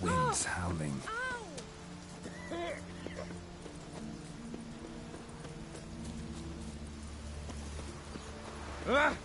Winds howling. Ah!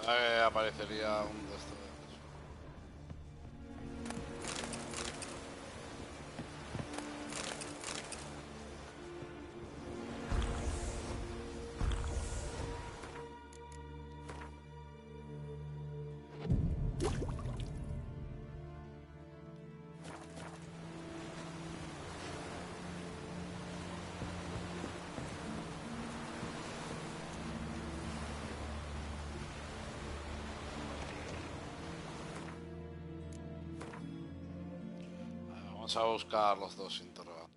Aparecería un de estos. Vamos a buscar los dos interrogantes.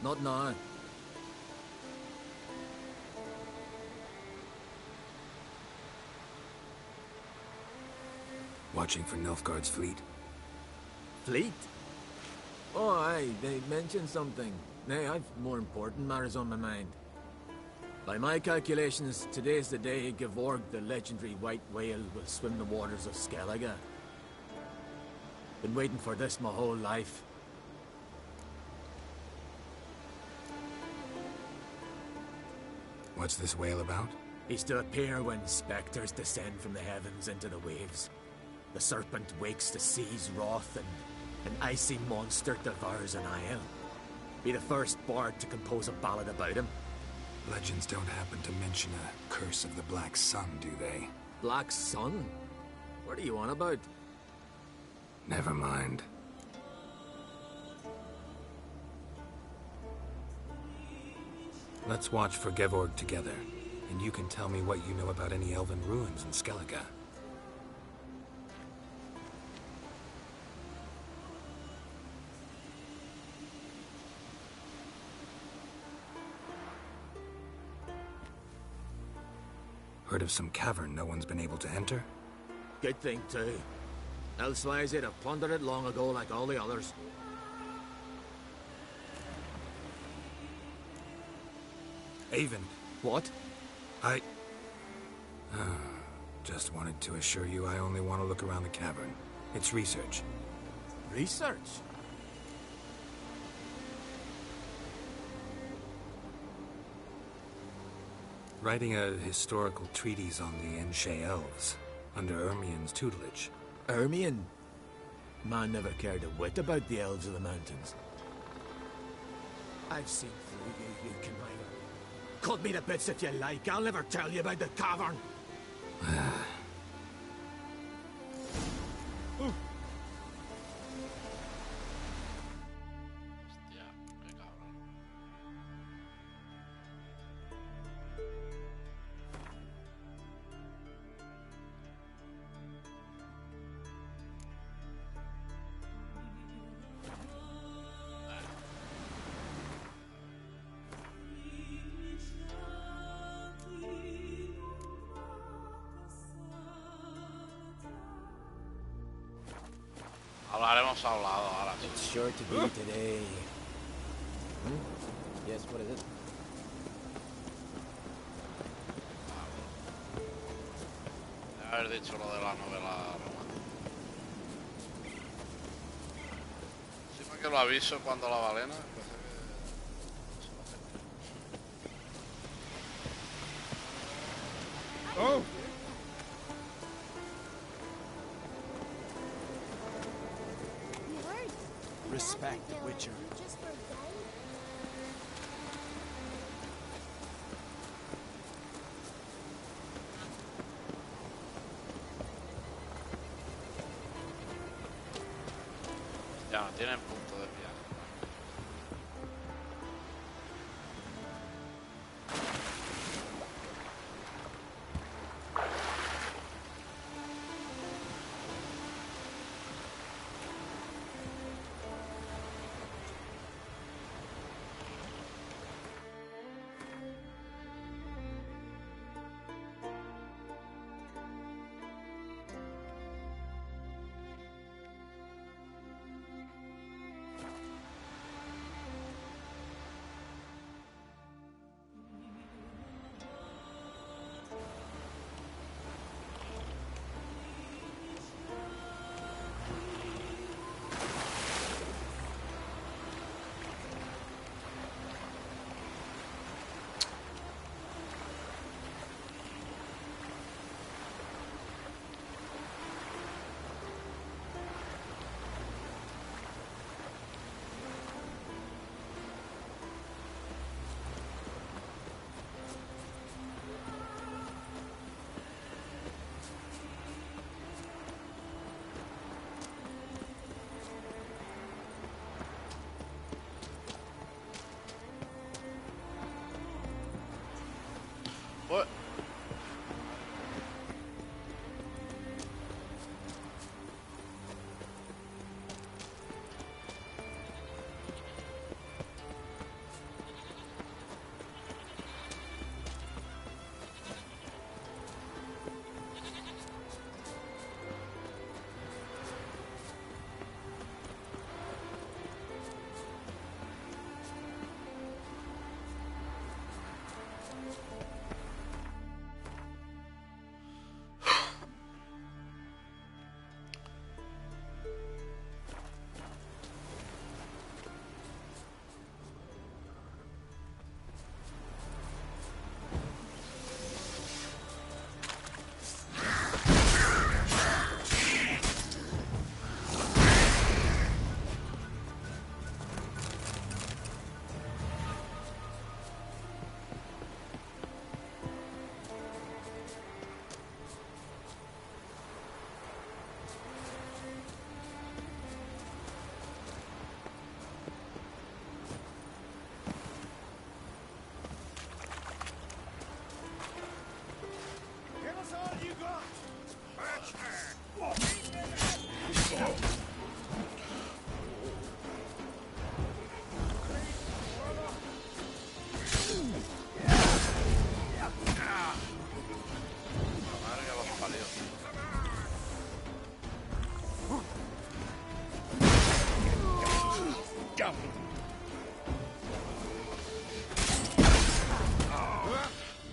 Not now. Watching for Nilfgaard's fleet. Fleet? Oh, aye, they mentioned something. Nay, I've more important matters on my mind. By my calculations, today's the day Gevorg, the legendary white whale, will swim the waters of Skellige. Been waiting for this my whole life. What's this whale about? He's to appear when spectres descend from the heavens into the waves. The serpent wakes the sea's wrath, and an icy monster devours an isle. Be the first bard to compose a ballad about him. Legends don't happen to mention a curse of the Black Sun, do they? Black Sun? What are you on about? Never mind. Let's watch for Gevorg together, and you can tell me what you know about any elven ruins in Skellige. Heard of some cavern no one's been able to enter? Good thing, too. Elsewise, they'd have plundered it long ago like all the others. Avon. What? Just wanted to assure you I only want to look around the cavern. It's research. Research? Writing a historical treatise on the Enshe elves, under Ermien's tutelage. Ermien? Man never cared a whit about the elves of the mountains. I've seen through you, you conniver. Cut me to bits if you like, I'll never tell you about the cavern. Hablaremos hablado ahora. It's sure to be today. Yes, what is it? Haber dicho lo de la novela romántica. Encima que lo aviso cuando la balena. Oh! Respect the Witcher. Ya no tienen punto de viaje.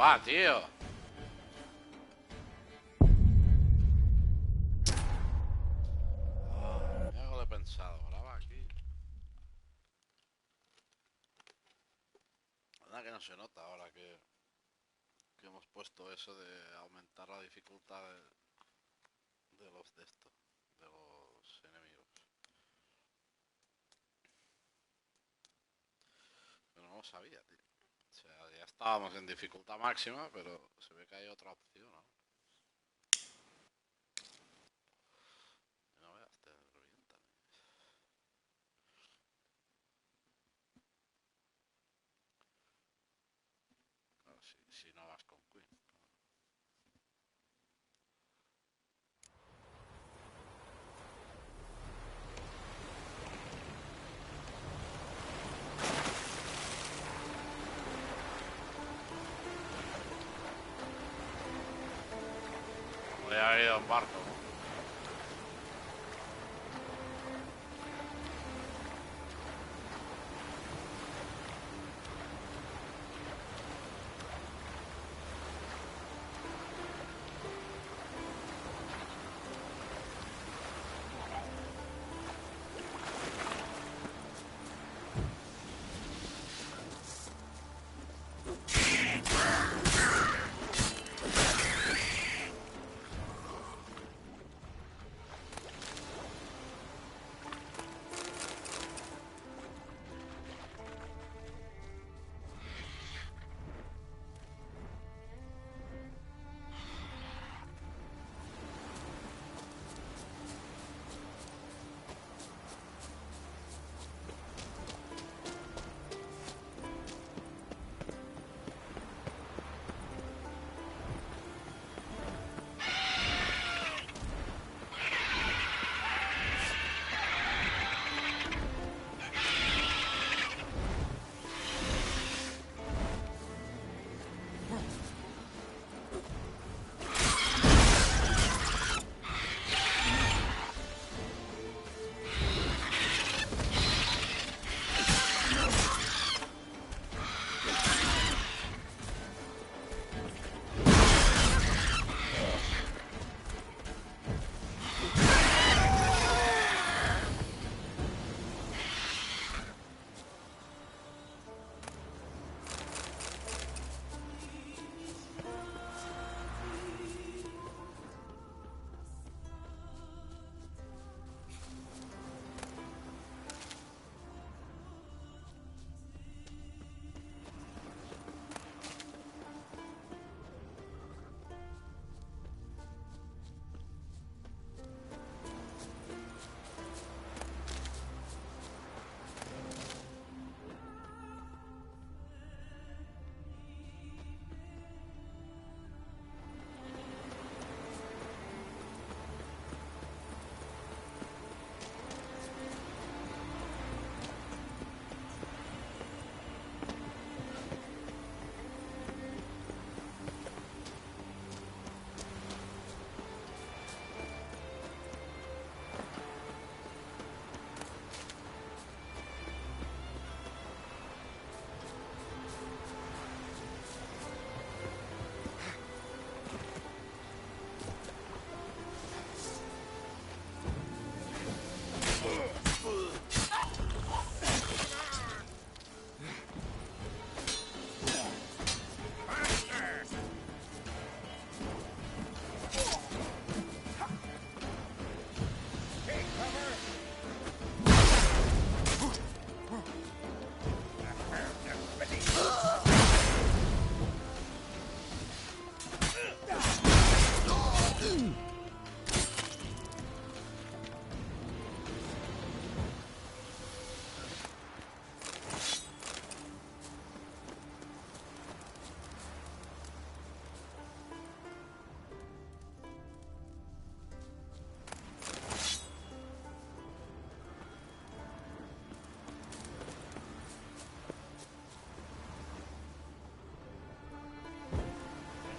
va, tío? Ya lo he pensado, graba aquí. La verdad que no se nota ahora que hemos puesto eso de aumentar la dificultad de los de esto, de los enemigos. Pero no lo sabía, tío. O sea, ya estábamos en dificultad máxima, pero se ve que hay otra opción, ¿no? No veas, te revientan. Claro, si no vas con Queen. Voy a ir a un barco, ¿no?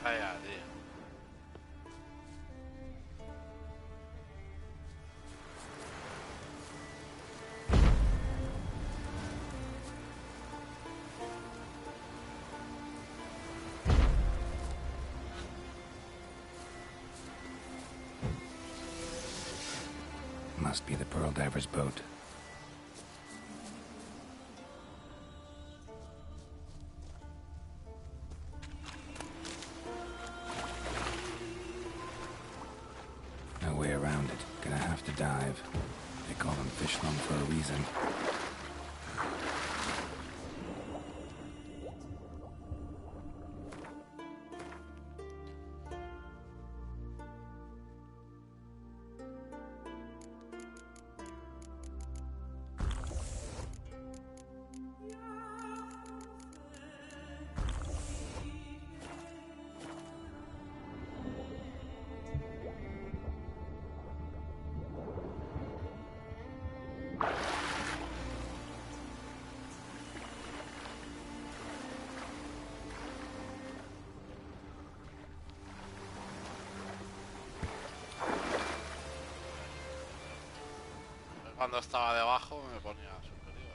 Vaya, tío. must be the Pearl Diver's boat. No way around it. Gonna have to dive. They call them fish lung for a reason. Cuando estaba debajo me ponía superior.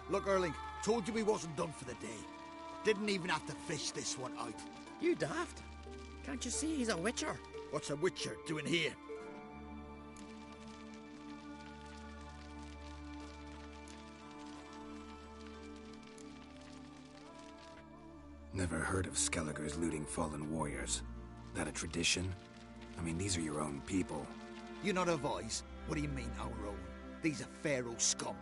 Look, Erling, told you we wasn't done for the day. Didn't even have to fish this one out. You daft. Can't you see he's a witcher? What's a witcher doing here? Never heard of Skelligers looting fallen warriors. That a tradition? I mean, these are your own people. You not a voice? What do you mean, our own? These are Pharaoh scum.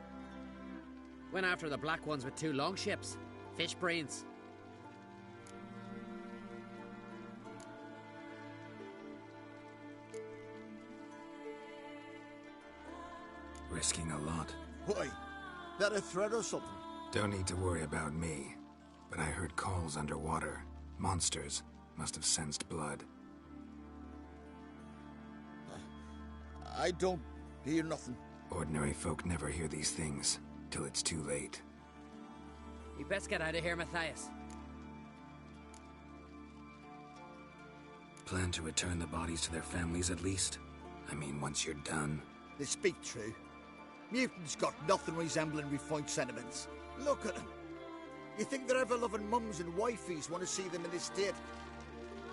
Went after the black ones with 2 longships. Fish brains. Risking a lot. Why? That a threat or something? Don't need to worry about me. But I heard calls underwater. Monsters must have sensed blood. I don't hear nothing. Ordinary folk never hear these things. Till it's too late. You best get out of here, Matthias. Plan to return the bodies to their families at least? I mean, once you're done. They speak true. Mutants got nothing resembling refined sentiments. Look at them. You think their ever-loving mums and wifeys want to see them in this state?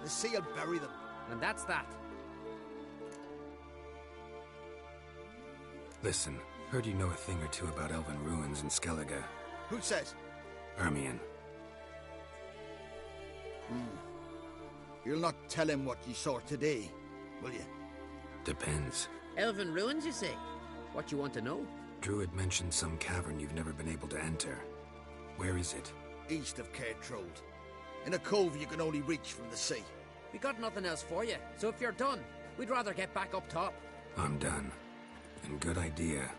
The sea will bury them. And that's that. Listen, heard you know a thing or two about elven ruins in Skellige. Who says? Ermion. You'll not tell him what you saw today, will you? Depends. Elven ruins, you say? What you want to know? Druid mentioned some cavern you've never been able to enter. Where is it? East of Cair Trold. In a cove you can only reach from the sea. We got nothing else for you, so if you're done, we'd rather get back up top. I'm done. And good idea.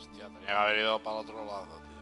Hostia, tenía que haber ido para el otro lado, tío.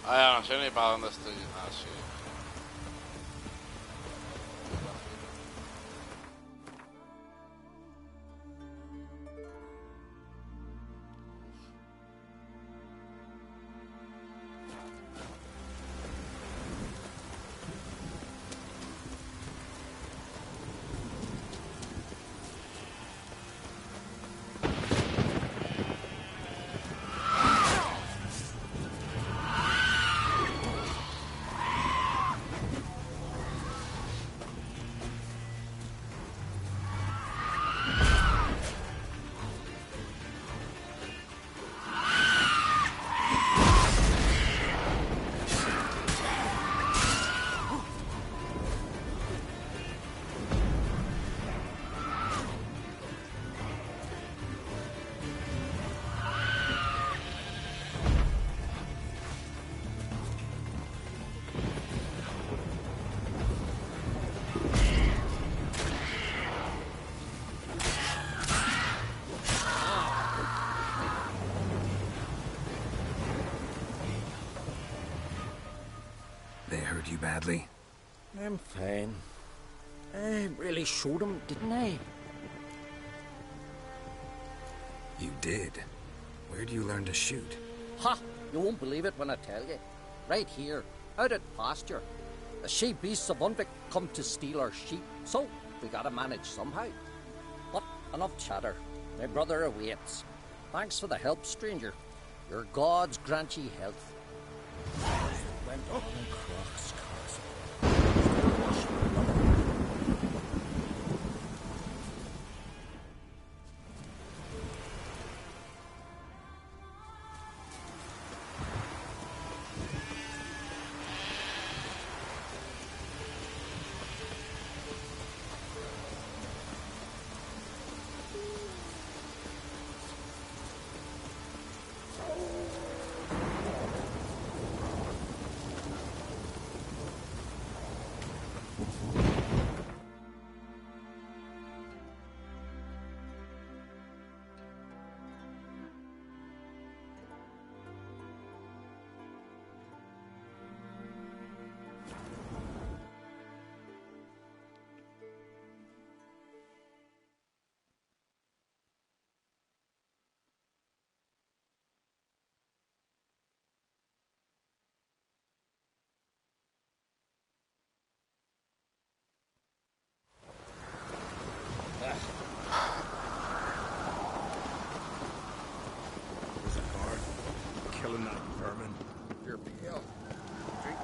Ah, ya no sé ni para dónde estoy. Ah, sí. They hurt you badly? I'm fine. I really showed him, didn't I? You did? Where do you learn to shoot? Ha! You won't believe it when I tell you. Right here, out at pasture. The she beasts of Unvik come to steal our sheep, so we gotta manage somehow. But enough chatter. My brother awaits. Thanks for the help, stranger. Your gods grant ye health. Went on Croc's killing that vermin. Your pale. Drink.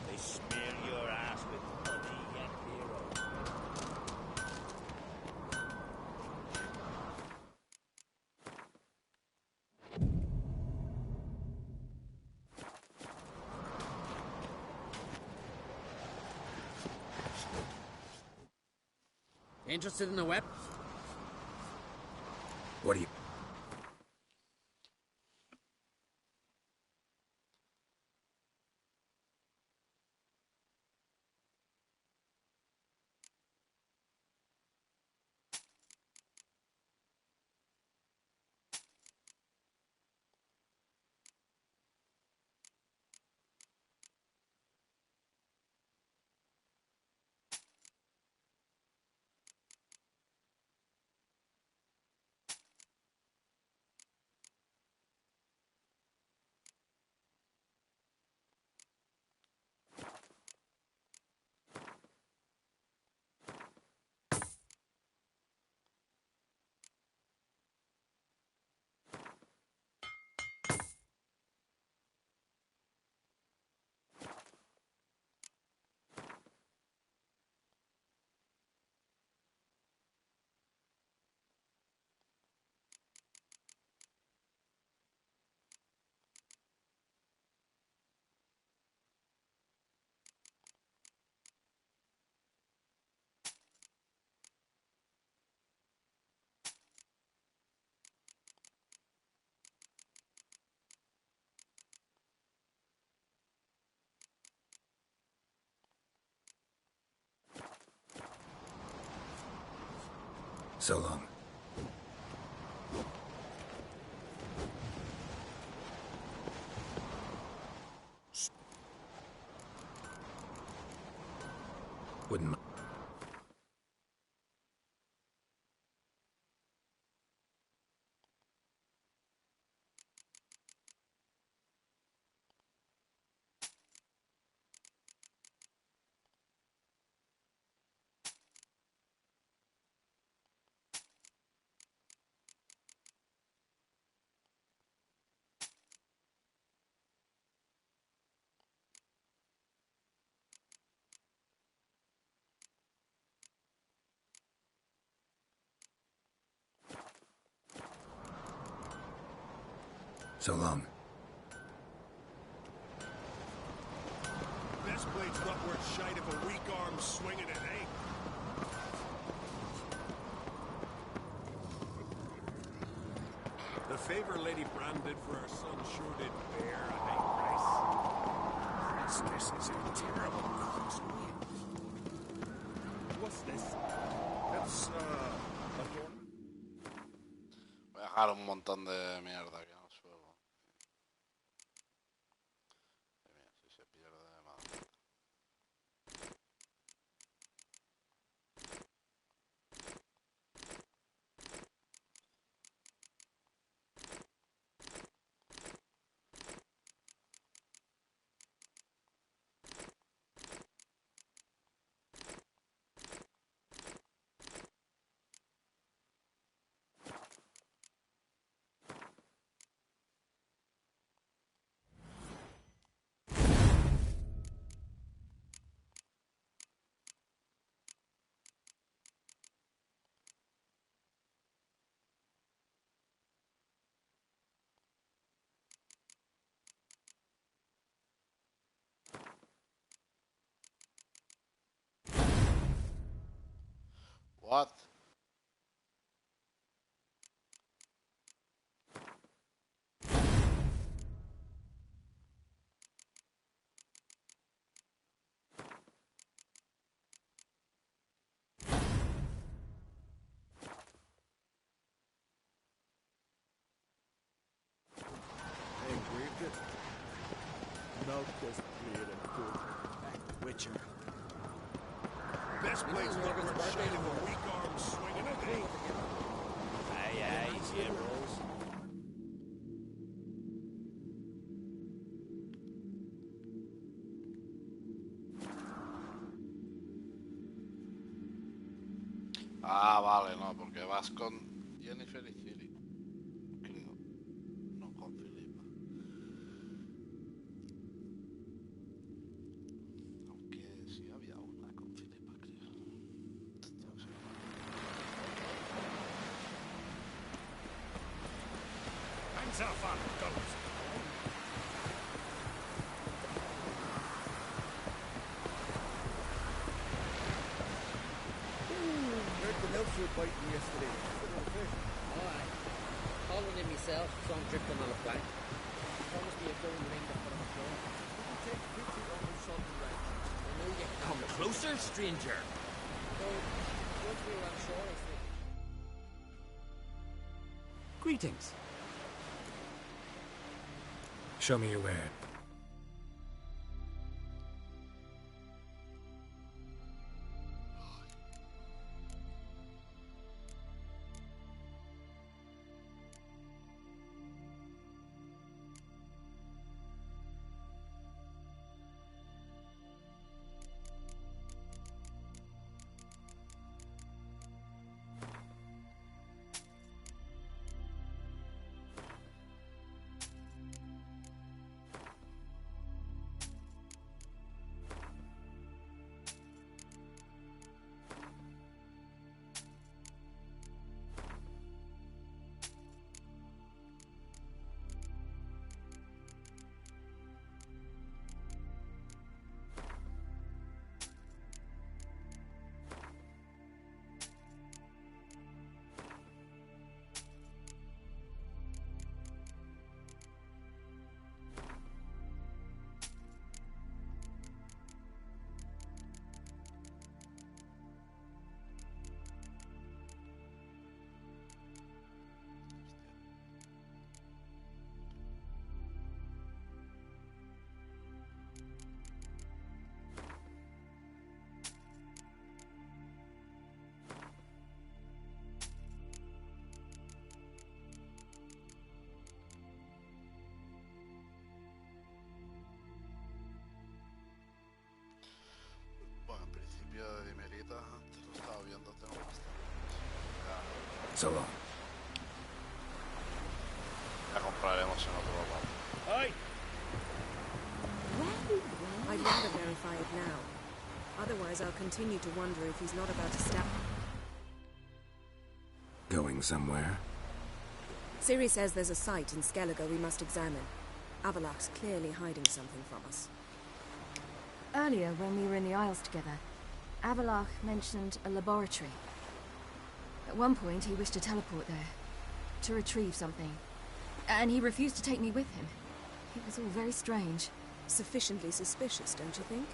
They smear your ass with honey and hero. Interested in the web? What do you... So long. Wouldn't mind. So long. Best blade's not worth shite if a weak arm's swinging it, eh? The favor Lady Brand did for our son sure did bear a high price. This is a terrible crossway. What's this? It's, Voy a dejar un montón de mierda aquí en el suelo. Mira, si se pierde, madre. What? They grieved it. Milk is clear and good. Witcher. Best blade's not worth shite if a weak arm's swinging it, eh? Aye, aye, hereros. Ah, vale, no, porque vas con Jennifer y Ciri. Creo. No con Filipa. Aunque sí había una con Filipa, creo. Hands off on guns. Fighting yesterday. Alright. Calling in myself, so I'm drifting on a plank. Promised me a gold ring to put on the floor. Take pity on the southern range. I know you can. Come closer, stranger. So, once we were on shore, I said, Greetings. Show me your where. De Dimerita, antes lo estaba viendo, tengo bastante. So long. Ya compraremos en otro lugar. Aye. I'd rather verify it now. Otherwise, I'll continue to wonder if he's not about to stab. Going somewhere? Ciri says there's a site in Skellige we must examine. Avalok's clearly hiding something from us. Earlier, when we were in the Isles together, Avalok mentioned a laboratory. At one point, he wished to teleport there, to retrieve something. And he refused to take me with him. It was all very strange. Sufficiently suspicious, don't you think?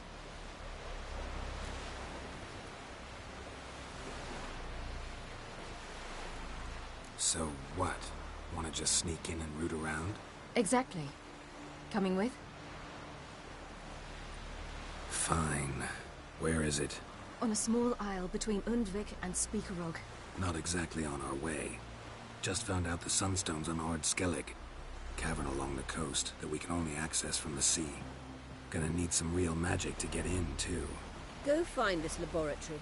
So what? Want to just sneak in and root around? Exactly. Coming with? Fine. Where is it? On a small isle between Undvik and Speakerog. Not exactly on our way. Just found out the sunstones on Ard Skellig. Cavern along the coast that we can only access from the sea. Gonna need some real magic to get in, too. Go find this laboratory.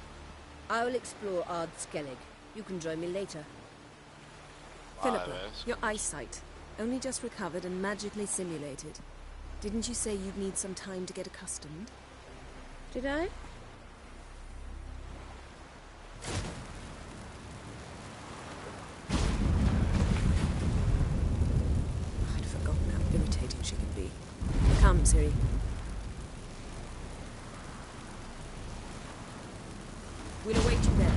I will explore Ard Skellig. You can join me later. Philippa, your eyesight. Only just recovered and magically simulated. Didn't you say you'd need some time to get accustomed? Did I? I'd forgotten how irritating she can be. Come, Ciri. We'll await you there.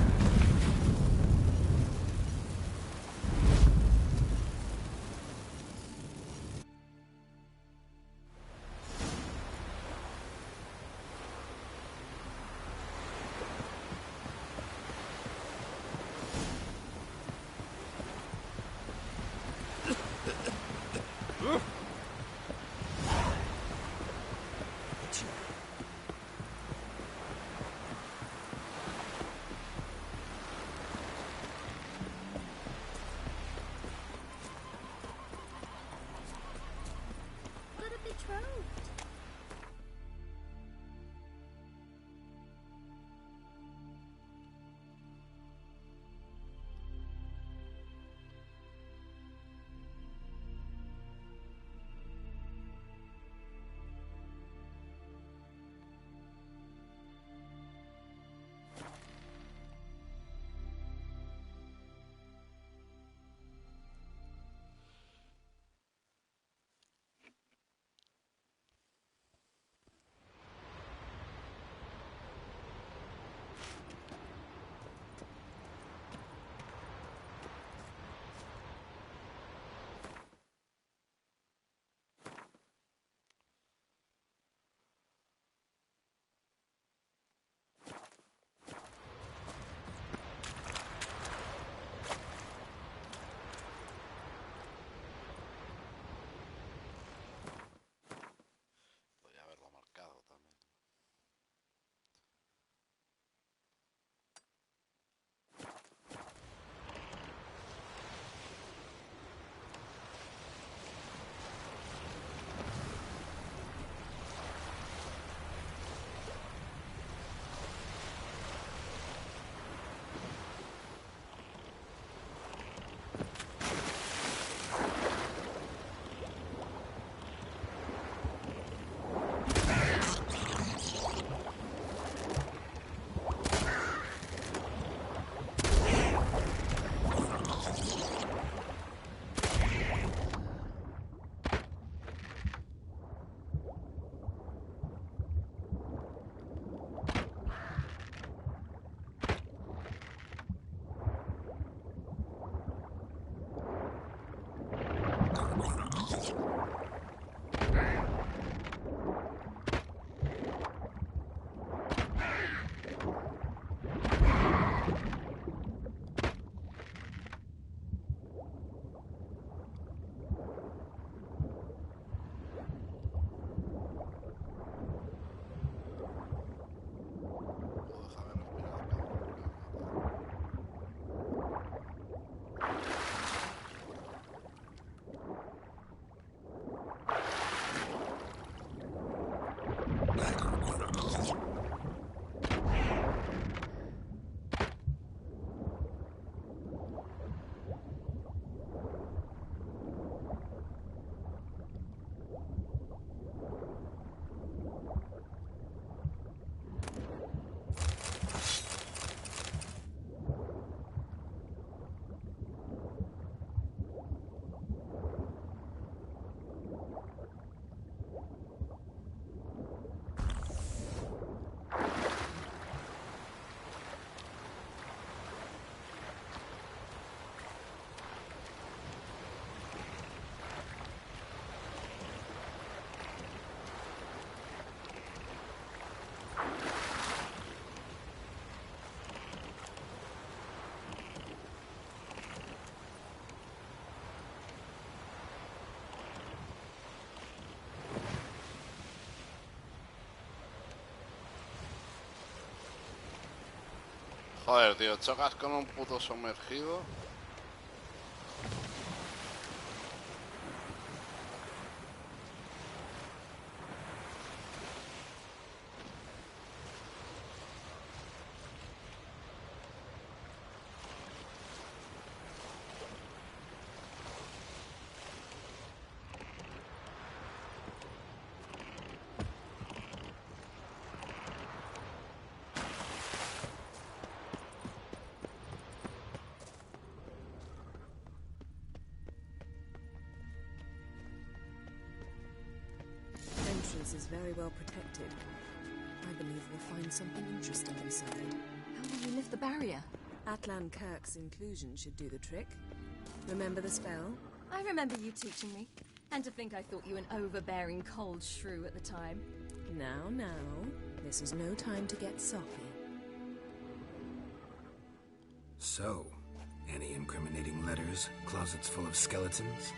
Joder, tío, chocas con un puto sumergido. Entrance is very well protected. I believe we'll find something interesting inside. How will we lift the barrier? Atlan Kirk's inclusion should do the trick. Remember the spell? I remember you teaching me. And to think I thought you an overbearing cold shrew at the time. Now, this is no time to get soppy. So, any incriminating letters, closets full of skeletons?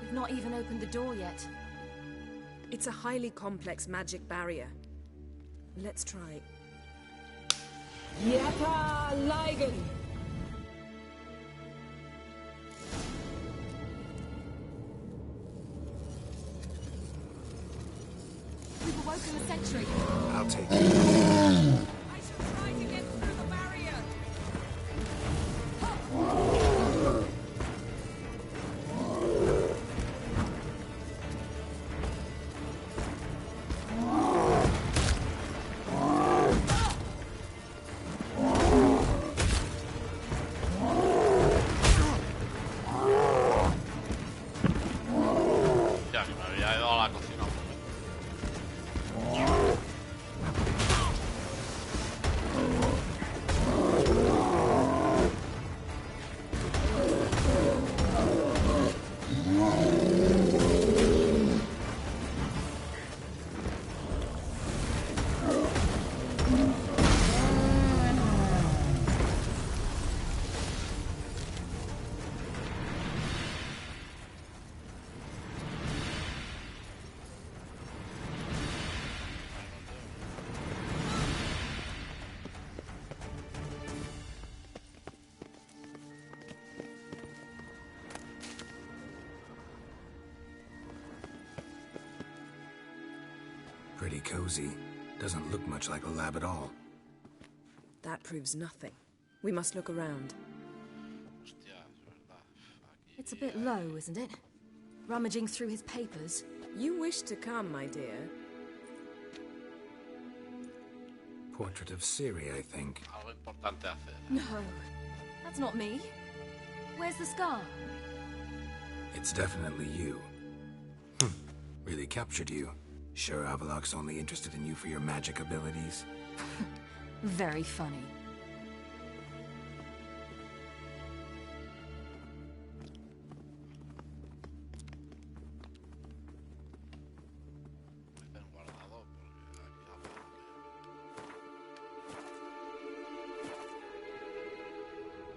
We've not even opened the door yet. It's a highly complex magic barrier. Let's try. Yata Ligen! We've awoken the sentry. I'll take it. I shall try to get through the barrier! Ya, que me había ido a la cocina. Pretty cozy. Doesn't look much like a lab at all. That proves nothing. We must look around. It's a bit low, isn't it? Rummaging through his papers. You wish to come, my dear. Portrait of Siri, I think. Algo importante hacer. No, that's not me. Where's the scar? It's definitely you. Really captured you. Sure Avalok's only interested in you for your magic abilities? Very funny.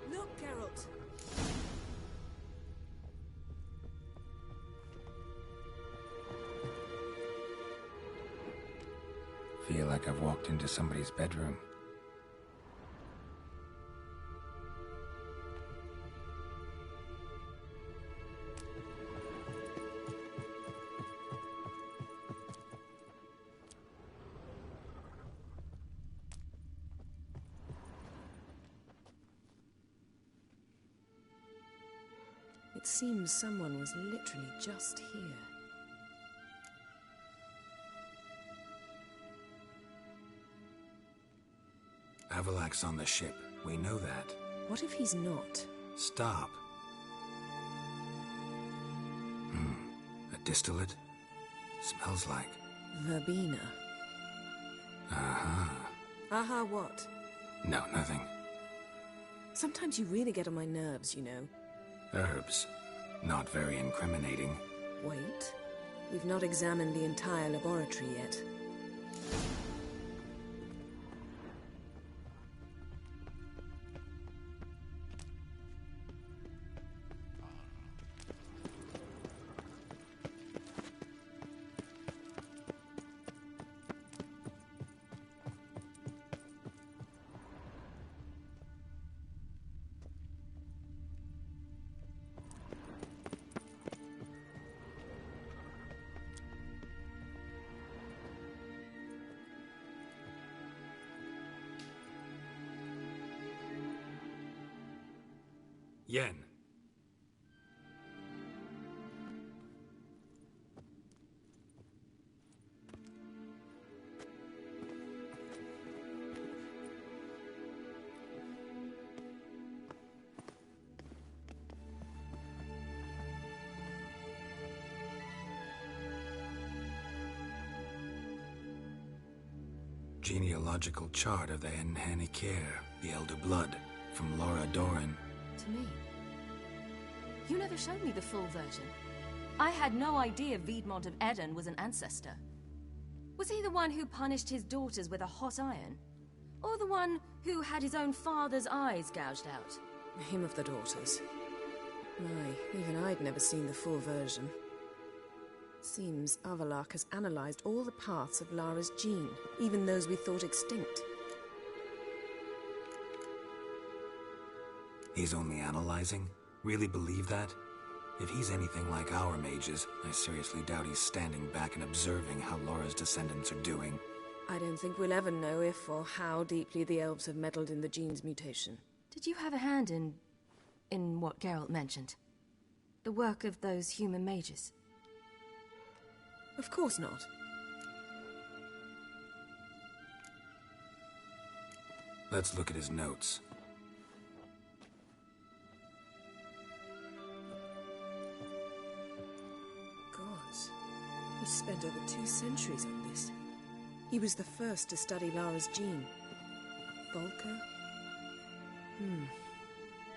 Look, Geralt. Feel like I've walked into somebody's bedroom. It seems someone was literally just here. Avalok's on the ship. We know that. What if he's not? Stop. A distillate? Smells like... Verbena. Aha. Aha, what? No, nothing. Sometimes you really get on my nerves, you know. Herbs. Not very incriminating. Wait. We've not examined the entire laboratory yet. Yen. Genealogical chart of the Enhanikir, the Elder Blood, from Laura Doran. To me? You never showed me the full version. I had no idea Viedmont of Eden was an ancestor. Was he the one who punished his daughters with a hot iron? Or the one who had his own father's eyes gouged out? Him of the daughters. My, even I'd never seen the full version. Seems Avallac'h has analyzed all the parts of Lara's gene, even those we thought extinct. He's only analyzing? Really believe that? If he's anything like our mages, I seriously doubt he's standing back and observing how Laura's descendants are doing. I don't think we'll ever know if or how deeply the elves have meddled in the gene's mutation. Did you have a hand in what Geralt mentioned? The work of those human mages? Of course not. Let's look at his notes. Gods. He spent over 2 centuries on this. He was the first to study Lara's gene. Volker?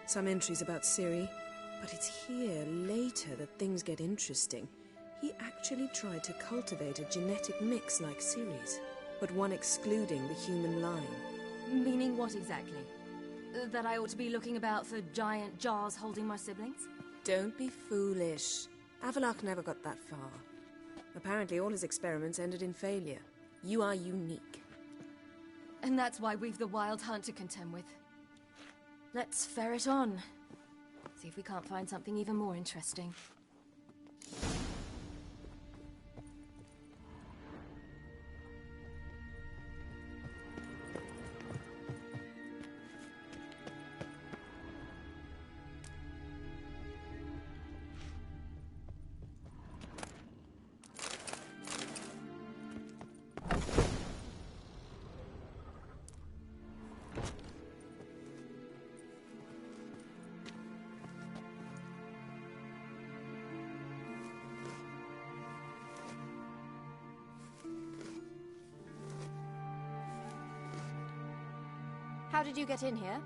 Some entries about Ciri, but it's here, later, that things get interesting. He actually tried to cultivate a genetic mix like Ciri's, but one excluding the human line. Meaning what exactly? That I ought to be looking about for giant jars holding my siblings? Don't be foolish. Avallac'h never got that far. Apparently all his experiments ended in failure. You are unique. And that's why we've the Wild Hunt to contend with. Let's ferret on. See if we can't find something even more interesting. How did you get in here?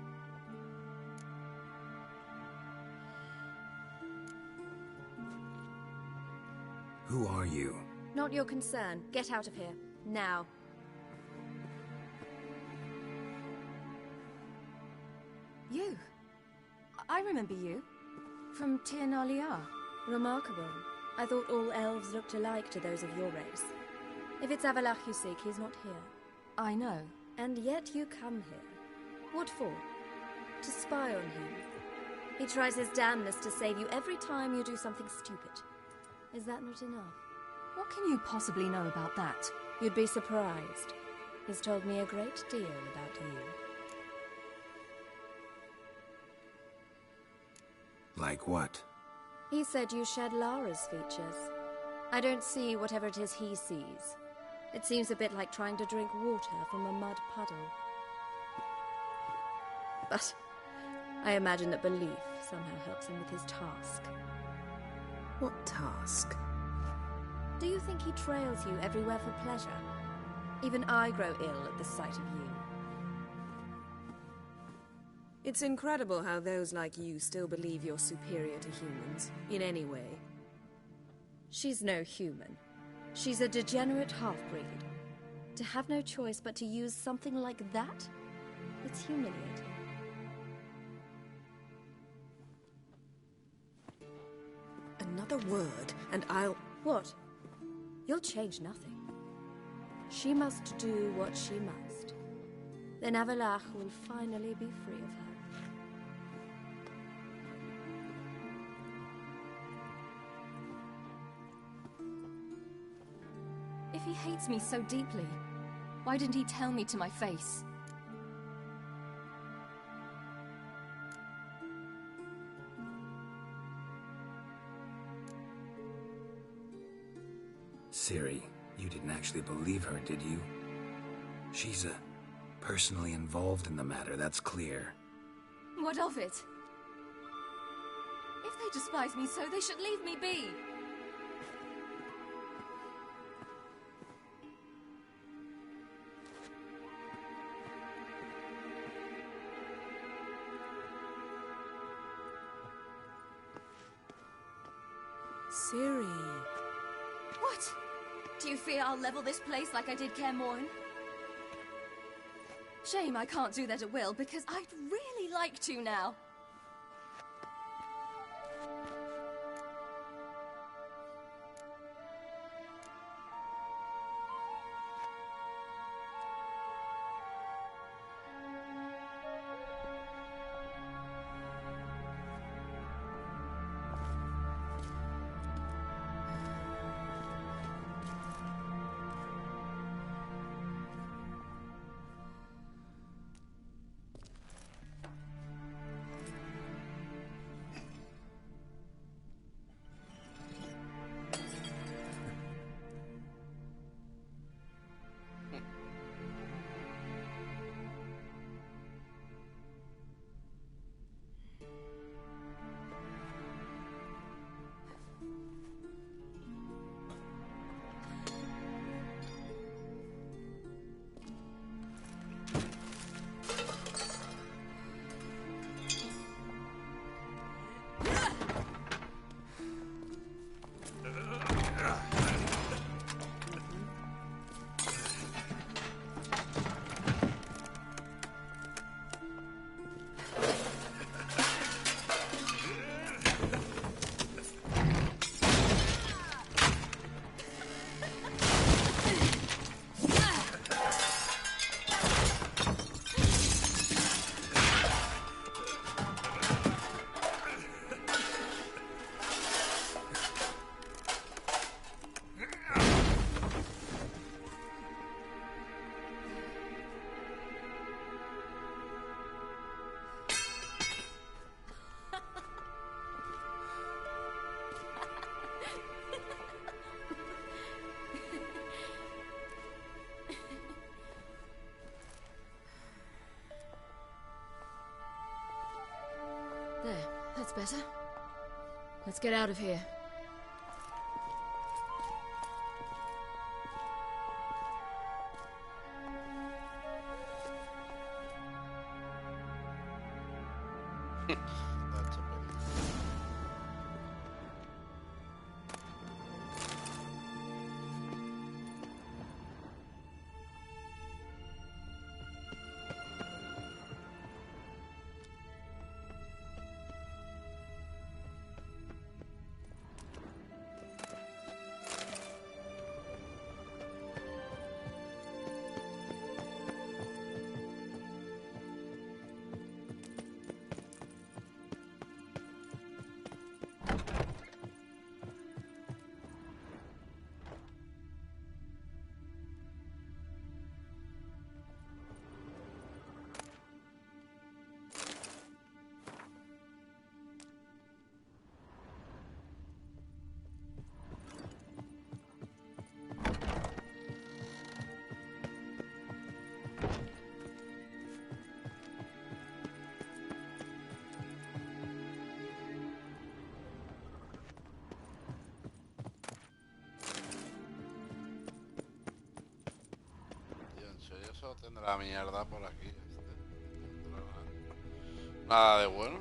Who are you? Not your concern. Get out of here. Now. You. I remember you. From Tir Nalia. Remarkable. I thought all elves looked alike to those of your race. If it's Avallac'h you seek, he's not here. I know. And yet you come here. What for? To spy on him. He tries his damnedest to save you every time you do something stupid. Is that not enough? What can you possibly know about that? You'd be surprised. He's told me a great deal about you. Like what? He said you shared Lara's features. I don't see whatever it is he sees. It seems a bit like trying to drink water from a mud puddle. But I imagine that belief somehow helps him with his task. What task? Do you think he trails you everywhere for pleasure? Even I grow ill at the sight of you. It's incredible how those like you still believe you're superior to humans, in any way. She's no human. She's a degenerate half-breed. To have no choice but to use something like that? It's humiliating. Another word, and I'll... What? You'll change nothing. She must do what she must. Then Avallac'h will finally be free of her. If he hates me so deeply, why didn't he tell me to my face? Ciri, you didn't actually believe her, did you? She's personally involved in the matter, that's clear. What of it? If they despise me so, they should leave me be. Ciri. What? Do you fear I'll level this place like I did Kaer Morhen? Shame I can't do that at will, because I'd really like to now. There, that's better. Let's get out of here. That's a pity. Eso tendrá mierda por aquí. Nada de bueno.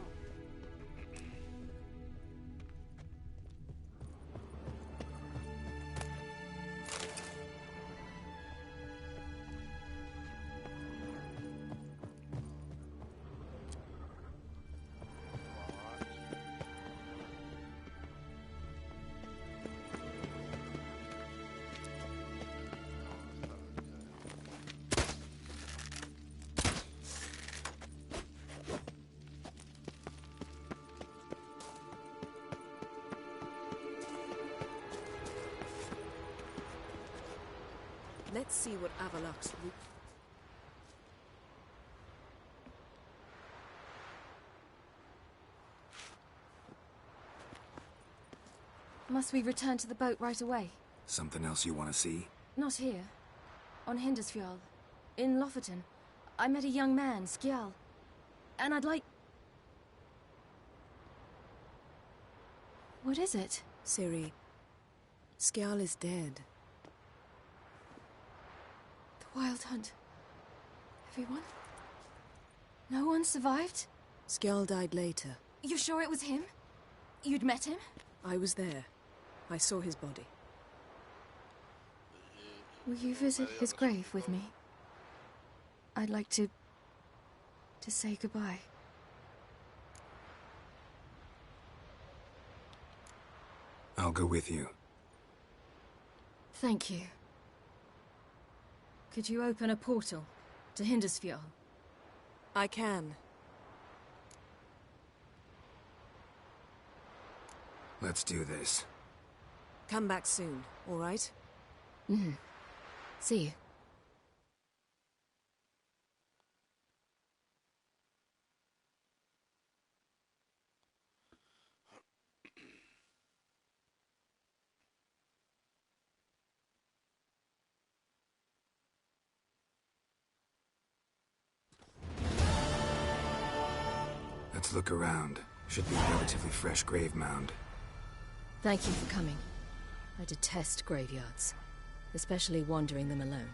Let's see what Avalok's root. Must we return to the boat right away? Something else you want to see? Not here. On Hindusfjall. In Lofoten. I met a young man, Skjal. And I'd like... What is it? Ciri, Skjal is dead. The Wild Hunt. Everyone? No one survived? Skjal died later. You sure it was him? You'd met him? I was there. I saw his body. Will you visit his grave with me? I'd like to say goodbye. I'll go with you. Thank you. Could you open a portal to Hindusfjall? I can. Let's do this. Come back soon, all right? Mm-hmm. See you. Let's look around. Should be a relatively fresh grave mound. Thank you for coming. I detest graveyards, especially wandering them alone.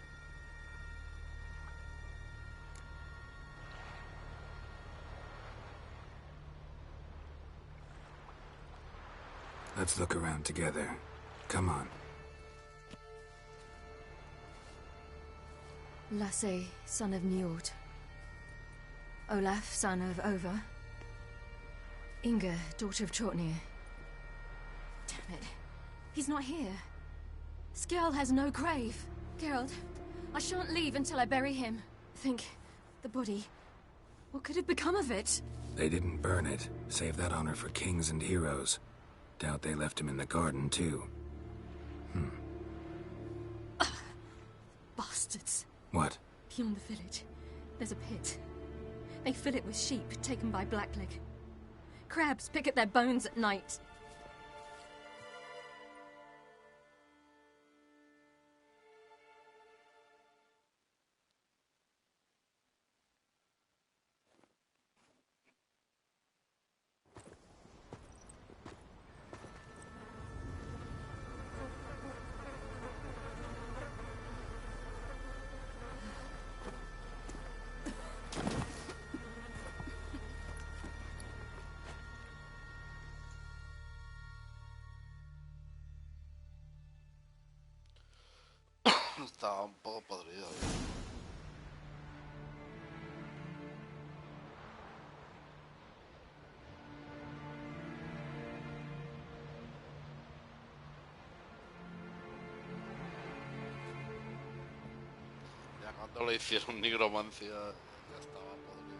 Let's look around together. Come on. Lasse, son of Njord. Olaf, son of Over. Inga, daughter of Trotnir. Damn it. He's not here. Skjal has no grave. Geralt, I shan't leave until I bury him. Think, the body. What could have become of it? They didn't burn it. Save that honor for kings and heroes. Doubt they left him in the garden, too. Bastards. What? Beyond the village, there's a pit. They fill it with sheep taken by Blackleg. Crabs pick at their bones at night. Estaba un poco podrido. Ya cuando le hicieron nigromancia ya estaba podrido.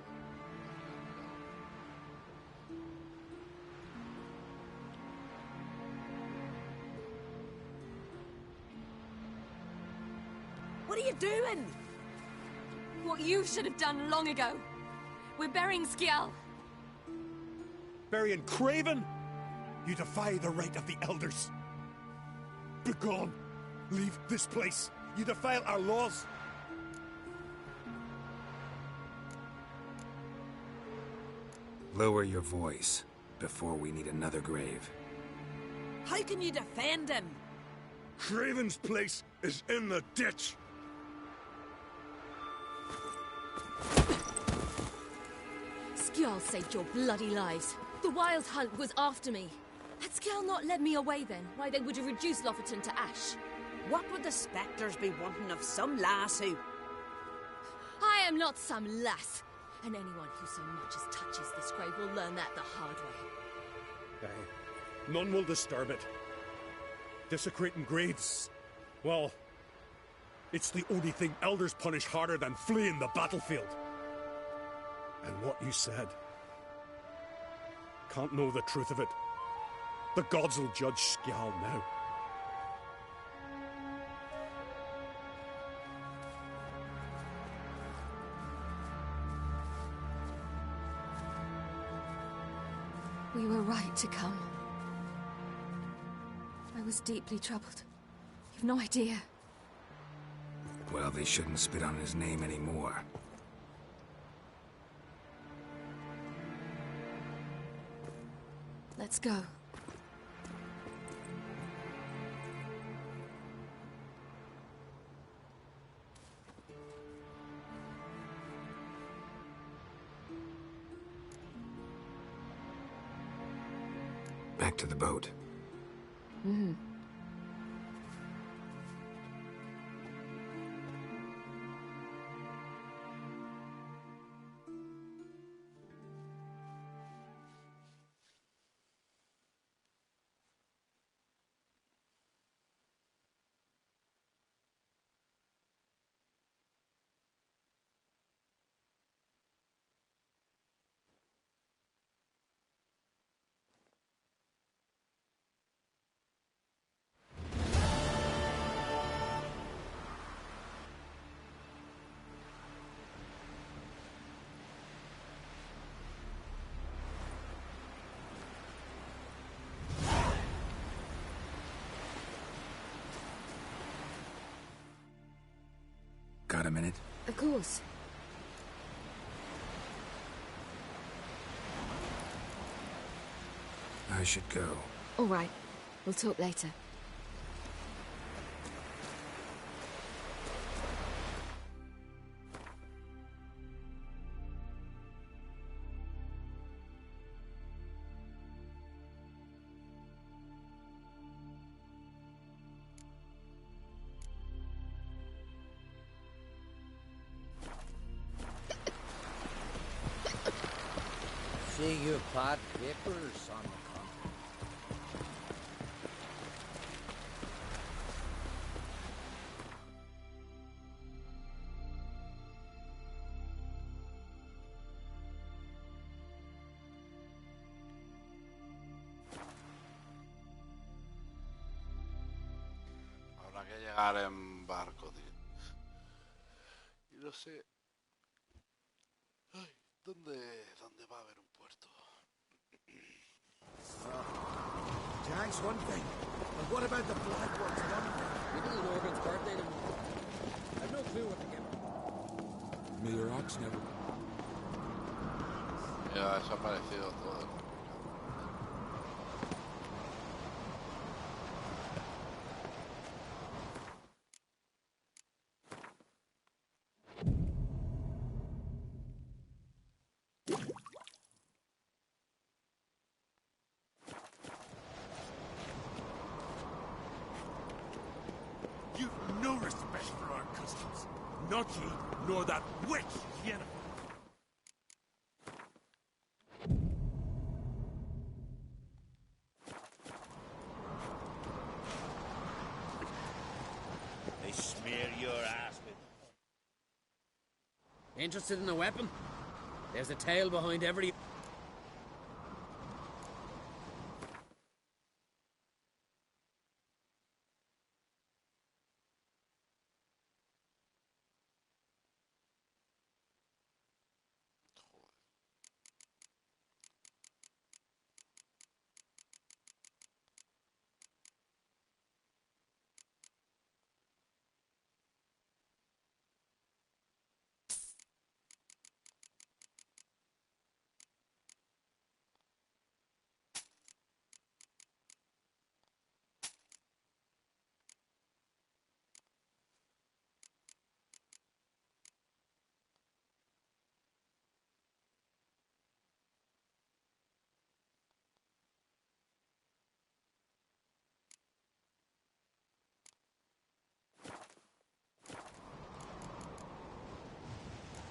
What are you doing? What you should have done long ago. We're burying Skjal. Burying Craven? You defy the right of the elders. Begone. Leave this place. You defile our laws. Lower your voice before we need another grave. How can you defend him? Craven's place is in the ditch. Skjal saved your bloody lives. The Wild Hunt was after me. Had Skjal not led me away then, why they would have reduced Lofoten to ash. What would the spectres be wanting of some lass who... I am not some lass. And anyone who so much as touches this grave will learn that the hard way. None will disturb it. Desecrating graves, well, it's the only thing elders punish harder than fleeing the battlefield. And what you said, can't know the truth of it. The gods will judge Skjal now. We were right to come. I was deeply troubled. I've no idea. Well, they shouldn't spit on his name anymore. Let's go. Back to the boat. Mm-hmm. Got a minute? Of course. I should go. All right. We'll talk later. See you pad papers on the contract. Habrá que llegar en barco, tío. Y no sé... Ay, ¿dónde va a haber un puerto? Jack's one thing, but what about the black ones in London? You did Morgan's birthday tomorrow. I've no clue what to give him. May your ox never... Ya ha desaparecido todo. You've no respect for our customs. Not ye, nor that witch Yennefer. They smear your ass with... Interested in a weapon? There's a tale behind every...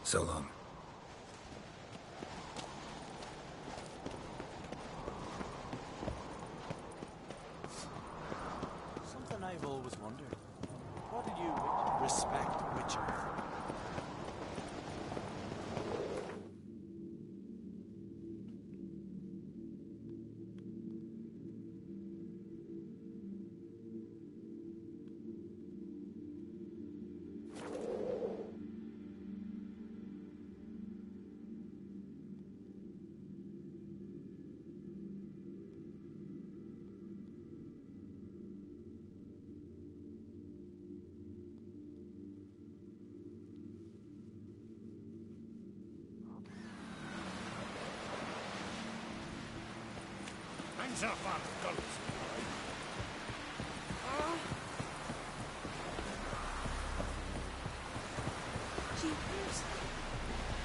So long. Something I've always wondered. What do you respect Witcher for? Time's up on guns. Jeepers.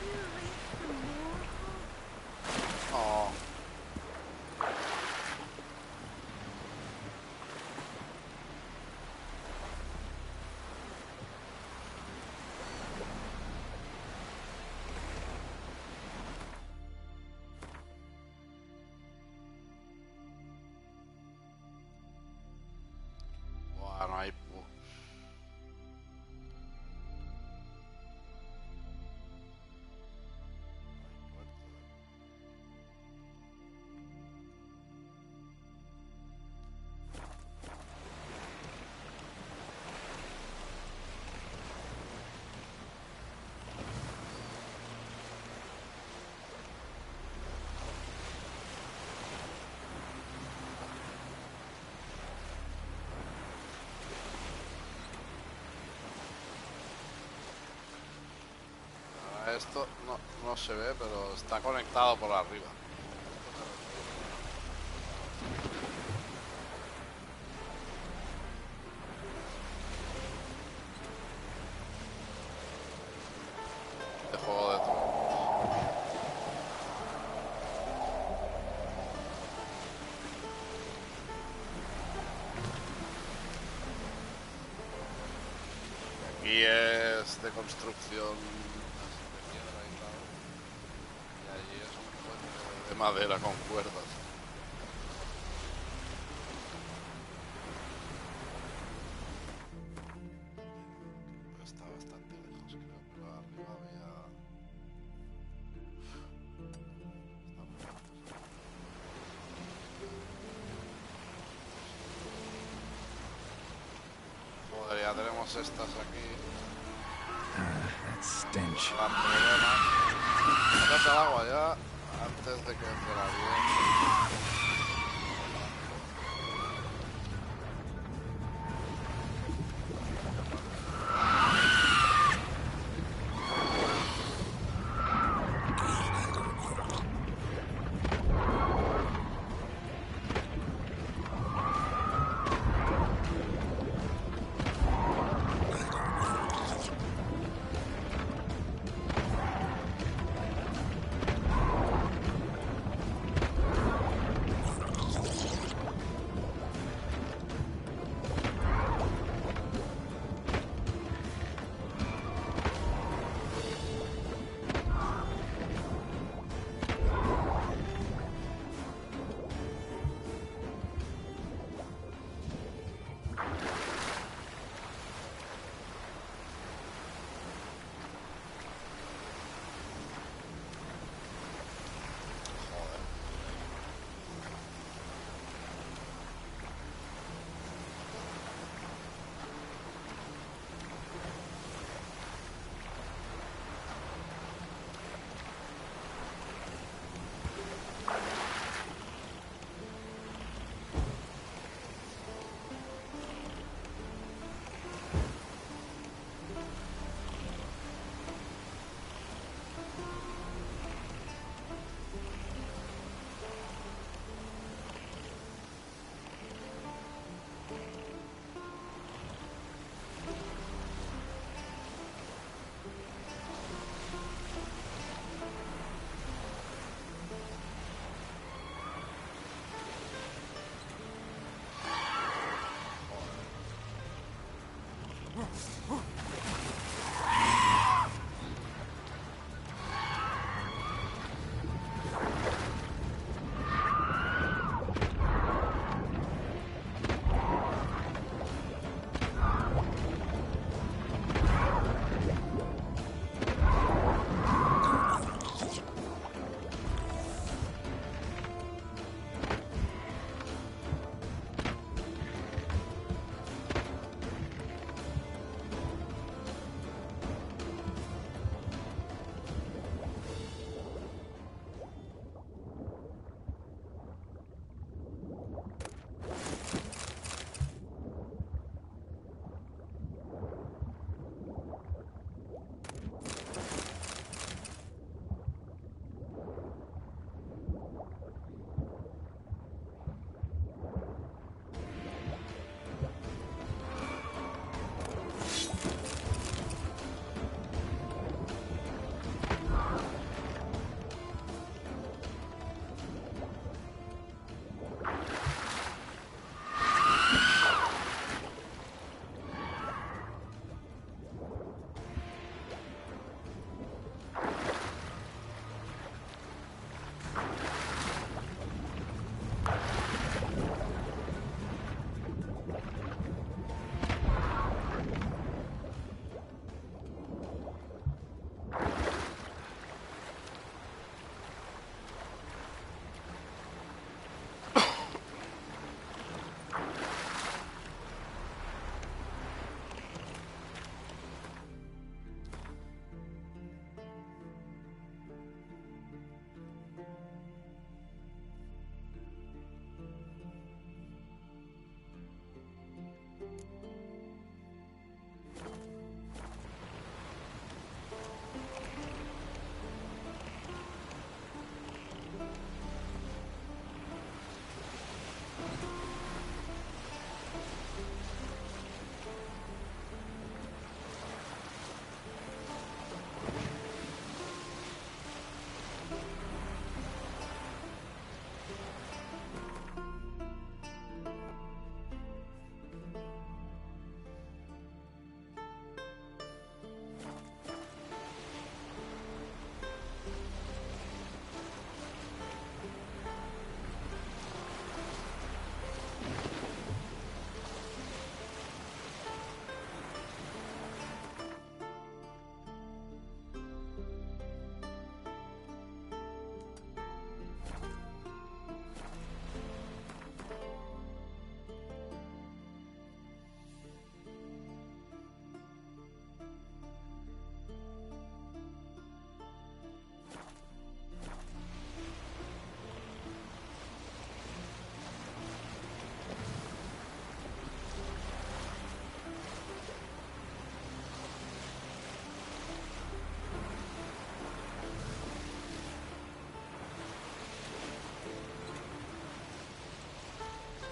You're away from more. Oh. Bueno, ahí... Esto no se ve, pero está conectado por arriba. De Juego de Tronos. Aquí es de construcción de madera con cuerdas. Está bastante lejos, creo, pero arriba había... Está muy lejos. Joder, ya tenemos estas aquí. That stench. Métete al agua ya. Antes de que entre el avión.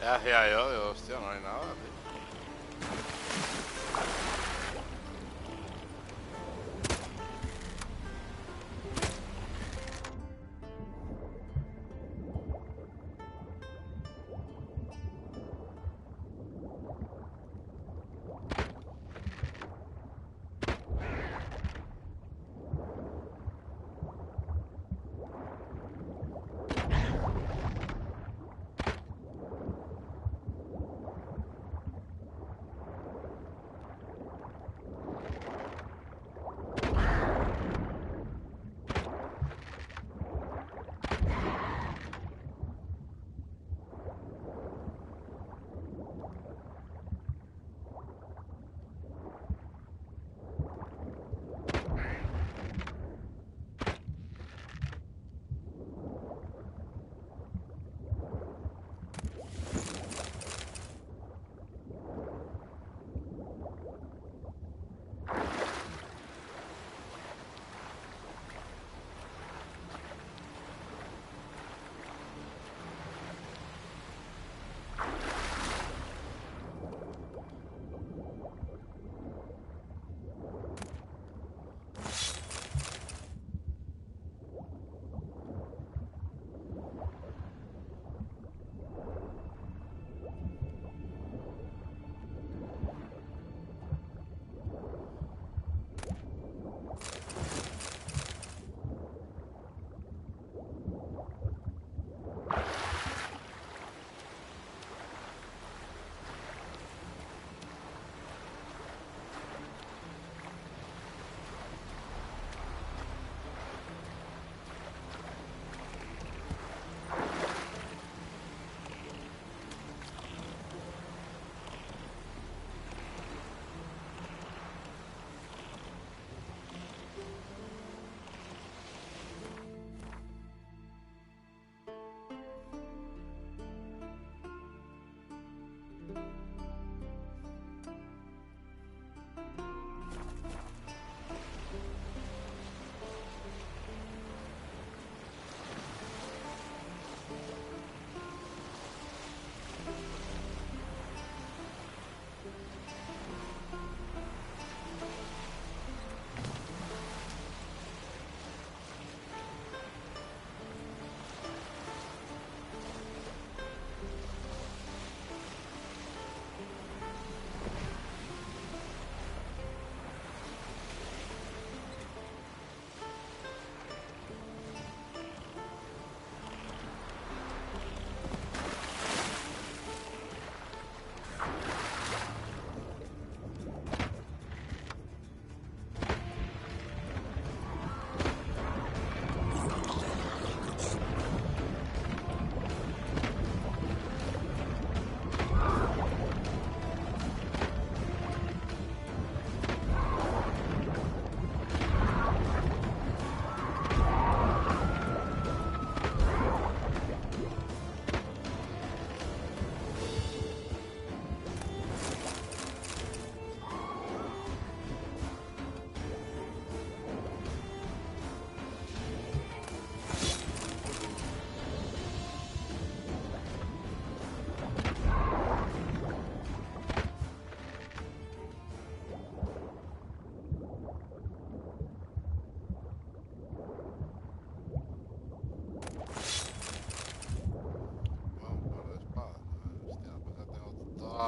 Ya hacía yo, digo, hostia, no hay nada, tío.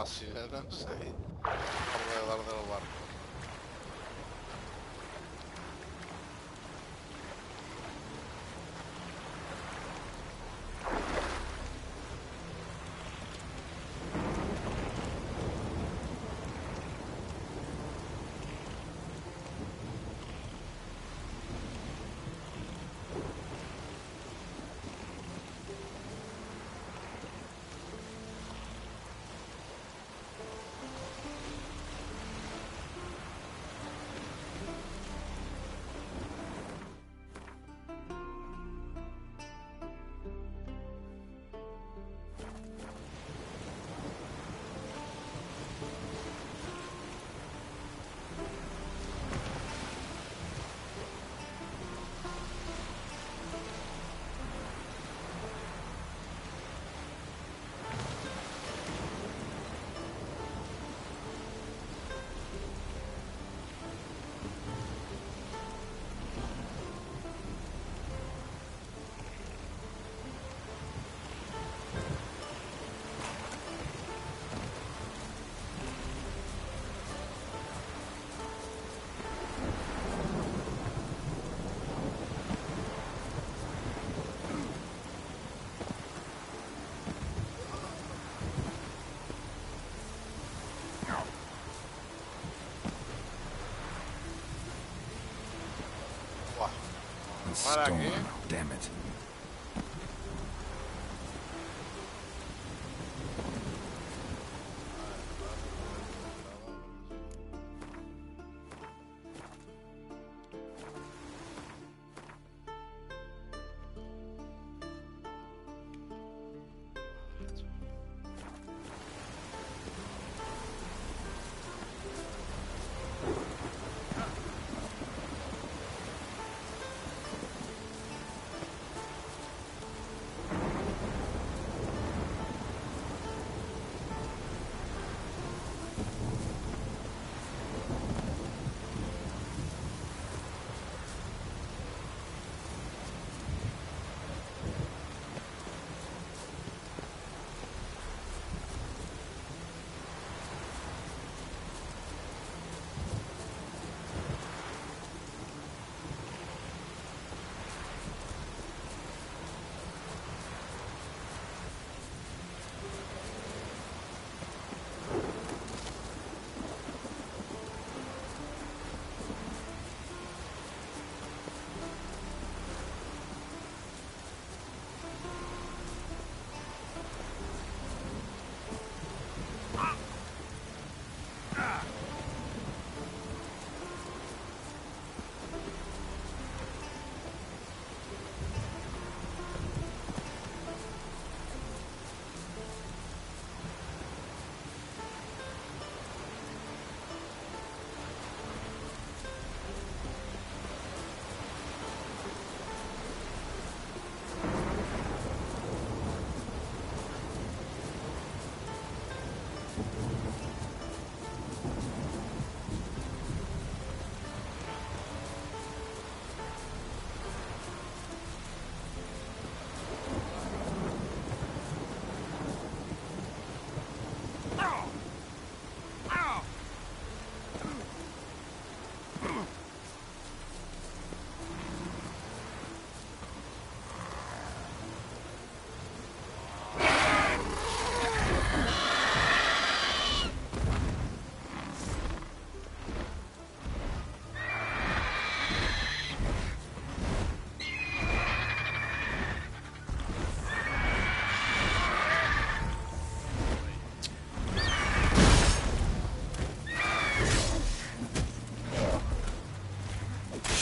Sirenas ahí alrededor del barco. storm, damn it.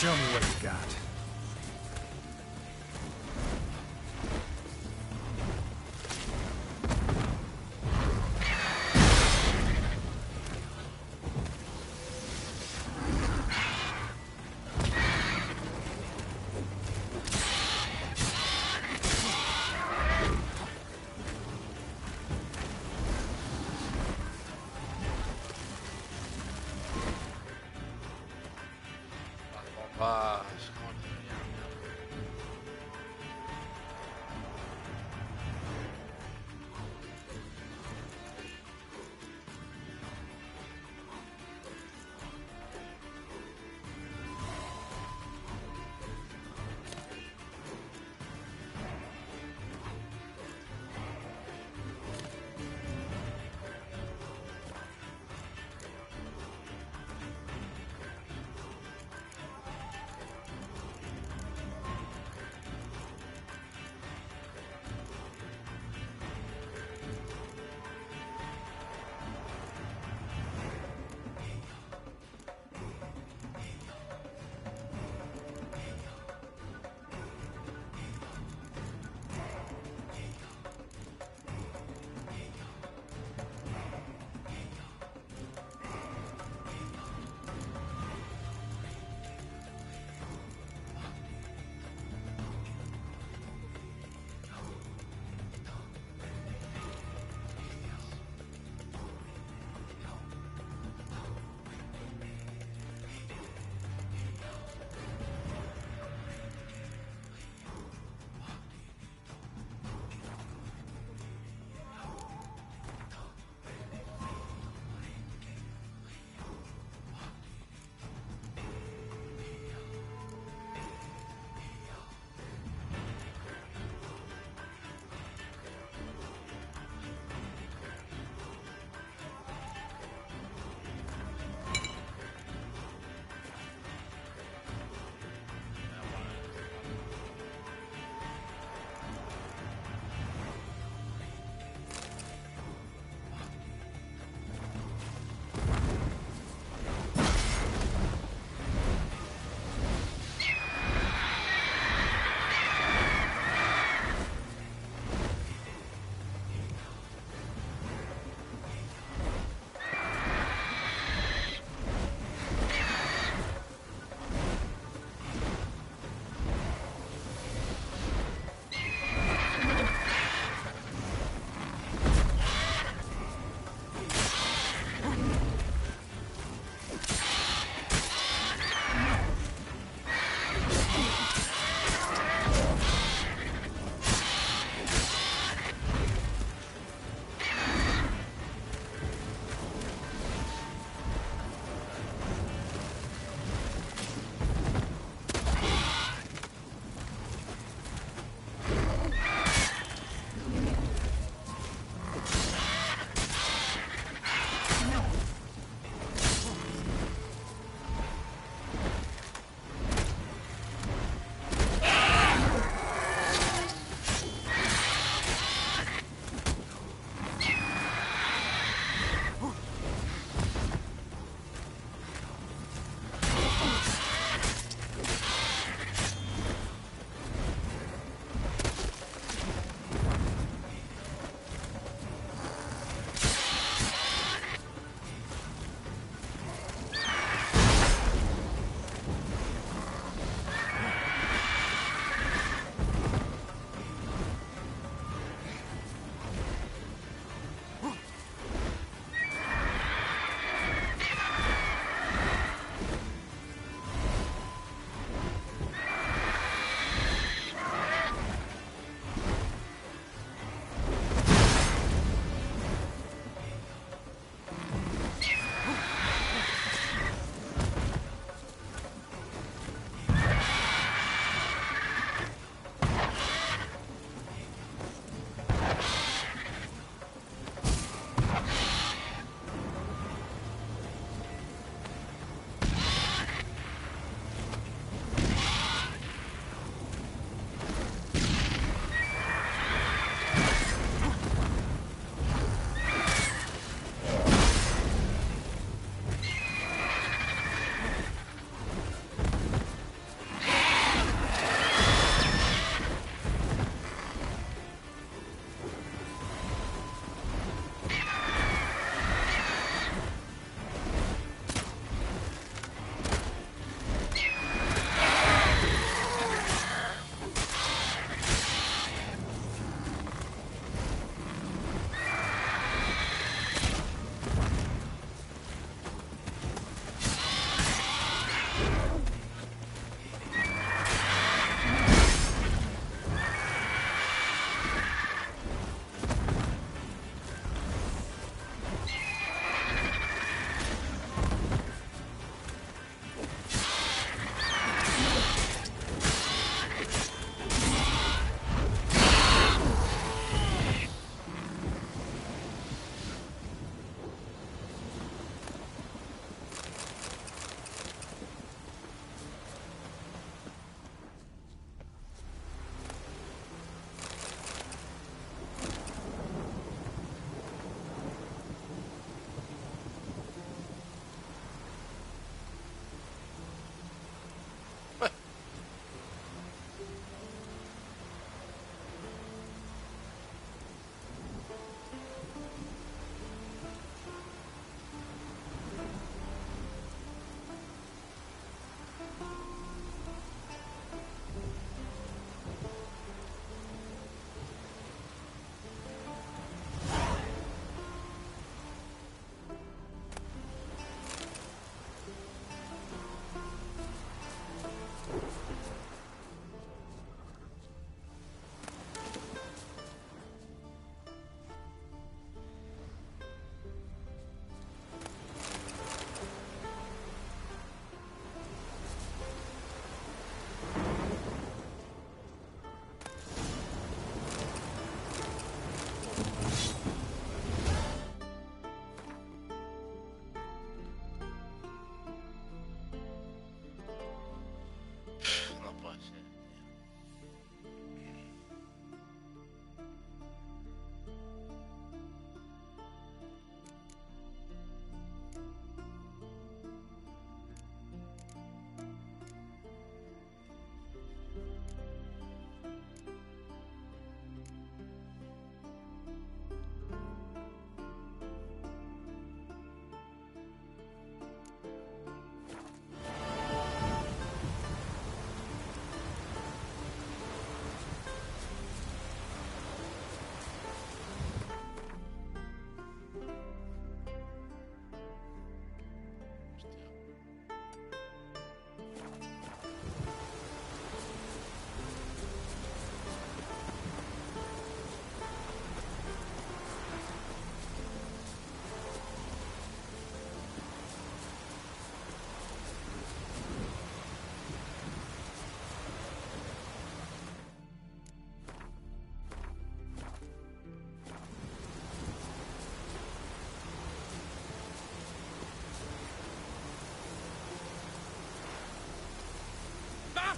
Show me what you got.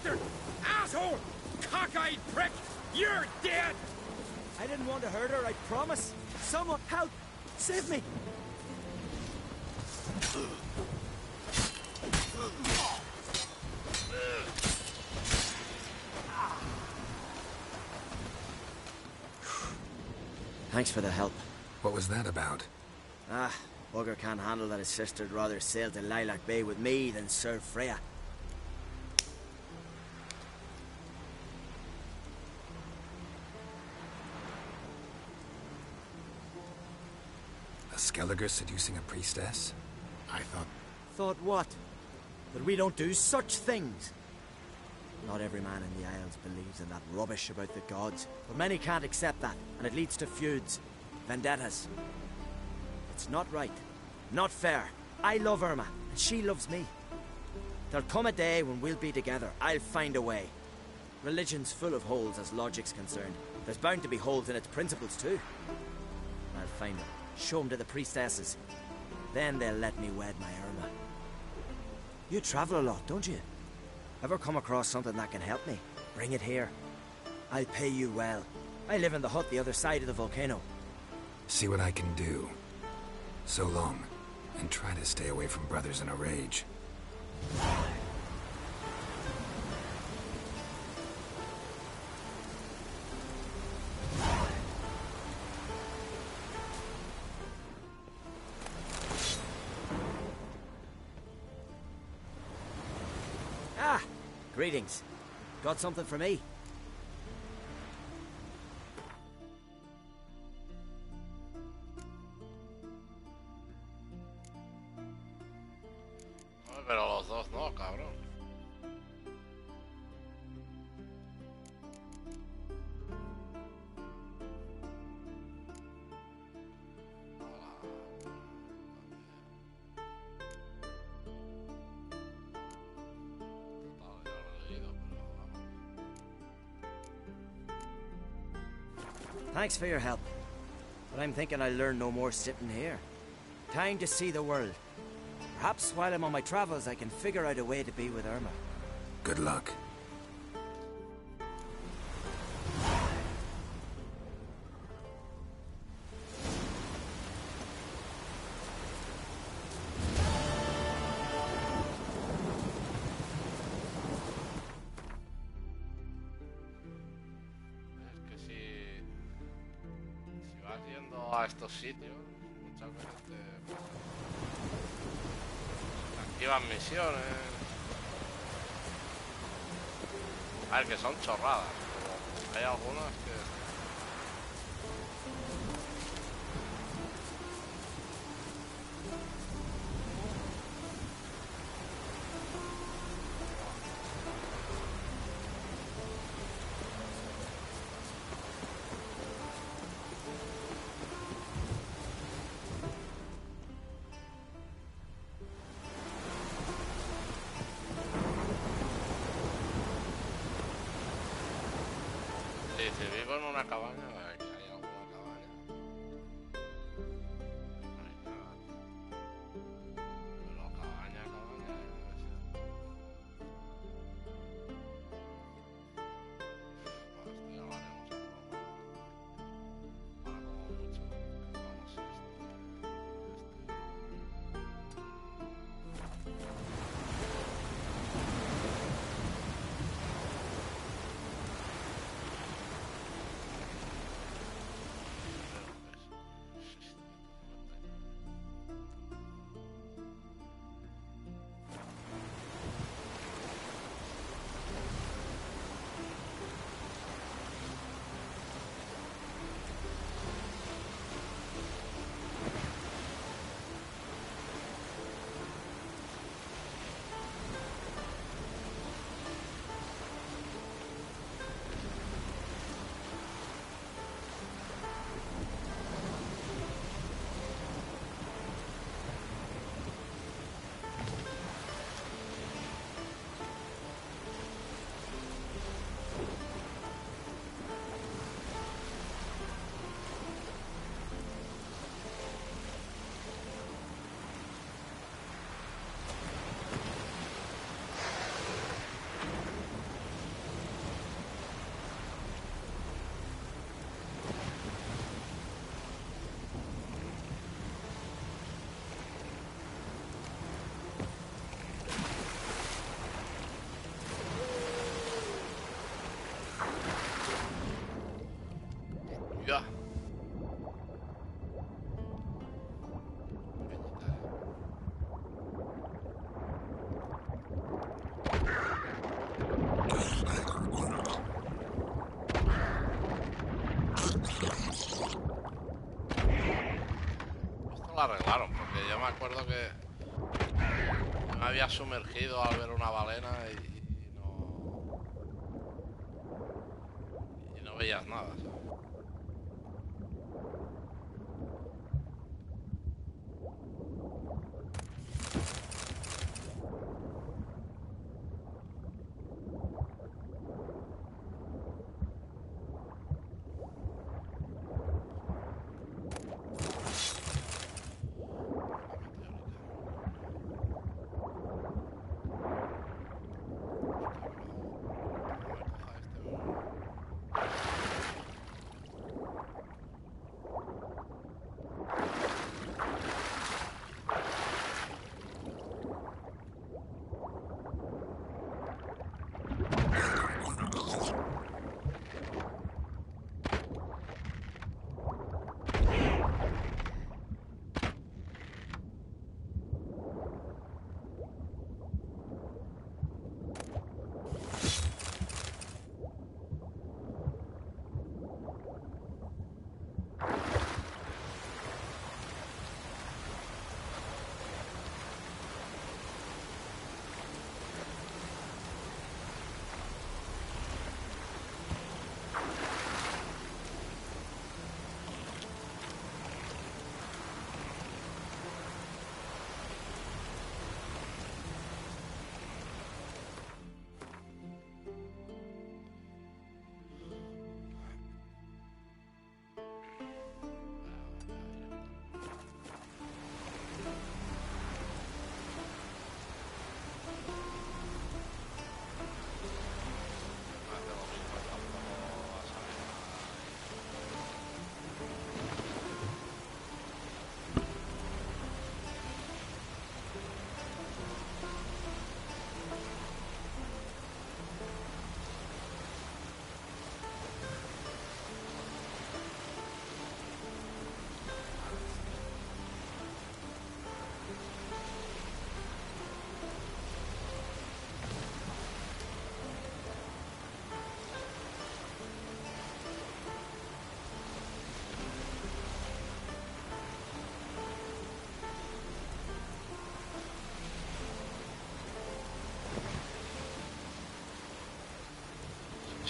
bastard! Asshole! Cockeyed prick! You're dead! I didn't want to hurt her, I promise. Someone help! Save me! Thanks for the help. What was that about? Bugger can't handle that his sister'd rather sail to Lilac Bay with me than serve Freya. A Skelliger seducing a priestess? I thought... Thought what? That we don't do such things? Not every man in the Isles believes in that rubbish about the gods, but many can't accept that, and it leads to feuds, vendettas. It's not right, not fair. I love Irma, and she loves me. There'll come a day when we'll be together. I'll find a way. Religion's full of holes as logic's concerned. There's bound to be holes in its principles too. I'll find them, show them to the priestesses. Then they'll let me wed my Irma. You travel a lot, don't you? Ever come across something that can help me? Bring it here. I'll pay you well. I live in the hut the other side of the volcano. See what I can do. So long, and try to stay away from brothers in a rage. Greetings. Got something for me? Pero los dos no, cabrón. Thanks for your help. But I'm thinking I'll learn no more sitting here. Time to see the world. Perhaps while I'm on my travels, I can figure out a way to be with Irma. Good luck. A estos sitios muchas veces te activan misiones. A ver, que son chorradas, pero hay algunas que... Si vivo en una cabaña, aquí hay alguna cabaña. No hay nada. Pero cabaña, esto ya lo haremos a probar. Para como mucho, que vamos lo arreglaron, porque yo me acuerdo que me había sumergido al ver una balena y no veías nada, ¿sabes?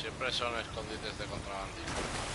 Siempre son escondites de contrabandistas.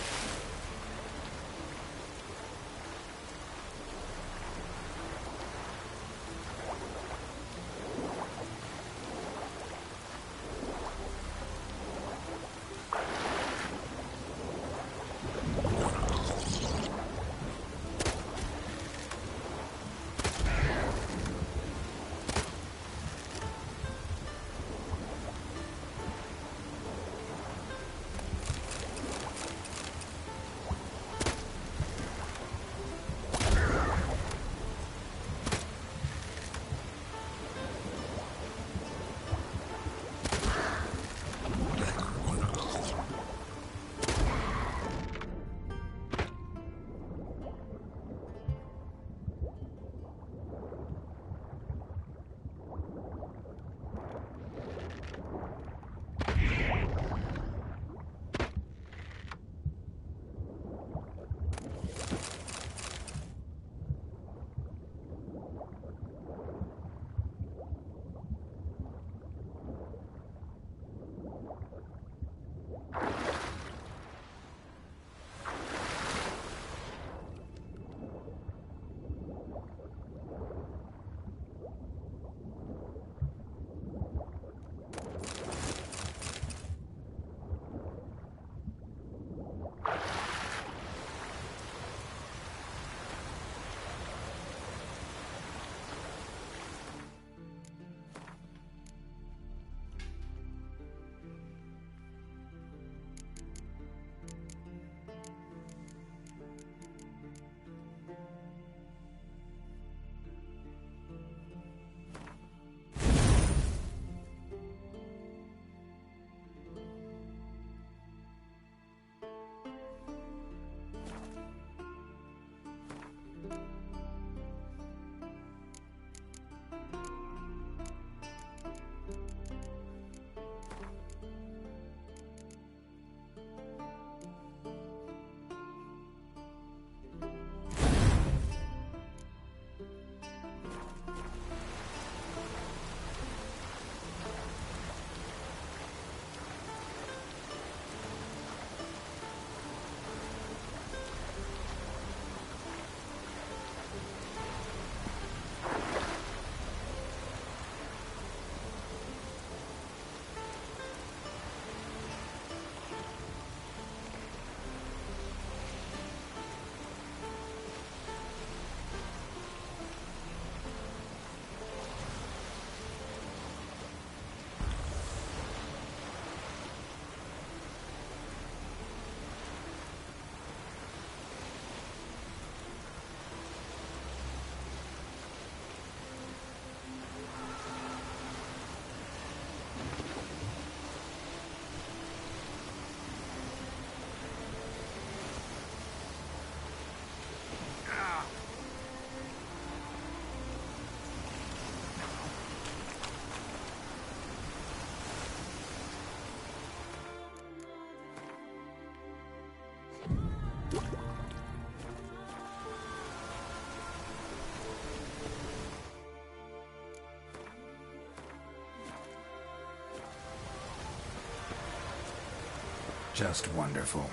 Just wonderful.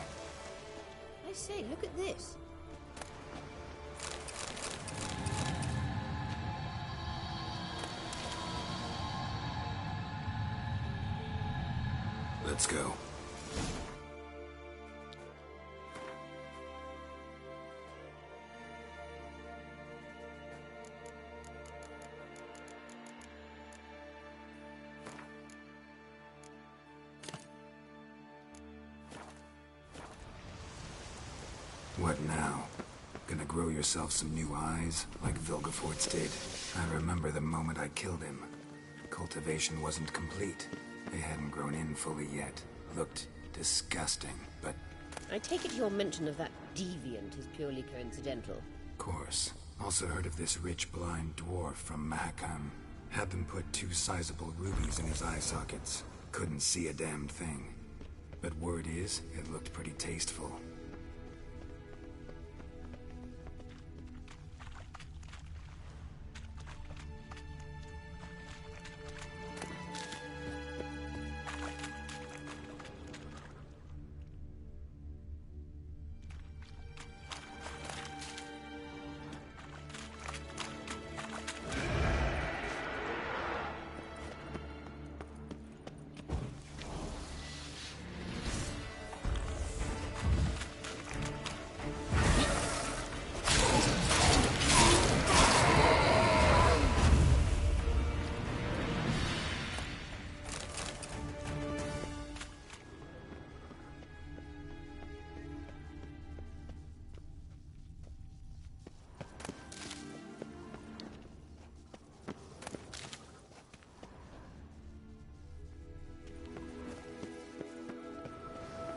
I say, look at this. Let's go. What now? Gonna grow yourself some new eyes, like Vilgefortz did? I remember the moment I killed him. Cultivation wasn't complete. They hadn't grown in fully yet. Looked disgusting, but... I take it your mention of that deviant is purely coincidental. Of course. Also heard of this rich blind dwarf from Mahakam. Had them put 2 sizable rubies in his eye sockets. Couldn't see a damn thing. But word is, it looked pretty tasteful.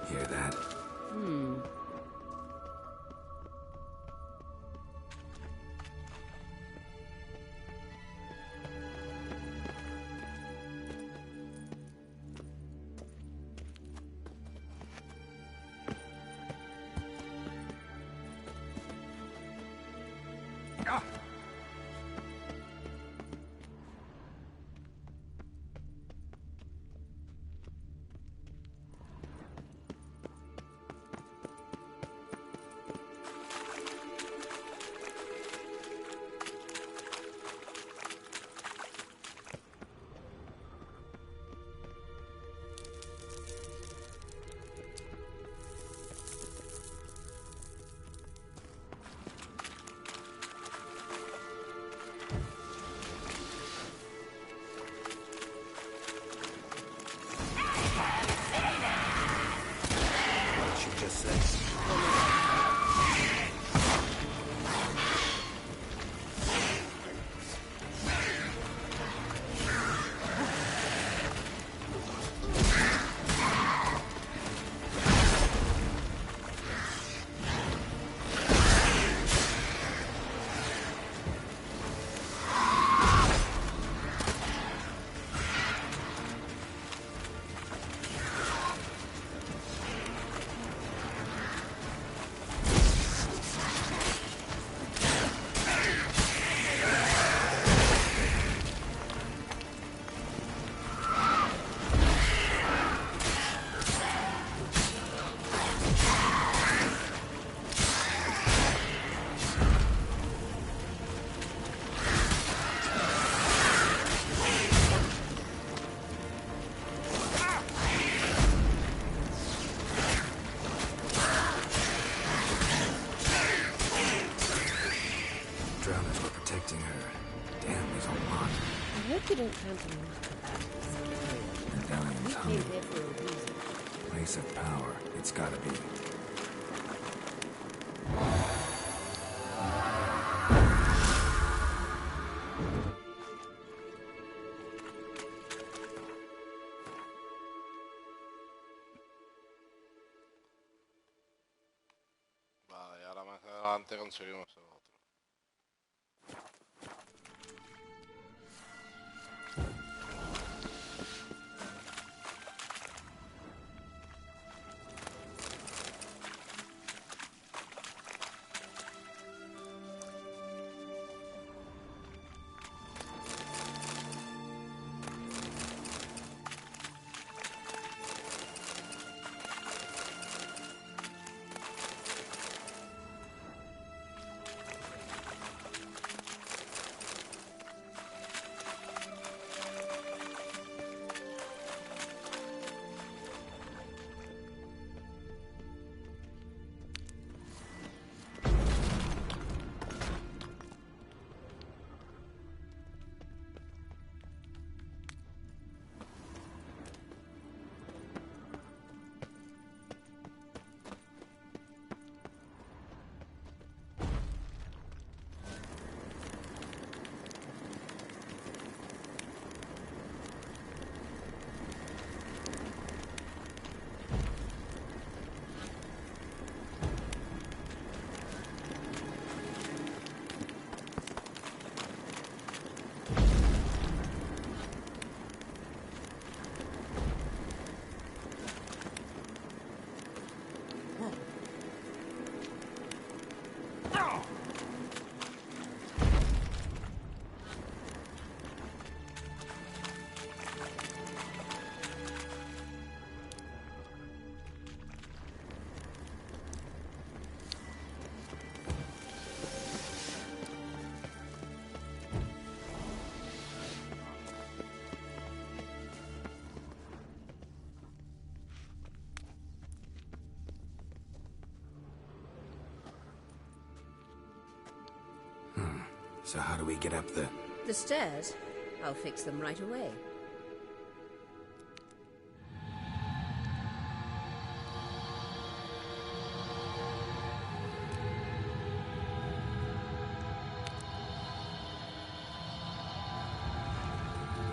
Hear that? You don't count on much of that. Medallion's You came here for a reason. Place of power. It's gotta be. Vale, y ahora más adelante conseguimos el otro. So how do we get up the... The stairs? I'll fix them right away.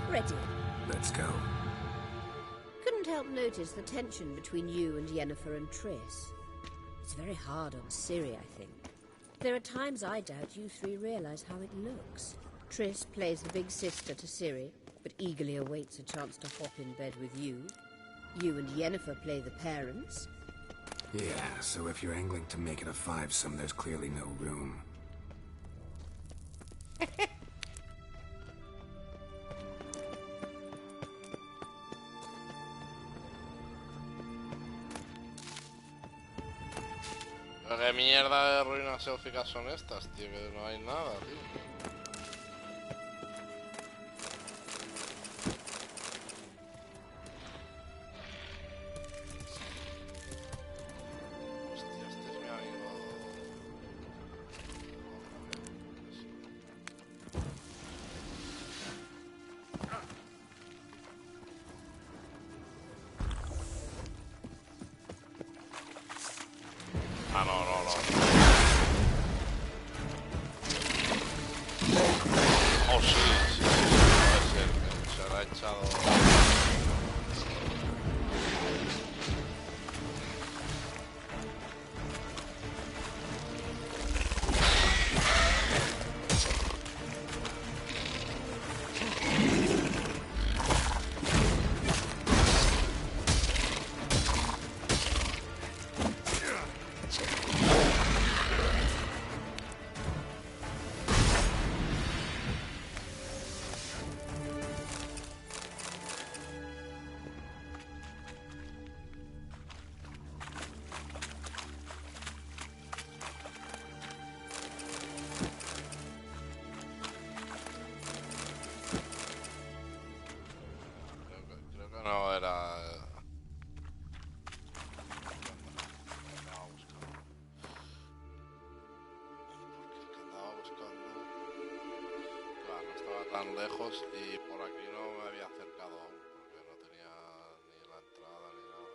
Ready. Let's go. Couldn't help notice the tension between you and Yennefer and Triss. It's very hard on Ciri, I think. There are times I doubt you three realize how it looks. Triss plays the big sister to Ciri, but eagerly awaits a chance to hop in bed with you. You and Yennefer play the parents. Yeah, so if you're angling to make it a fivesome, there's clearly no room. Pero qué mierda de ruinas élficas son estas, tío, que no hay nada, tío. Ah, no. Oh, sí, puede ser que se habrá echado... Creo que no era... Claro, no estaba tan lejos y por aquí no me había acercado aún, porque no tenía ni la entrada ni nada.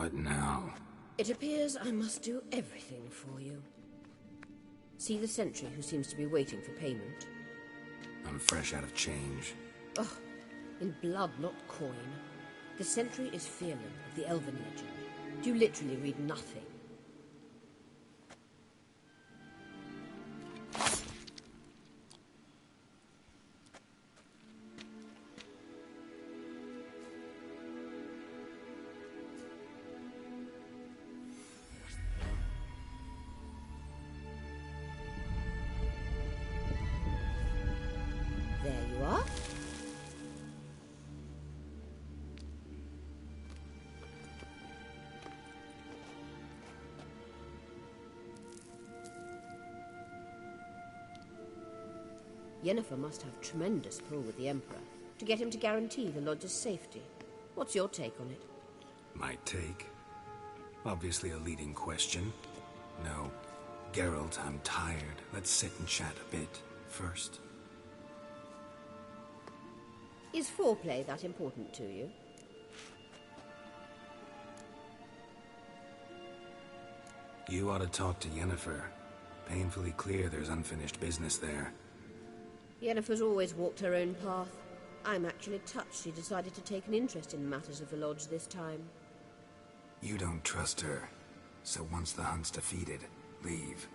What now? It appears I must do everything for you. See the sentry who seems to be waiting for payment? I'm fresh out of change. Oh, in blood, not coin. The sentry is Fearlin of the Elven legend. You literally read nothing. There you are. Yennefer must have tremendous pull with the Emperor to get him to guarantee the Lodge's safety. What's your take on it? My take? Obviously a leading question. No. Geralt, I'm tired. Let's sit and chat a bit first. Is foreplay that important to you? You ought to talk to Yennefer. Painfully clear there's unfinished business there. Yennefer's always walked her own path. I'm actually touched she decided to take an interest in matters of the Lodge this time. You don't trust her. So once the hunt's defeated, leave.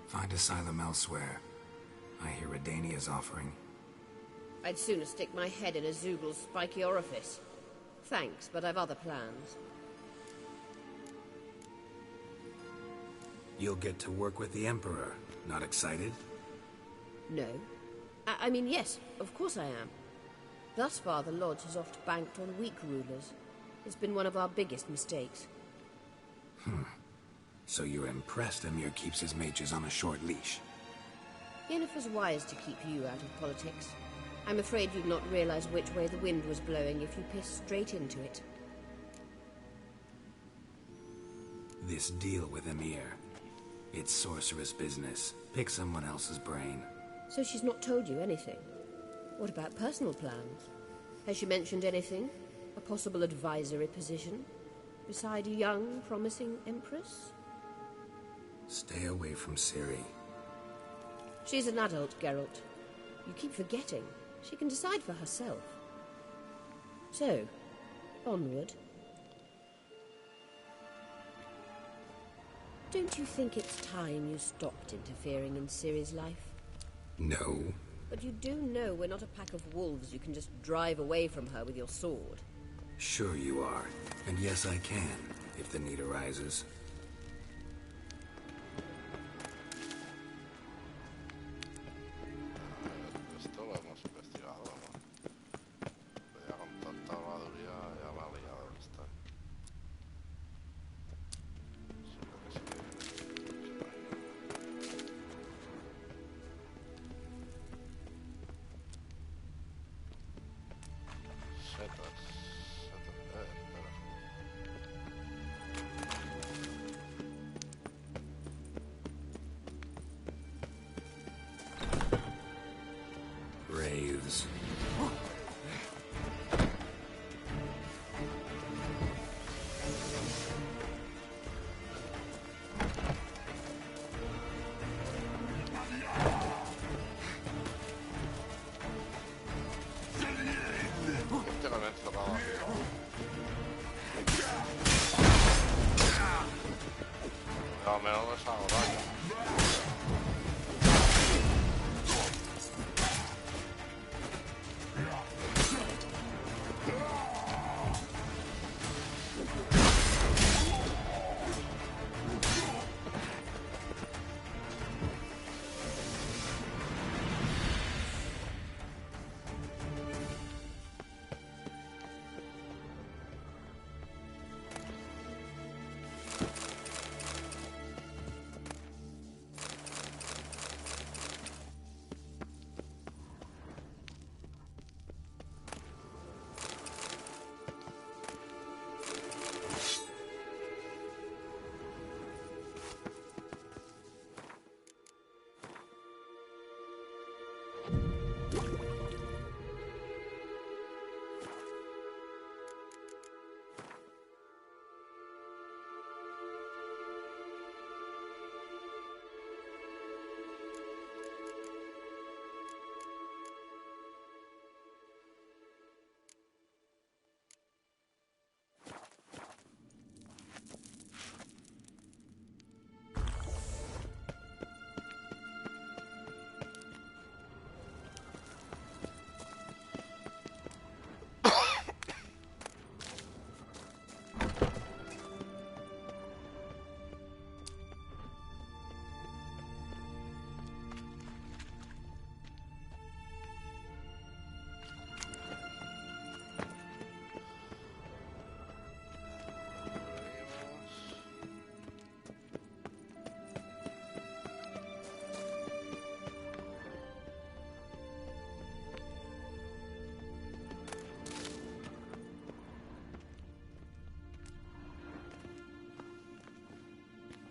Find asylum elsewhere. I hear Redania's offering. I'd sooner stick my head in a Zoogl's spiky orifice. Thanks, but I've other plans. You'll get to work with the Emperor. Not excited? No. I mean, yes, of course I am. Thus far, the Lodge has oft banked on weak rulers. It's been one of our biggest mistakes. So you're impressed Emir keeps his mages on a short leash? Yennefer's wise to keep you out of politics. I'm afraid you'd not realize which way the wind was blowing if you pissed straight into it. This deal with Emir. It's sorceress business. Pick someone else's brain. So she's not told you anything? What about personal plans? Has she mentioned anything? A possible advisory position? Beside a young, promising Empress? Stay away from Ciri. She's an adult, Geralt. You keep forgetting. She can decide for herself. So, onward. Don't you think it's time you stopped interfering in Ciri's life? No. But you do know we're not a pack of wolves you can just drive away from her with your sword. Sure you are. And yes, I can, if the need arises. Esto lo hemos investigado, ¿no? Pero ya con tanta habladuría ya la he liado esta. Setas. Espera.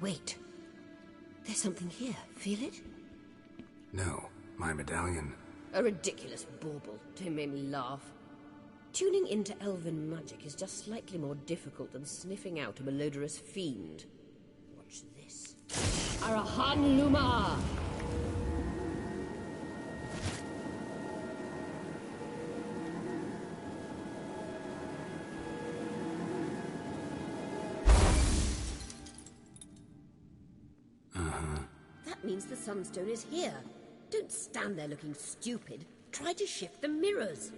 Wait. There's something here. Feel it? No, my medallion. A ridiculous bauble. Don't make me laugh. Tuning into elven magic is just slightly more difficult than sniffing out a malodorous fiend. Watch this. Arahan Luma! That means the Sunstone is here. Don't stand there looking stupid. Try to shift the mirrors.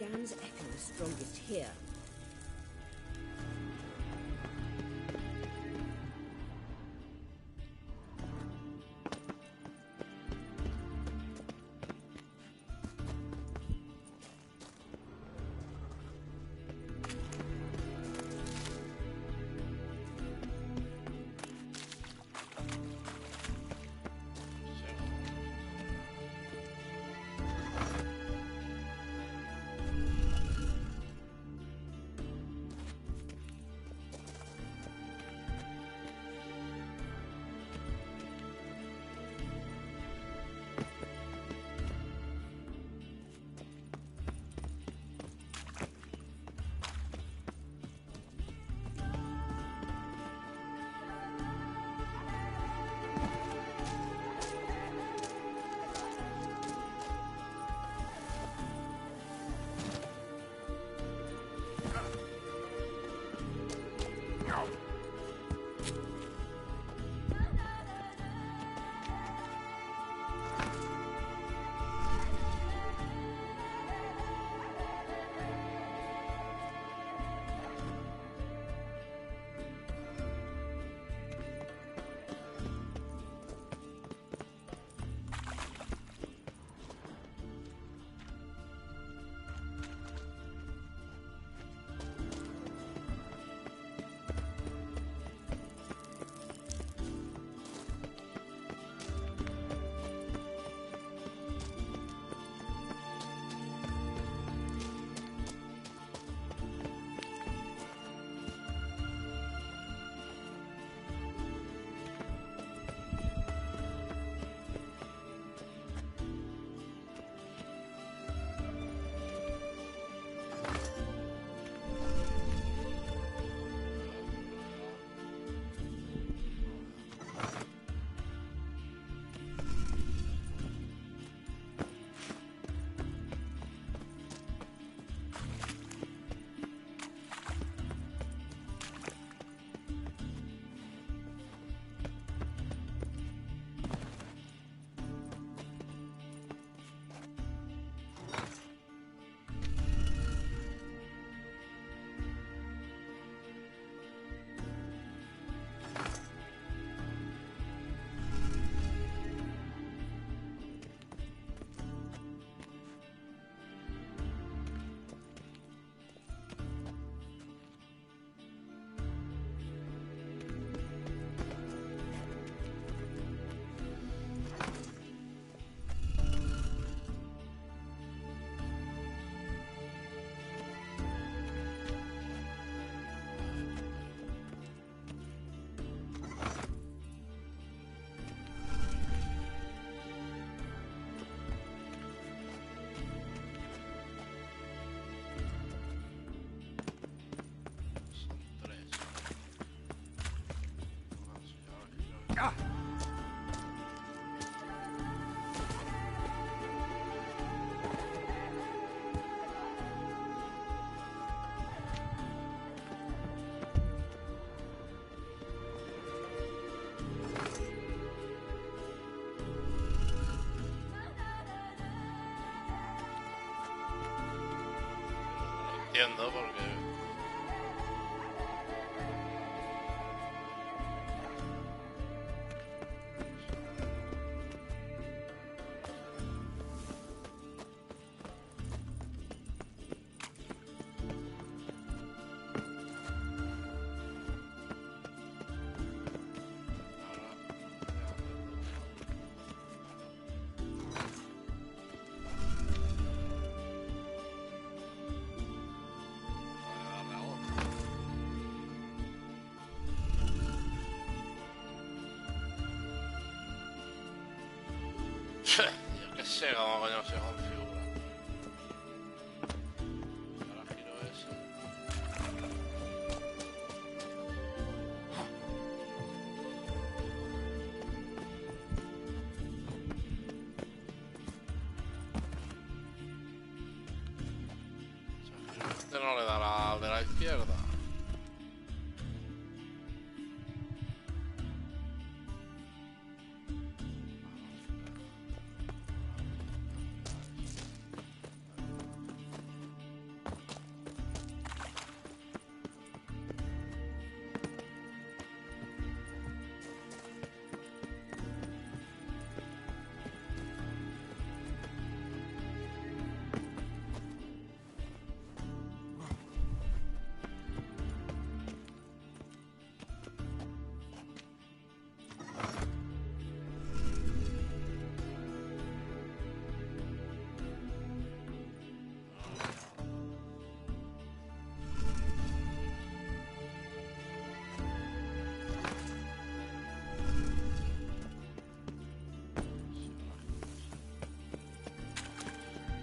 Gan's echo is strongest here. Entiendo porque... Yo qué sé cómo coño se configura. Ahora giro ese. Este no le dará al de la izquierda.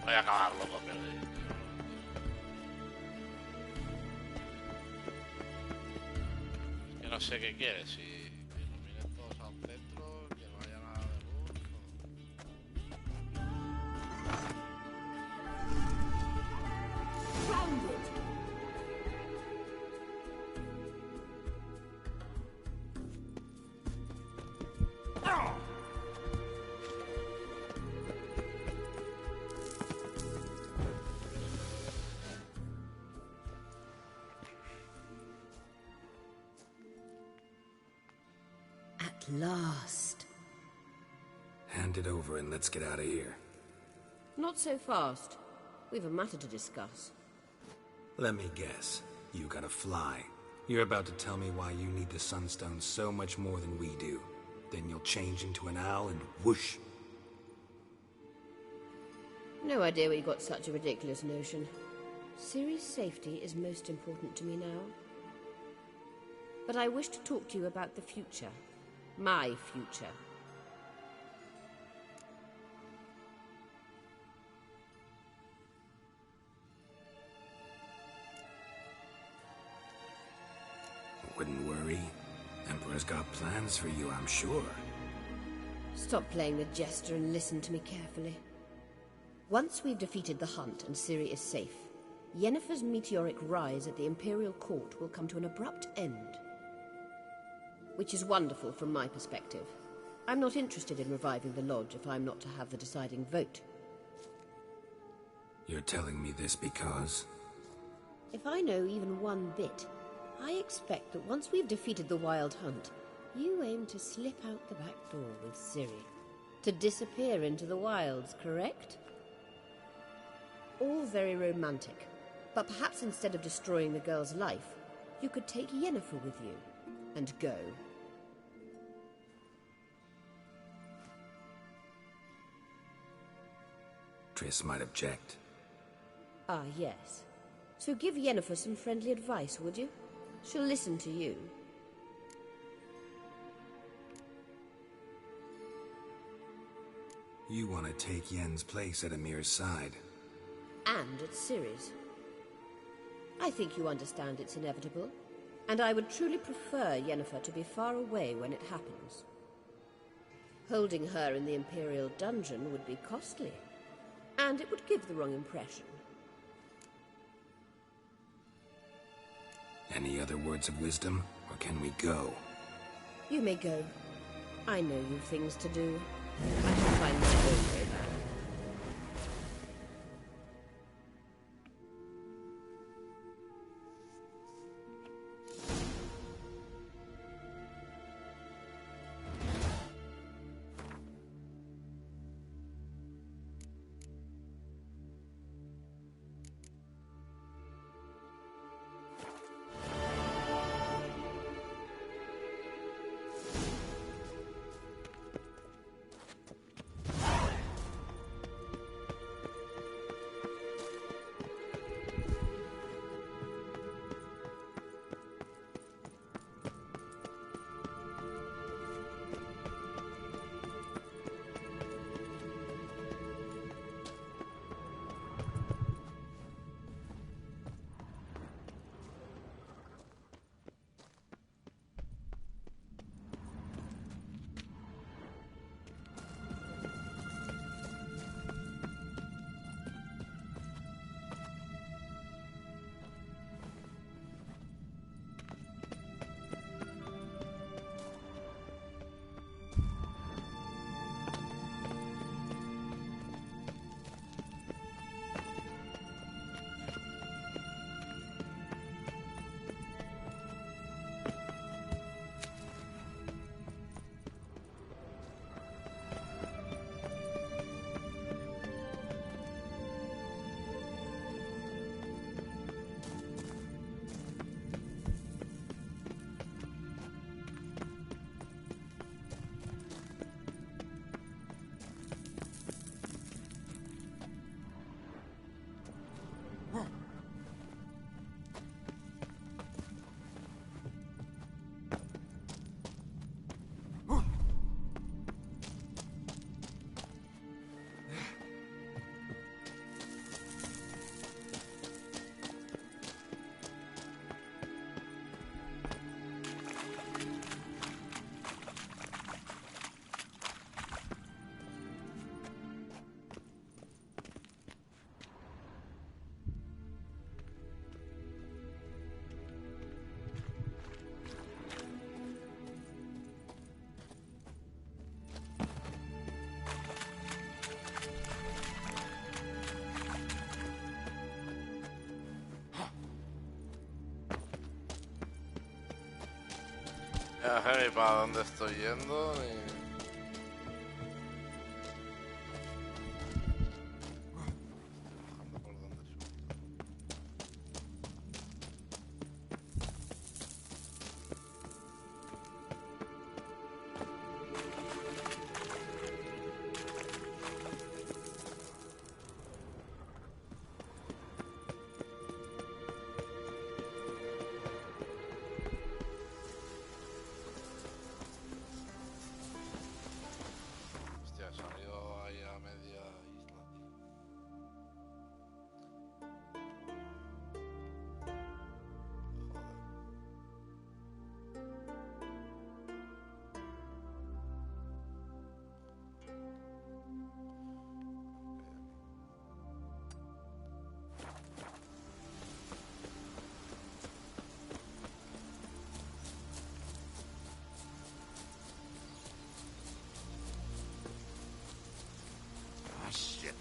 Voy a acabarlo con Billy. Que no sé qué quiere, si que iluminen todos al centro, que no haya nada de luz. At last. Hand it over and let's get out of here. Not so fast. We've a matter to discuss. Let me guess. You gotta fly. You're about to tell me why you need the Sunstone so much more than we do. Then you'll change into an owl and whoosh. No idea where you got such a ridiculous notion. Ciri's safety is most important to me now. But I wish to talk to you about the future. My future. Wouldn't worry. Emperor's got plans for you, I'm sure. Stop playing the jester and listen to me carefully. Once we've defeated the hunt and Ciri is safe, Yennefer's meteoric rise at the Imperial Court will come to an abrupt end. Which is wonderful from my perspective. I'm not interested in reviving the Lodge if I'm not to have the deciding vote. You're telling me this because... If I know even one bit, I expect that once we've defeated the Wild Hunt, you aim to slip out the back door with Ciri. To disappear into the wilds, correct? All very romantic. But perhaps instead of destroying the girl's life, you could take Yennefer with you and go. Triss might object. Ah, yes. So give Yennefer some friendly advice, would you? She'll listen to you. You want to take Yen's place at Emir's side. And at Ciri's. I think you understand it's inevitable. And I would truly prefer Yennefer to be far away when it happens. Holding her in the Imperial dungeon would be costly. And it would give the wrong impression. Any other words of wisdom, or can we go? You may go. I know you've things to do. I shall find my own way back. Ya sé ni para dónde estoy yendo ni... Hostia, he salido ahí a media isla. Ah, shit.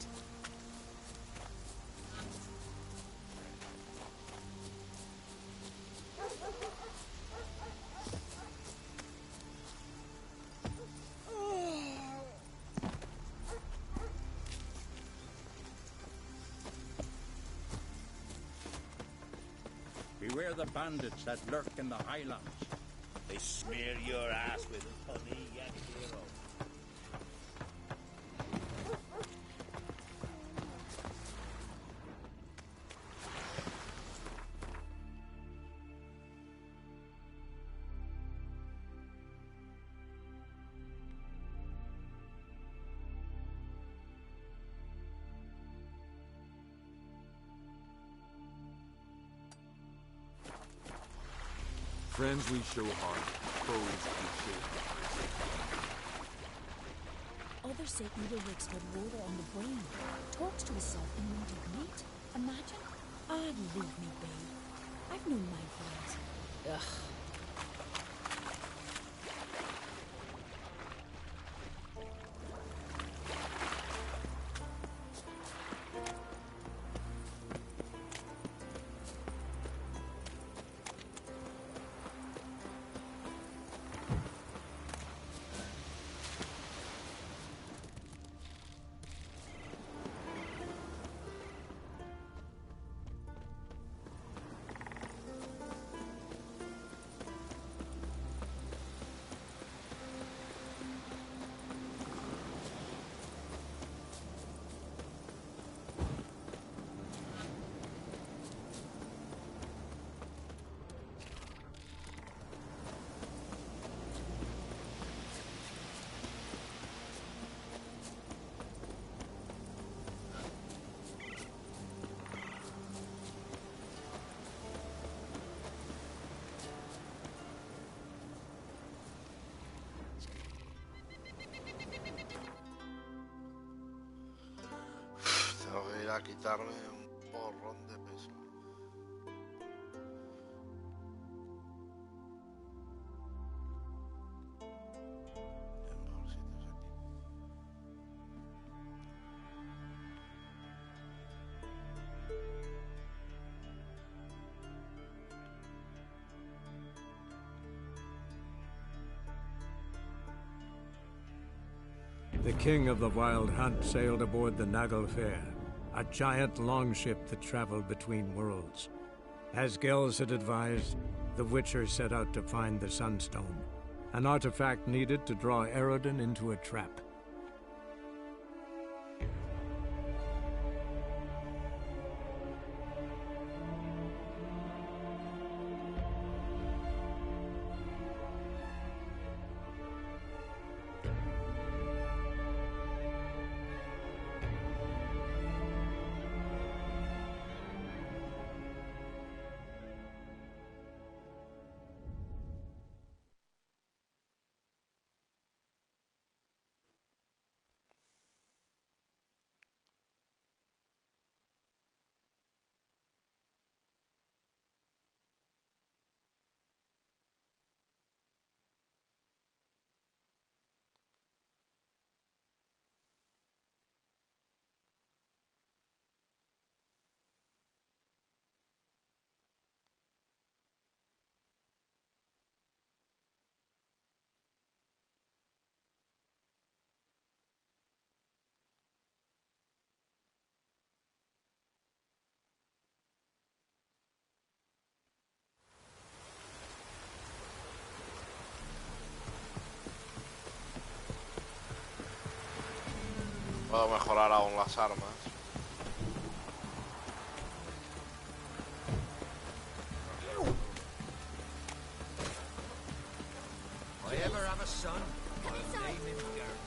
Beware the bandits that lurk in the highlands. They smear your ass with honey and hero. Friends we show hard, foes we show hard. Others say evil wakes with water on the brain, talks to himself in moment of greed. Imagine? Ah, leave me be. I've known my friends. Ugh. Tengo que ir a quitarme un porrón de peso. The king of the Wild Hunt sailed aboard the Naglfare, a giant longship that traveled between worlds. As Gels had advised, the Witcher set out to find the Sunstone, an artifact needed to draw Eredin into a trap. Puedo mejorar aún las armas. If I ever have a son, I'll name him Gert.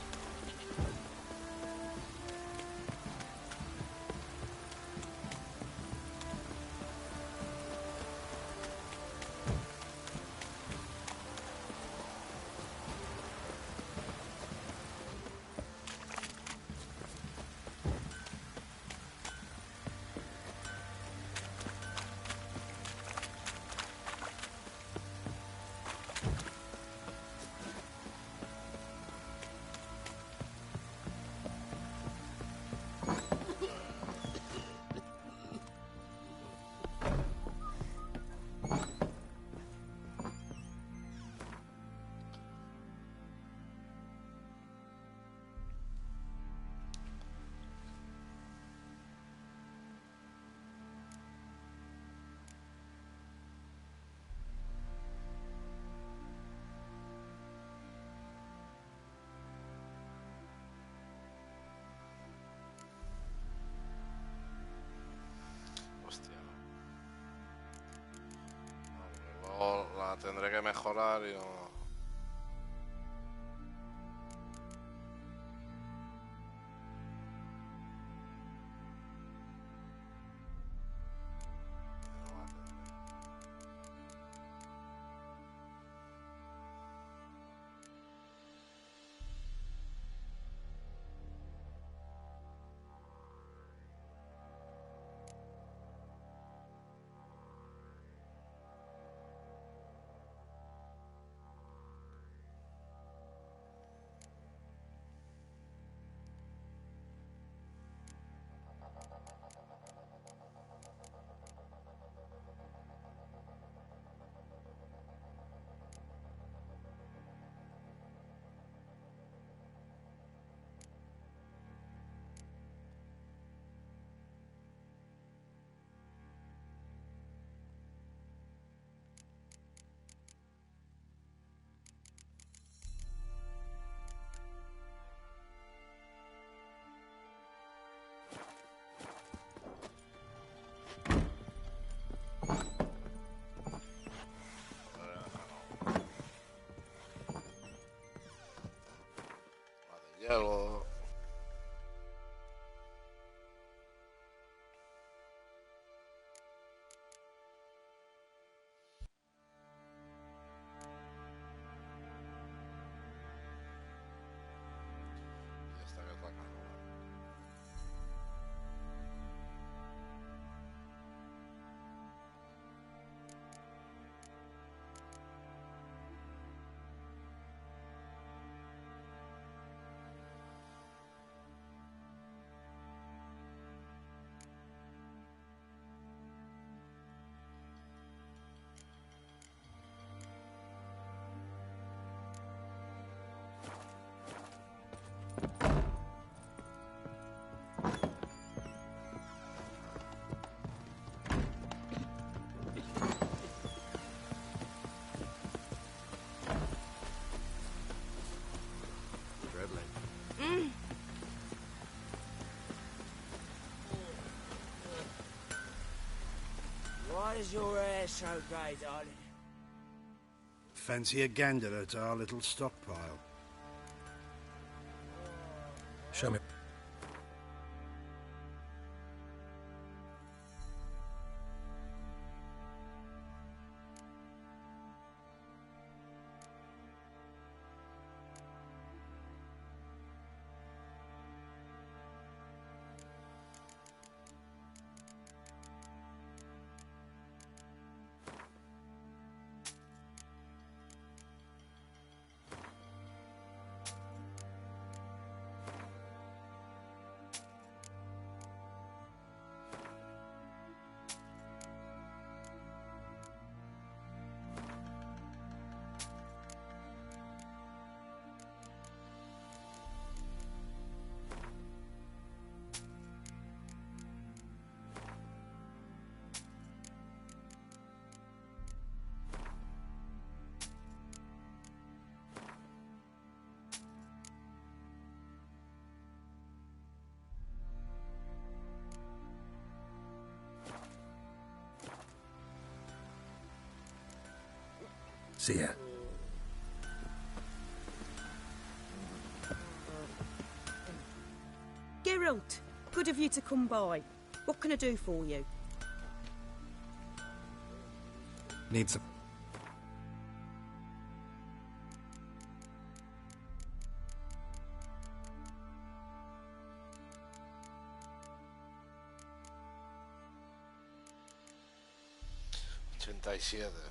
Hostia. Luego la tendré que mejorar y no... Hielo. Y esta que es la canoa. What is your so great, darling? Fancy a gander at our little stockpile? Show me. See ya. Geralt, good of you to come by. What can I do for you? Need some... $87.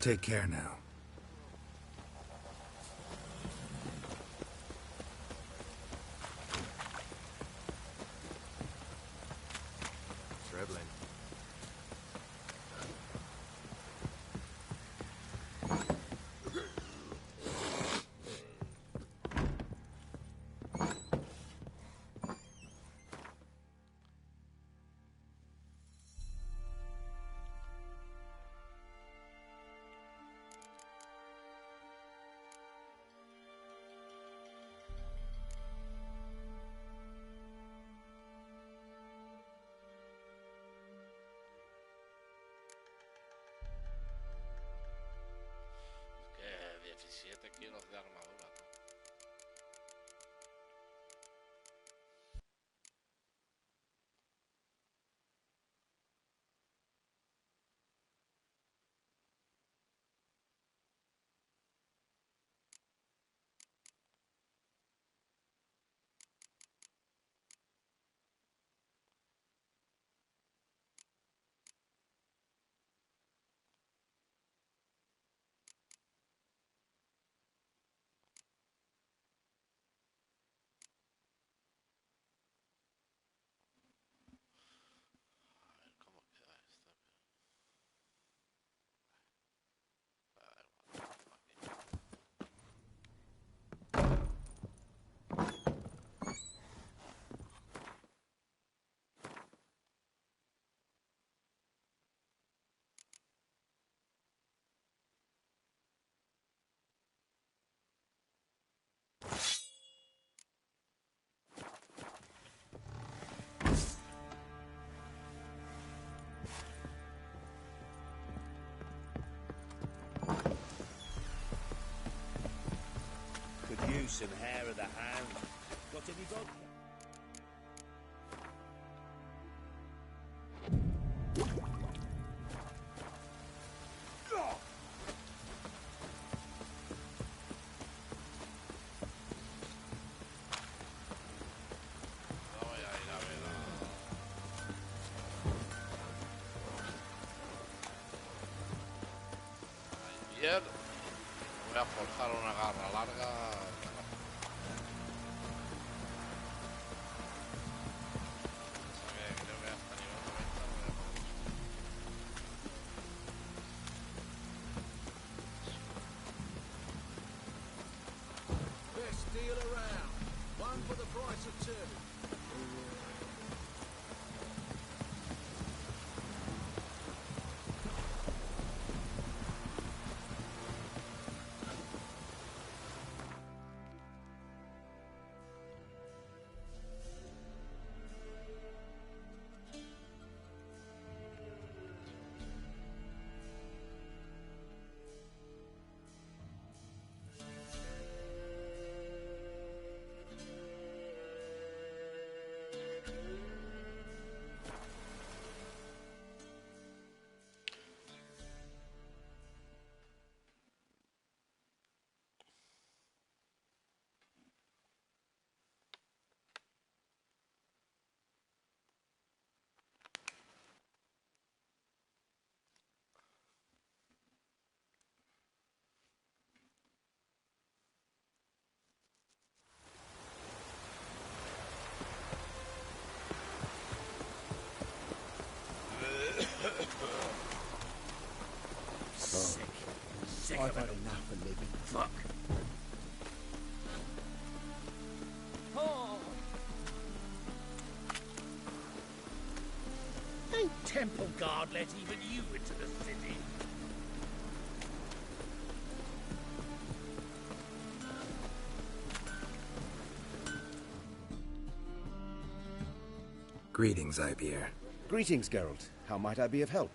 Take care now. Dribbling. use and hair of the hand. Got any dog? Voy a forjar una garra larga. Creo que hasta nivel 90 no voy a poder. Best deal around. One for the price of two. Sick I've had enough of living. Fuck. Oh. Ain't Temple Guard let even you into the city? Greetings, Ibeer. Greetings, Geralt. How might I be of help?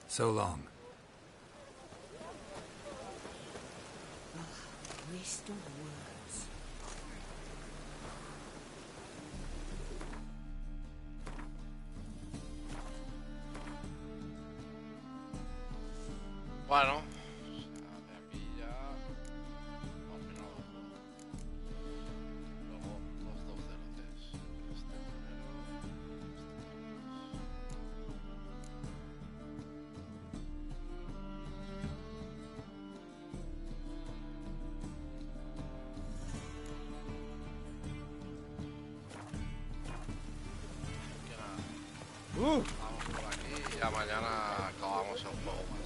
So long. Waste of words. Bueno, de aquí ya al final del juego. Luego los dos DLCs. Este primero, Vamos. ya mañana acabamos el juego.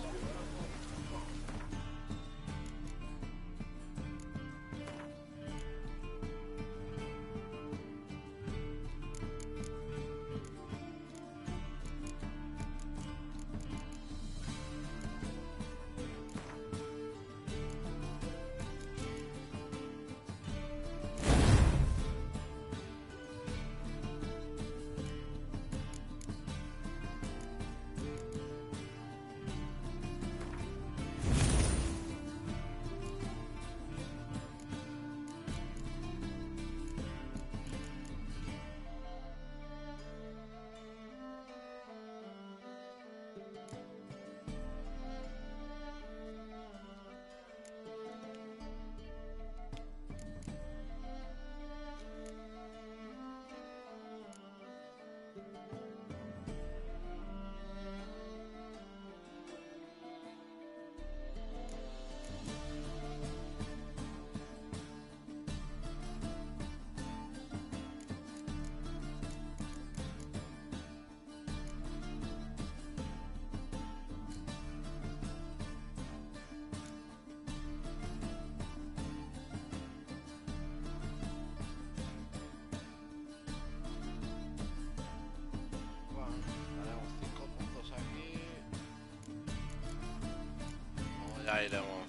Ya iremos